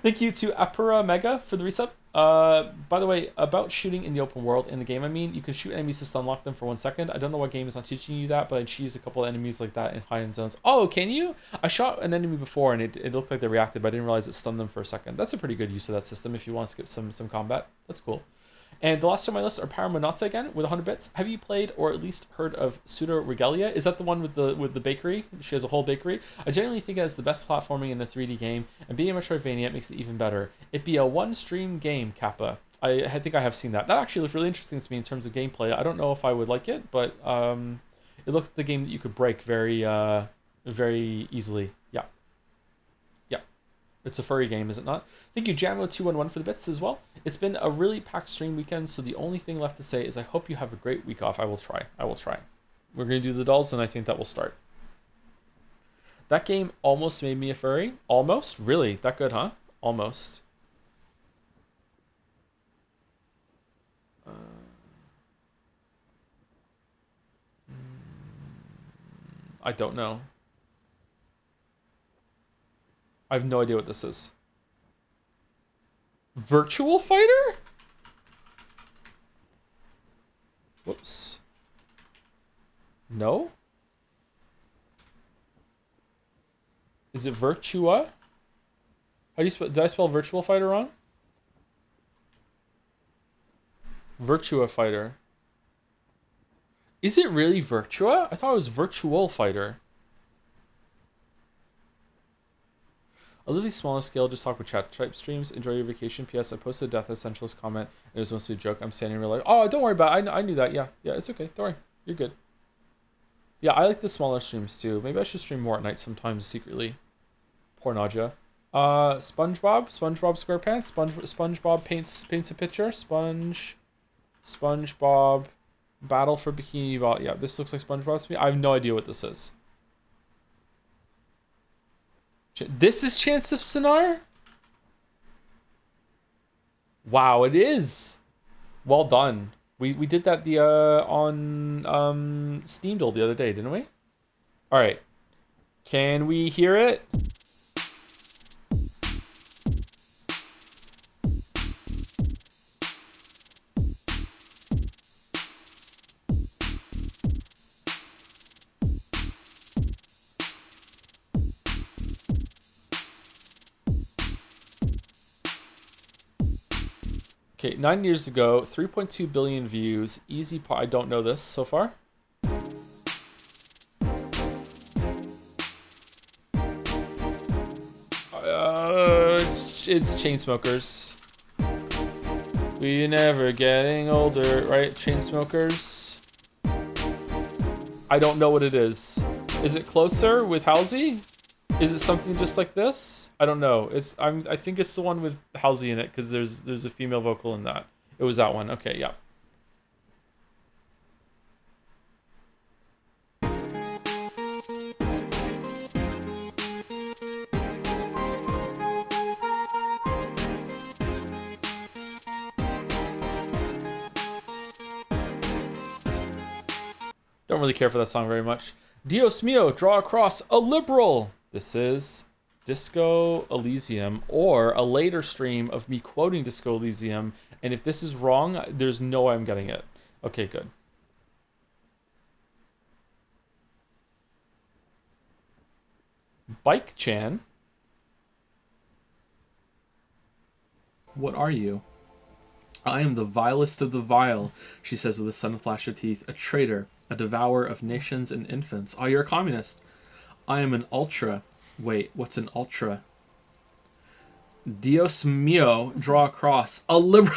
Thank you to Apura Mega for the resub. By the way, about shooting in the open world in the game, I mean, you can shoot enemies to stun lock them for 1 second. I don't know what game is not teaching you that, but I cheesed a couple of enemies like that in high-end zones. Oh, can you? I shot an enemy before, and it looked like they reacted, but I didn't realize it stunned them for a second. That's a pretty good use of that system if you want to skip some combat. That's cool. And the last two on my list are Paramonata again with 100 bits. Have you played or at least heard of Pseudo Regalia? Is that the one with the bakery? She has a whole bakery. I genuinely think it has the best platforming in the 3D game, and being a Metroidvania makes it even better. It'd be a one-stream game, Kappa. I think I have seen that. That actually looked really interesting to me in terms of gameplay. I don't know if I would like it, but it looked like the game that you could break very very easily. Yeah. Yeah. It's a furry game, is it not? Thank you, Jamo211 for the bits as well. It's been a really packed stream weekend, so the only thing left to say is I hope you have a great week off. I will try. I will try. We're going to do the dolls, and I think that will start. That game almost made me a furry. Almost? Really? That good, huh? Almost. I don't know. I have no idea what this is. Virtual Fighter? Whoops. No? Is it Virtua? How do you spell? Did I spell Virtual Fighter wrong? Virtua Fighter. Is it really Virtua? I thought it was Virtual Fighter. A little smaller scale, just talk with chat type streams. Enjoy your vacation. P.S. I posted a Death Essentialist comment, and it was mostly a joke. I'm standing real life. Oh, don't worry about it. I knew that. Yeah, it's okay. Don't worry. You're good. Yeah, I like the smaller streams too. Maybe I should stream more at night sometimes secretly. Poor Nadia. SpongeBob SquarePants. SpongeBob paints a picture. SpongeBob Battle for Bikini Bottom. Yeah, this looks like SpongeBob to me. I have no idea what this is. This is Chance of Sonar? Wow, it is. Well done. We did that on Steamdle the other day, didn't we? All right. Can we hear it? Okay, 9 years ago, 3.2 billion views. Easy part. I don't know this so far. It's Chainsmokers. We never getting older, right? Chainsmokers. I don't know what it is. Is it Closer with Halsey? Is it something just like this? I don't know. I think it's the one with Halsey in it because there's a female vocal in that. It was that one. Okay, yeah. Don't really care for that song very much. Dios mio, draw across a liberal. This is Disco Elysium, or a later stream of me quoting Disco Elysium. And if this is wrong, there's no way I'm getting it. Okay, good. Bike Chan. What are you? I am the vilest of the vile, she says with a sudden flash of teeth. A traitor, a devourer of nations and infants. Oh, you're a communist. I am an ultra. Wait, what's an ultra? Dios mio, draw a cross. A liberal.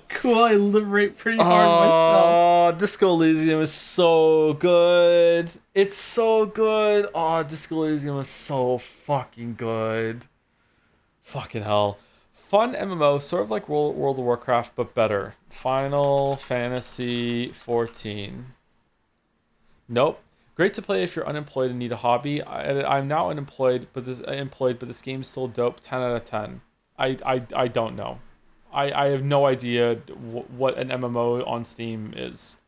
Cool, I liberate pretty hard myself. Oh, Disco Elysium is so good. It's so good. Oh, Disco Elysium is so fucking good. Fucking hell. Fun MMO, sort of like World of Warcraft, but better. Final Fantasy 14. Nope. Great to play if you're unemployed and need a hobby. I'm now unemployed, but this game's still dope. 10 out of 10. I don't know. I have no idea what an MMO on Steam is.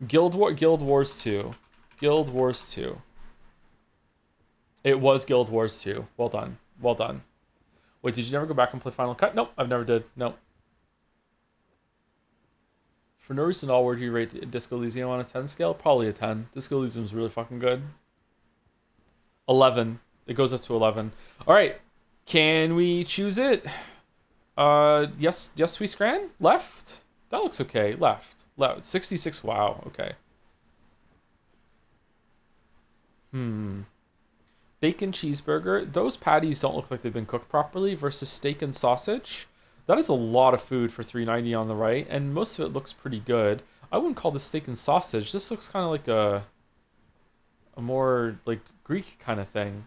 Guild Wars 2. Guild Wars 2. It was Guild Wars 2. Well done. Well done. Wait, did you never go back and play Final Cut? Nope, I've never did. Nope. For no reason at all, where do you rate Disco Elysium on a 10 scale? Probably a 10. Disco Elysium is really fucking good. 11. It goes up to 11. All right. Can we choose it? Yes, we scran. Left. That looks okay. Left. 66. Wow. Okay. Bacon cheeseburger. Those patties don't look like they've been cooked properly versus steak and sausage. That is a lot of food for $3.90 on the right, and most of it looks pretty good. I wouldn't call this steak and sausage. This looks kind of like a more like Greek kind of thing.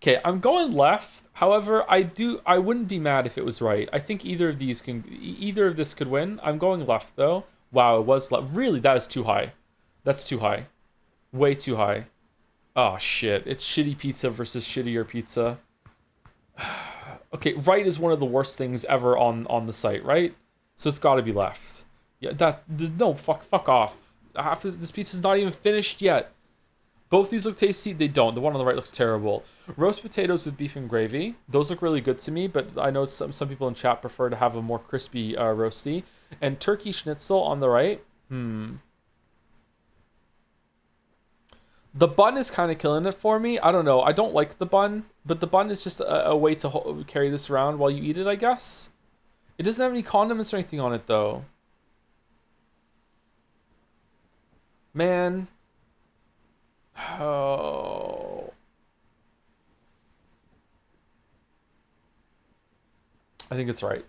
Okay, I'm going left. However, I wouldn't be mad if it was right. I think either of this could win. I'm going left though. Wow, it was left. Really, that is too high. That's too high. Way too high. Oh shit, it's shitty pizza versus shittier pizza. Okay, right is one of the worst things ever on the site, right? So it's got to be left. Yeah, no, fuck off. This pizza's not even finished yet. Both these look tasty. They don't. The one on the right looks terrible. Roast potatoes with beef and gravy. Those look really good to me, but I know some people in chat prefer to have a more crispy roasty. And turkey schnitzel on the right. The bun is kind of killing it for me. I don't know. I don't like the bun, but the bun is just a way to carry this around while you eat it, I guess. It doesn't have any condiments or anything on it, though. Man. Oh. I think it's right.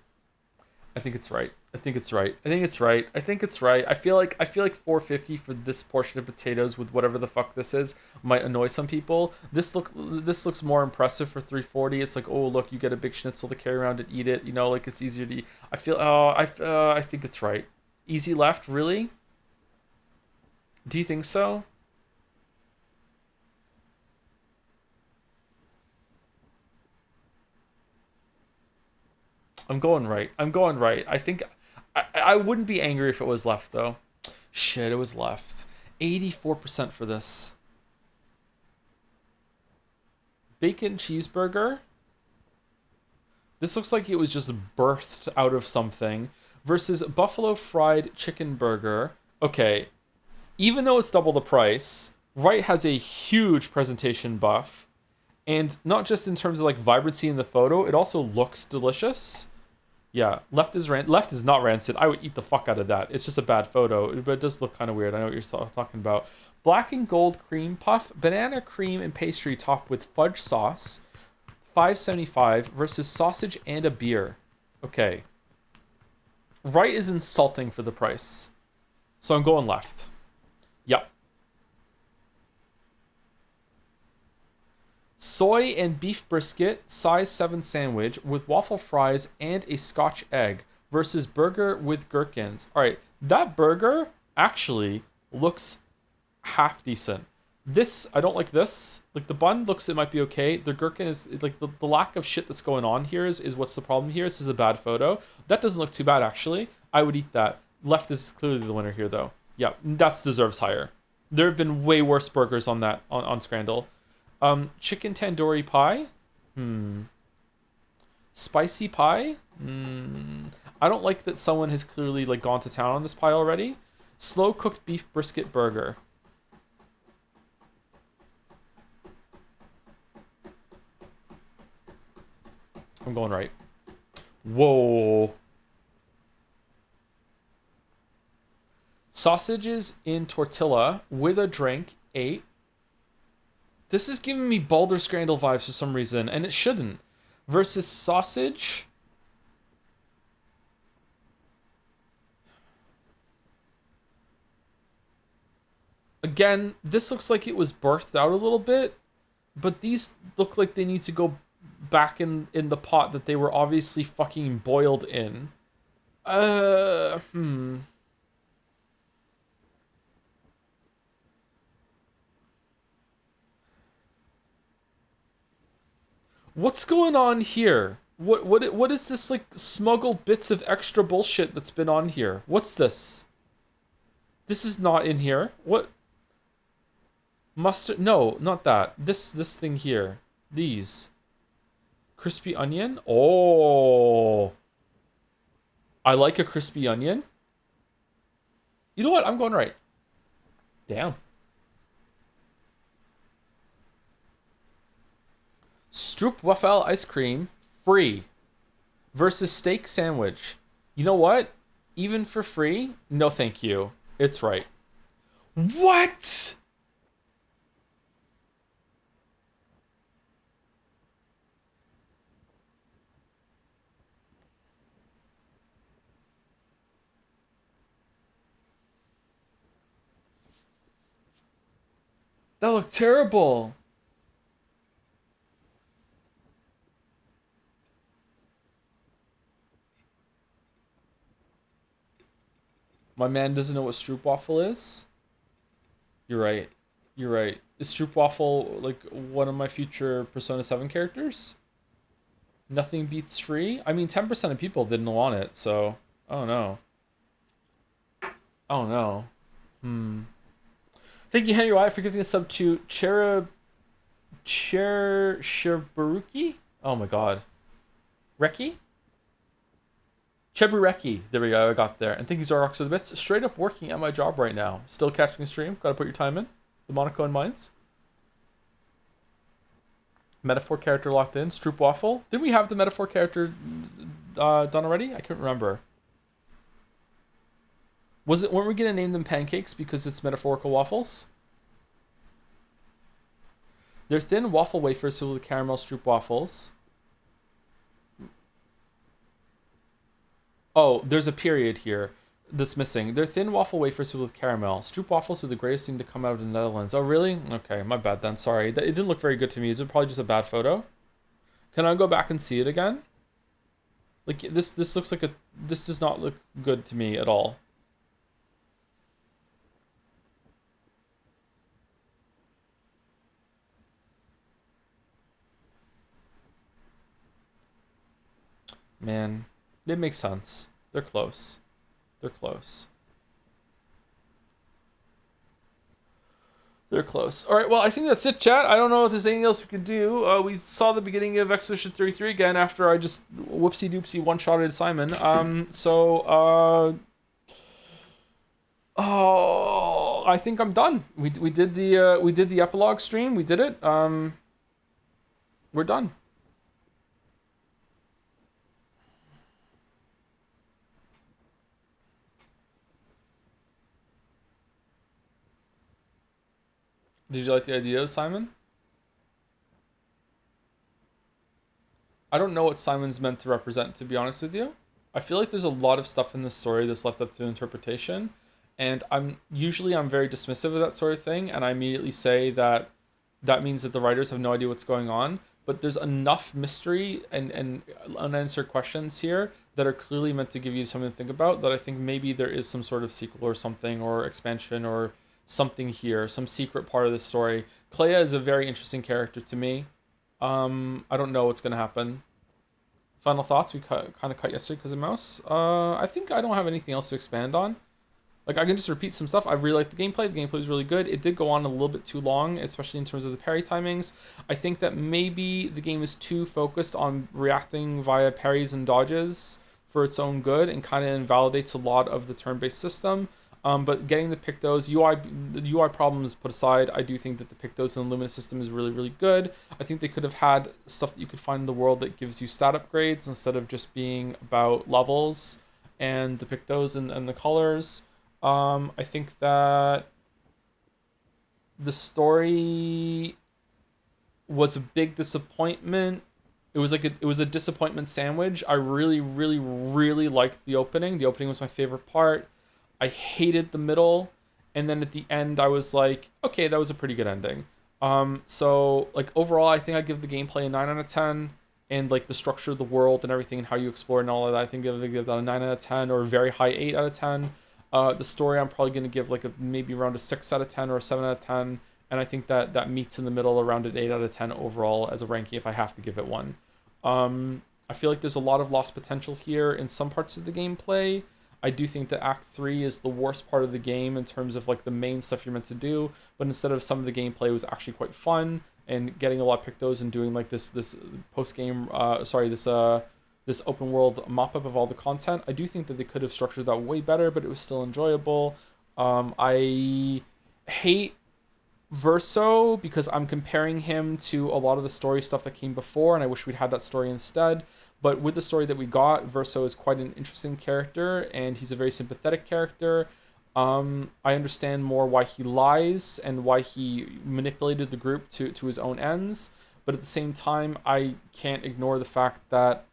I think it's right. I think it's right. I think it's right. I think it's right. I feel like $4.50 for this portion of potatoes with whatever the fuck this is might annoy some people. This looks more impressive for $3.40. It's like, oh look, you get a big schnitzel to carry around and eat it. You know, like it's easier to eat. I think it's right. Easy left, really? Do you think so? I'm going right. I'm going right. I think I wouldn't be angry if it was left though. Shit, it was left. 84% for this. Bacon cheeseburger. This looks like it was just birthed out of something. Versus buffalo fried chicken burger. Okay. Even though it's double the price, right has a huge presentation buff. And not just in terms of like vibrancy in the photo, it also looks delicious. Yeah, left is not rancid. I would eat the fuck out of that. It's just a bad photo, but it does look kind of weird. I know what you're talking about. Black and gold cream puff, banana cream and pastry topped with fudge sauce, $5.75 versus sausage and a beer. Okay. Right is insulting for the price. So I'm going left. Yep. Soy and beef brisket, size 7 sandwich with waffle fries and a Scotch egg versus burger with gherkins. All right, that burger actually looks half decent. This, I don't like this. Like the bun looks, it might be okay. The gherkin is like the lack of shit that's going on here is what's the problem here. This is a bad photo. That doesn't look too bad actually. I would eat that. Left is clearly the winner here though. Yeah, that deserves higher. There have been way worse burgers on that on Scrandle. Chicken tandoori pie. Spicy pie. I don't like that someone has clearly like gone to town on this pie already. Slow cooked beef brisket burger. I'm going right. Whoa. Sausages in tortilla with a drink, 8. This is giving me Baldur's Scrandle vibes for some reason, and it shouldn't. Versus sausage. Again, this looks like it was birthed out a little bit, but these look like they need to go back in the pot that they were obviously fucking boiled in. What's going on here? What is this like smuggled bits of extra bullshit that's been on here? What's this? This is not in here. What? Mustard? No, not that. This thing here. These. Crispy onion? Oh. I like a crispy onion. You know what? I'm going right. Damn. Stroopwafel ice cream, free. Versus steak sandwich. You know what? Even for free? No thank you. It's right. What? That looked terrible. My man doesn't know what stroopwafel is. You're right. You're right. Is stroopwafel like one of my future Persona 7 characters? Nothing beats free? I mean, 10% of people didn't want it, so... Oh no. Oh no. Thank you, Henry Wyatt, for giving a sub to Shibaruki? Oh my god. Reki? Chebureki. There we go, I got there. And thank you, Zorox, for the bits. Straight up working at my job right now. Still catching a stream. Gotta put your time in. The Monaco and Mines. Metaphor character locked in. Stroopwafel. Didn't we have the metaphor character done already? I can't remember. Weren't we gonna name them pancakes because it's metaphorical waffles? They're thin waffle wafers filled with caramel stroopwafels. Oh, there's a period here that's missing. They're thin waffle wafers filled with caramel. Stroopwafels are the greatest thing to come out of the Netherlands. Oh, really? Okay, my bad then. Sorry. It didn't look very good to me. Is it probably just a bad photo? Can I go back and see it again? Like, this looks like this does not look good to me at all. Man, it makes sense. They're close. They're close. They're close. All right, well, I think that's it, chat. I don't know if there's anything else we could do. We saw the beginning of Expedition 33 again after I just whoopsie-doopsie one-shotted Simon. Oh, I think I'm done. We did the epilogue stream. We did it. We're done. Did you like the idea, Simon? I don't know what Simon's meant to represent, to be honest with you. I feel like there's a lot of stuff in this story that's left up to interpretation, and I'm very dismissive of that sort of thing, and I immediately say that means that the writers have no idea what's going on, but there's enough mystery and unanswered questions here that are clearly meant to give you something to think about, that I think maybe there is some sort of sequel or something, or expansion, or something here, some secret part of the story. Clair is a very interesting character to me. I don't know what's going to happen. Final thoughts? We kind of cut yesterday because of mouse. I think I don't have anything else to expand on. Like, I can just repeat some stuff. I really like the gameplay. The gameplay is really good. It did go on a little bit too long, especially in terms of the parry timings. I think that maybe the game is too focused on reacting via parries and dodges for its own good, and kind of invalidates a lot of the turn-based system. But getting the Pictos, the UI problems put aside, I do think that the Pictos and the Luminous system is really, really good. I think they could have had stuff that you could find in the world that gives you stat upgrades instead of just being about levels and the Pictos and the colors. I think that the story was a big disappointment. It was a disappointment sandwich. I really, really, really liked the opening. The opening was my favorite part. I hated the middle, and then at the end I was like, okay, that was a pretty good ending. So like overall, I think I give the gameplay a 9 out of 10, and like the structure of the world and everything and how you explore and all of that, I think I give that a 9 out of 10 or a very high 8 out of 10. The story I'm probably going to give like maybe around a 6 out of 10 or a 7 out of 10, and I think that meets in the middle around an 8 out of 10 overall as a ranking if I have to give it one. I feel like there's a lot of lost potential here in some parts of the gameplay. I do think that Act 3 is the worst part of the game in terms of like the main stuff you're meant to do, but instead of some of the gameplay was actually quite fun, and getting a lot of Pictos and doing like this post-game, this this open world mop-up of all the content. I do think that they could have structured that way better, but it was still enjoyable. I hate Verso because I'm comparing him to a lot of the story stuff that came before, and I wish we'd had that story instead. But with the story that we got, Verso is quite an interesting character, and he's a very sympathetic character. I understand more why he lies and why he manipulated the group to his own ends. But at the same time, I can't ignore the fact that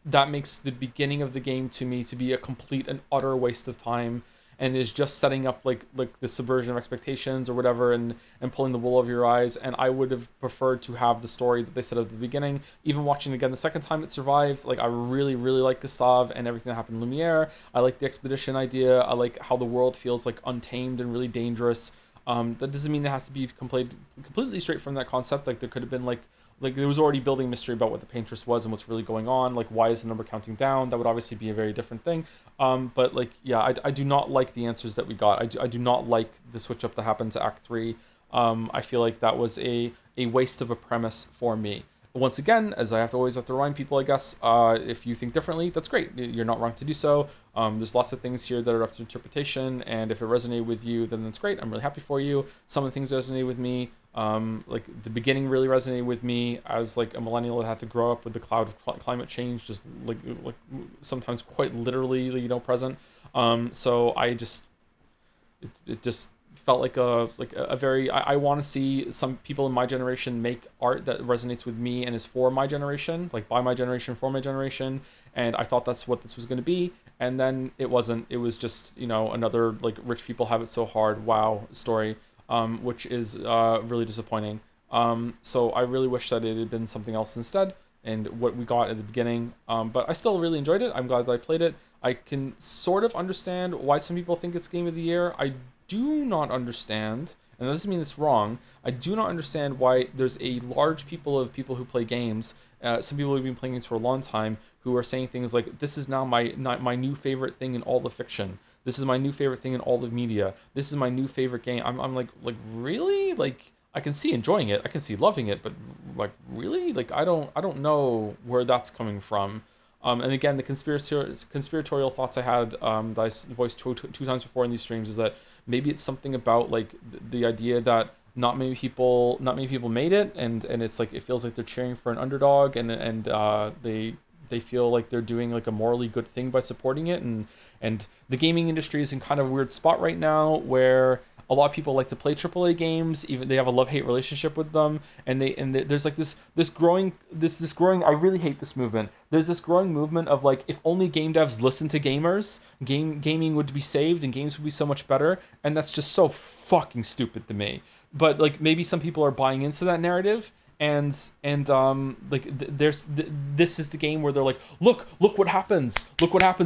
that makes the beginning of the game to me to be a complete and utter waste of time, and is just setting up like the subversion of expectations or whatever, and pulling the wool over your eyes. And I would have preferred to have the story that they set up at the beginning. Even watching it again the second time it survived, like I really like Gustave and everything that happened in Lumiere. I like the expedition idea. I like how the world feels like untamed and really dangerous. That doesn't mean it has to be completely straight from that concept. Like there could have been like there was already building mystery about what the paintress was and what's really going on. Like, why is the number counting down? That would obviously be a very different thing. But like, yeah, I do not like the answers that we got. I do not like the switch up that happened to Act 3. I feel like that was a waste of a premise for me. Once again, as I always have to remind people, I guess, if you think differently, that's great. You're not wrong to do so. There's lots of things here that are up to interpretation, and if it resonated with you, then that's great. I'm really happy for you. Some of the things resonated with me. Like the beginning really resonated with me as like a millennial that had to grow up with the cloud of climate change, just like sometimes quite literally, present. So I just, it just felt like a very, I want to see some people in my generation make art that resonates with me and is for my generation, like by my generation, for my generation. And I thought that's what this was going to be. And then it wasn't. It was just, another like rich people have it so hard, wow story, which is really disappointing. So I really wish that it had been something else instead, and what we got at the beginning. But I still really enjoyed it. I'm glad that I played it. I can sort of understand why some people think it's Game of the Year. I do not understand, and that doesn't mean it's wrong, I do not understand why there's a large people who play games, some people who've been playing games for a long time, who are saying things like, this is now my new favorite thing in all of fiction. This is my new favorite thing in all of media. This is my new favorite game. I'm like really? Like, I can see enjoying it. I can see loving it, but like, really? Like, I don't know where that's coming from. And again, the conspiratorial thoughts I had, that I voiced two times before in these streams, is that maybe it's something about like the idea that not many people made it, and it's like it feels like they're cheering for an underdog, and they feel like they're doing like a morally good thing by supporting it, and the gaming industry is in kind of a weird spot right now where a lot of people like to play AAA games, even they have a love-hate relationship with them, and there's like this growing, I really hate this movement. There's this growing movement of like, if only game devs listened to gamers, gaming would be saved and games would be so much better, and that's just so fucking stupid to me. But like, maybe some people are buying into that narrative, and this is the game where they're like, look what happens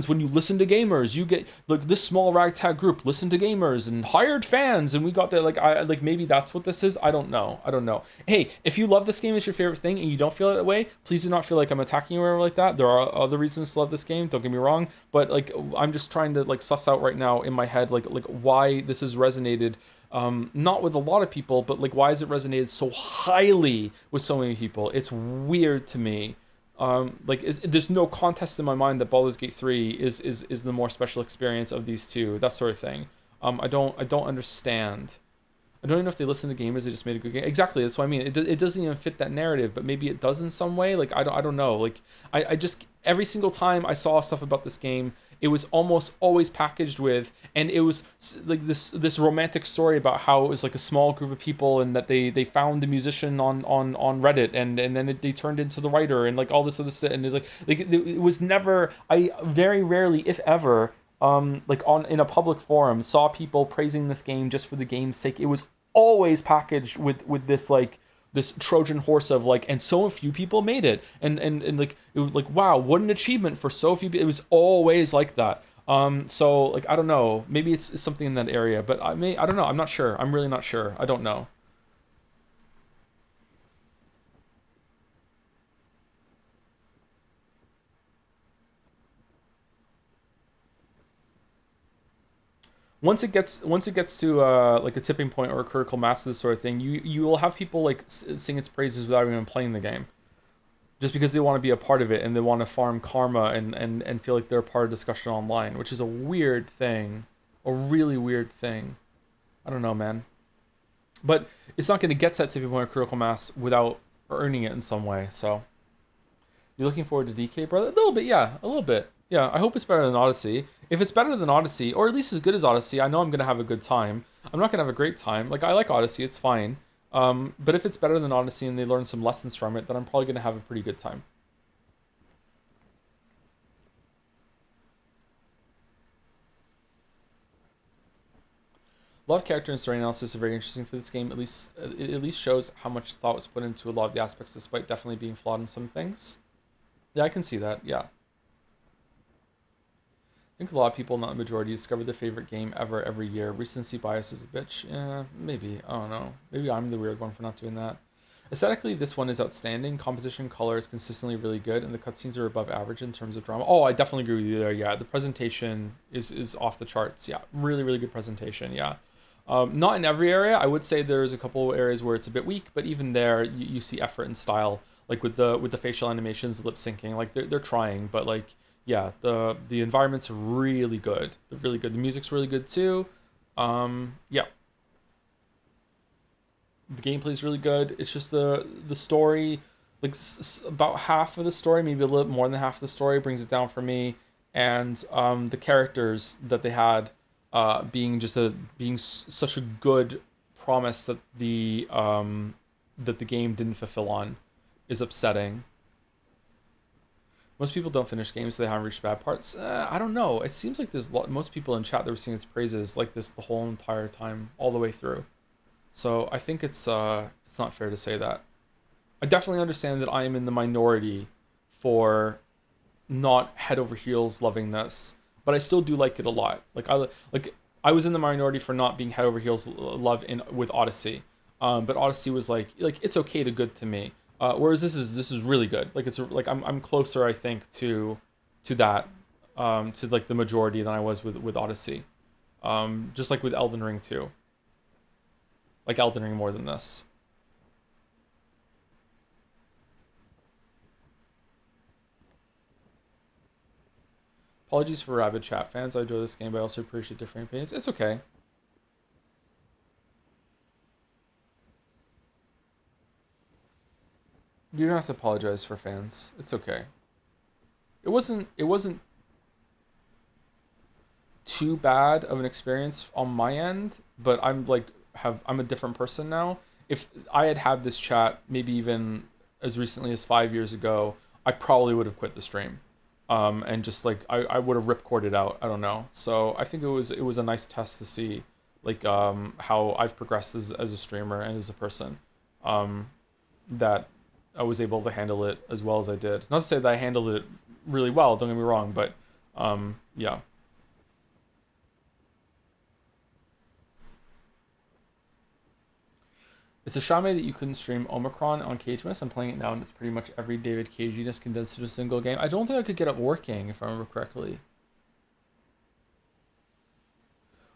when you listen to gamers. You get like this small ragtag group listen to gamers and hired fans, and we got that. Like maybe that's what this is. I don't know. Hey, if you love this game, it's your favorite thing, and you don't feel that way, please do not feel like I'm attacking you or like that. There are other reasons to love this game, don't get me wrong, but like, I'm just trying to like suss out right now in my head like why this has resonated. Not with a lot of people, but like, why has it resonated so highly with so many people? It's weird to me. There's no contest in my mind that Baldur's Gate 3 is the more special experience of these two, that sort of thing. I don't understand. I don't even know if they listen to gamers, they just made a good game. Exactly, that's what I mean. It doesn't even fit that narrative, but maybe it does in some way. Like, I don't know. Like, I just, every single time I saw stuff about this game, it was almost always packaged with, and it was like this romantic story about how it was like a small group of people, and that they found the musician on Reddit, and then they turned into the writer, and like all this other stuff, and it's like it was never, I very rarely, if ever, in a public forum saw people praising this game just for the game's sake. It was always packaged with this like this Trojan horse of like, and so few people made it, and like, it was like, wow, what an achievement for so few people. It was always like that. So like, I don't know, maybe it's something in that area, but I don't know, I'm not sure. I'm really not sure. I don't know. Once it gets to like a tipping point or a critical mass of this sort of thing, you will have people like sing its praises without even playing the game. just because they want to be a part of it and they want to farm karma and feel like they're a part of discussion online, which is a weird thing, a really weird thing. I don't know, man. But it's not going to get to that tipping point of critical mass without earning it in some way. So you're looking forward to DK, brother? A little bit, yeah, a little bit. Yeah, I hope it's better than Odyssey. If it's better than Odyssey, or at least as good as Odyssey, I know I'm going to have a good time. I'm not going to have a great time. Like, I like Odyssey, it's fine. But if it's better than Odyssey and they learn some lessons from it, then I'm probably going to have a pretty good time. A lot of character and story analysis are very interesting for this game. At least shows how much thought was put into a lot of the aspects, despite definitely being flawed in some things. Yeah, I can see that. Yeah. I think a lot of people, not the majority, discover their favorite game ever every year. Recency bias is a bitch. Yeah, maybe. I don't know. Maybe I'm the weird one for not doing that. Aesthetically, this one is outstanding. Composition, color is consistently really good, and the cutscenes are above average in terms of drama. Oh, I definitely agree with you there. Yeah, the presentation is off the charts. Yeah, really, really good presentation. Yeah. Not in every area. I would say there's a couple of areas where it's a bit weak, but even there, you see effort and style, like with the facial animations, lip syncing. Like they're trying, but like yeah, the environments are really good. They're really good. The music's really good too. Yeah. The gameplay's really good. It's just the story, like about half of the story, maybe a little more than half of the story, brings it down for me. And the characters that they had being such a good promise that the game didn't fulfill on is upsetting. Most people don't finish games, so they haven't reached bad parts. I don't know. It seems like there's most people in chat that were singing its praises like this the whole entire time, all the way through. So I think it's not fair to say that. I definitely understand that I am in the minority for not head over heels loving this, but I still do like it a lot. I was in the minority for not being head over heels love with Odyssey, but Odyssey was like it's okay to good to me. Whereas this is really good. Like it's like I'm closer, I think, to that to like the majority than I was with Odyssey. Just like with Elden Ring too. Like Elden Ring more than this. Apologies for rabid chat fans. I enjoy this game, but I also appreciate different opinions. It's okay. You don't have to apologize for fans. It's okay. It wasn't too bad of an experience on my end, but I'm a different person now. If I had this chat maybe even as recently as 5 years ago, I probably would have quit the stream. And just like I would have ripcorded out. I don't know. So I think it was a nice test to see like how I've progressed as a streamer and as a person. That I was able to handle it as well as I did. Not to say that I handled it really well, don't get me wrong, but yeah. It's a shame that you couldn't stream Omicron on Cagemas. I'm playing it now and it's pretty much every David Caginess condensed to a single game. I don't think I could get it working if I remember correctly.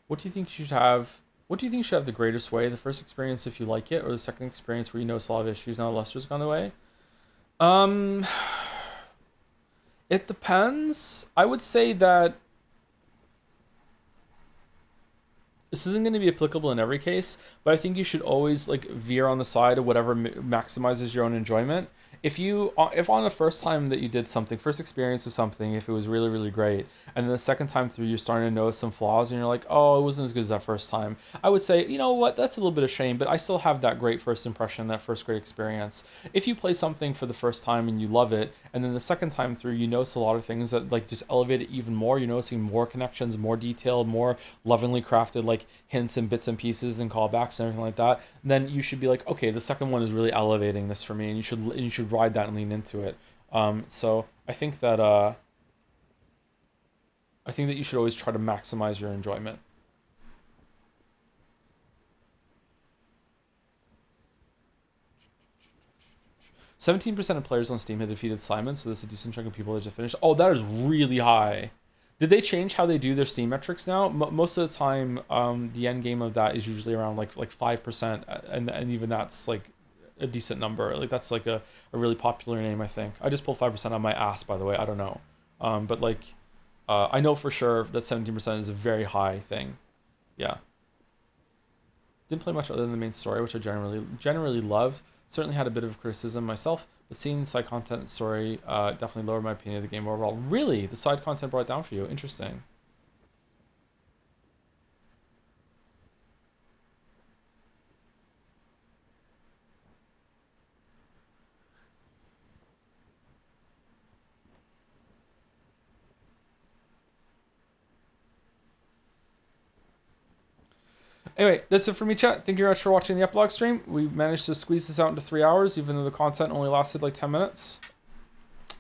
What do you think you should have? What do you think should have the greatest way? The first experience if you like it, or the second experience where you know a lot of issues now luster's gone away? It depends. I would say that this isn't going to be applicable in every case, but I think you should always like veer on the side of whatever maximizes your own enjoyment. If on the first time that you did something, first experience with something, if it was really, really great, and then the second time through you're starting to notice some flaws and you're like, oh, it wasn't as good as that first time, I would say, you know what, that's a little bit of shame, but I still have that great first impression, that first great experience. If you play something for the first time and you love it, and then the second time through you notice a lot of things that like just elevate it even more, you're noticing more connections, more detail, more lovingly crafted like hints and bits and pieces and callbacks and everything like that, then you should be like, okay, the second one is really elevating this for me, and you should ride that and lean into it. So I think that you should always try to maximize your enjoyment. %17% of players on Steam have defeated Simon, so there's a decent chunk of people that have finished. Oh, that is really high. Did they change how they do their Steam metrics now? Most of the time, the end game of that is usually around like 5%, and even that's like a decent number. Like that's like a really popular name, I think. I just pulled 5% on my ass, by the way. I don't know. But like, I know for sure that 17% is a very high thing. Yeah. Didn't play much other than the main story, which I generally loved. Certainly had a bit of criticism myself, but seeing the side content story definitely lowered my opinion of the game overall. Really? The side content brought it down for you? Interesting. Anyway, that's it for me, chat. Thank you very much for watching the epilogue stream. We managed to squeeze this out into 3 hours, even though the content only lasted like 10 minutes.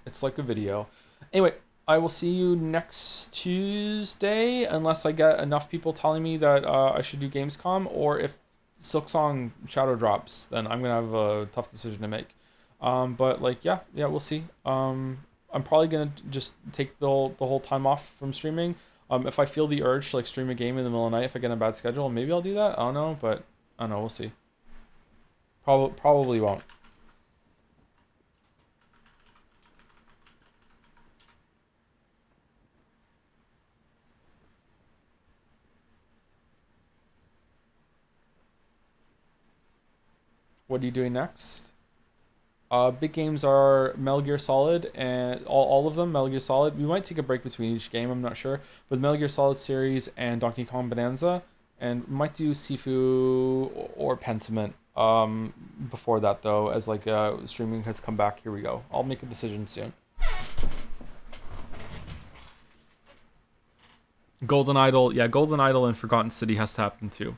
It's like a video. Anyway, I will see you next Tuesday, unless I get enough people telling me that I should do Gamescom, or if Silksong Shadow drops, then I'm going to have a tough decision to make. But like, yeah, we'll see. I'm probably going to just take the whole time off from streaming. If I feel the urge to like stream a game in the middle of the night, if I get in a bad schedule, maybe I'll do that. I don't know, but I don't know. We'll see. Probably won't. What are you doing next? Big games are Metal Gear Solid and all of them. Metal Gear Solid. We might take a break between each game. I'm not sure. But Metal Gear Solid series and Donkey Kong Bonanza, and we might do Sifu or Pentiment. Before that though, as like streaming has come back. Here we go. I'll make a decision soon. Golden Idol, yeah, Golden Idol and Forgotten City has to happen too.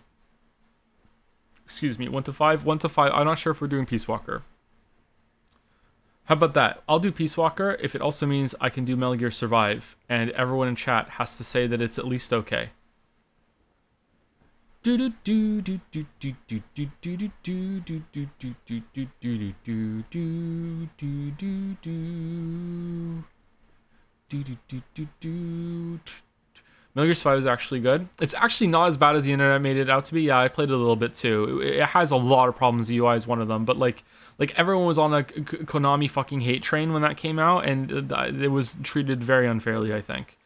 Excuse me, 1 to 5, 1 to 5. I'm not sure if we're doing Peace Walker. How about that? I'll do Peace Walker if it also means I can do Metal Gear Survive, and everyone in chat has to say that it's at least okay. Metal Gear Survive is actually good. It's actually not as bad as the internet made it out to be. Yeah, I played it a little bit too. It has a lot of problems. The UI is one of them, but like everyone was on a Konami fucking hate train when that came out, and it was treated very unfairly, I think.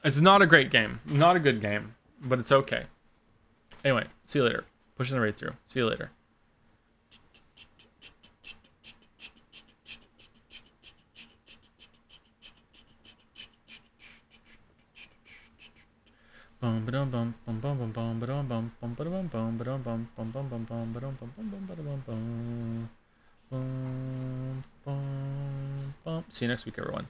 It's not a great game. Not a good game, but it's okay. Anyway, see you later. Pushing the raid through. See you later. See you next week, everyone.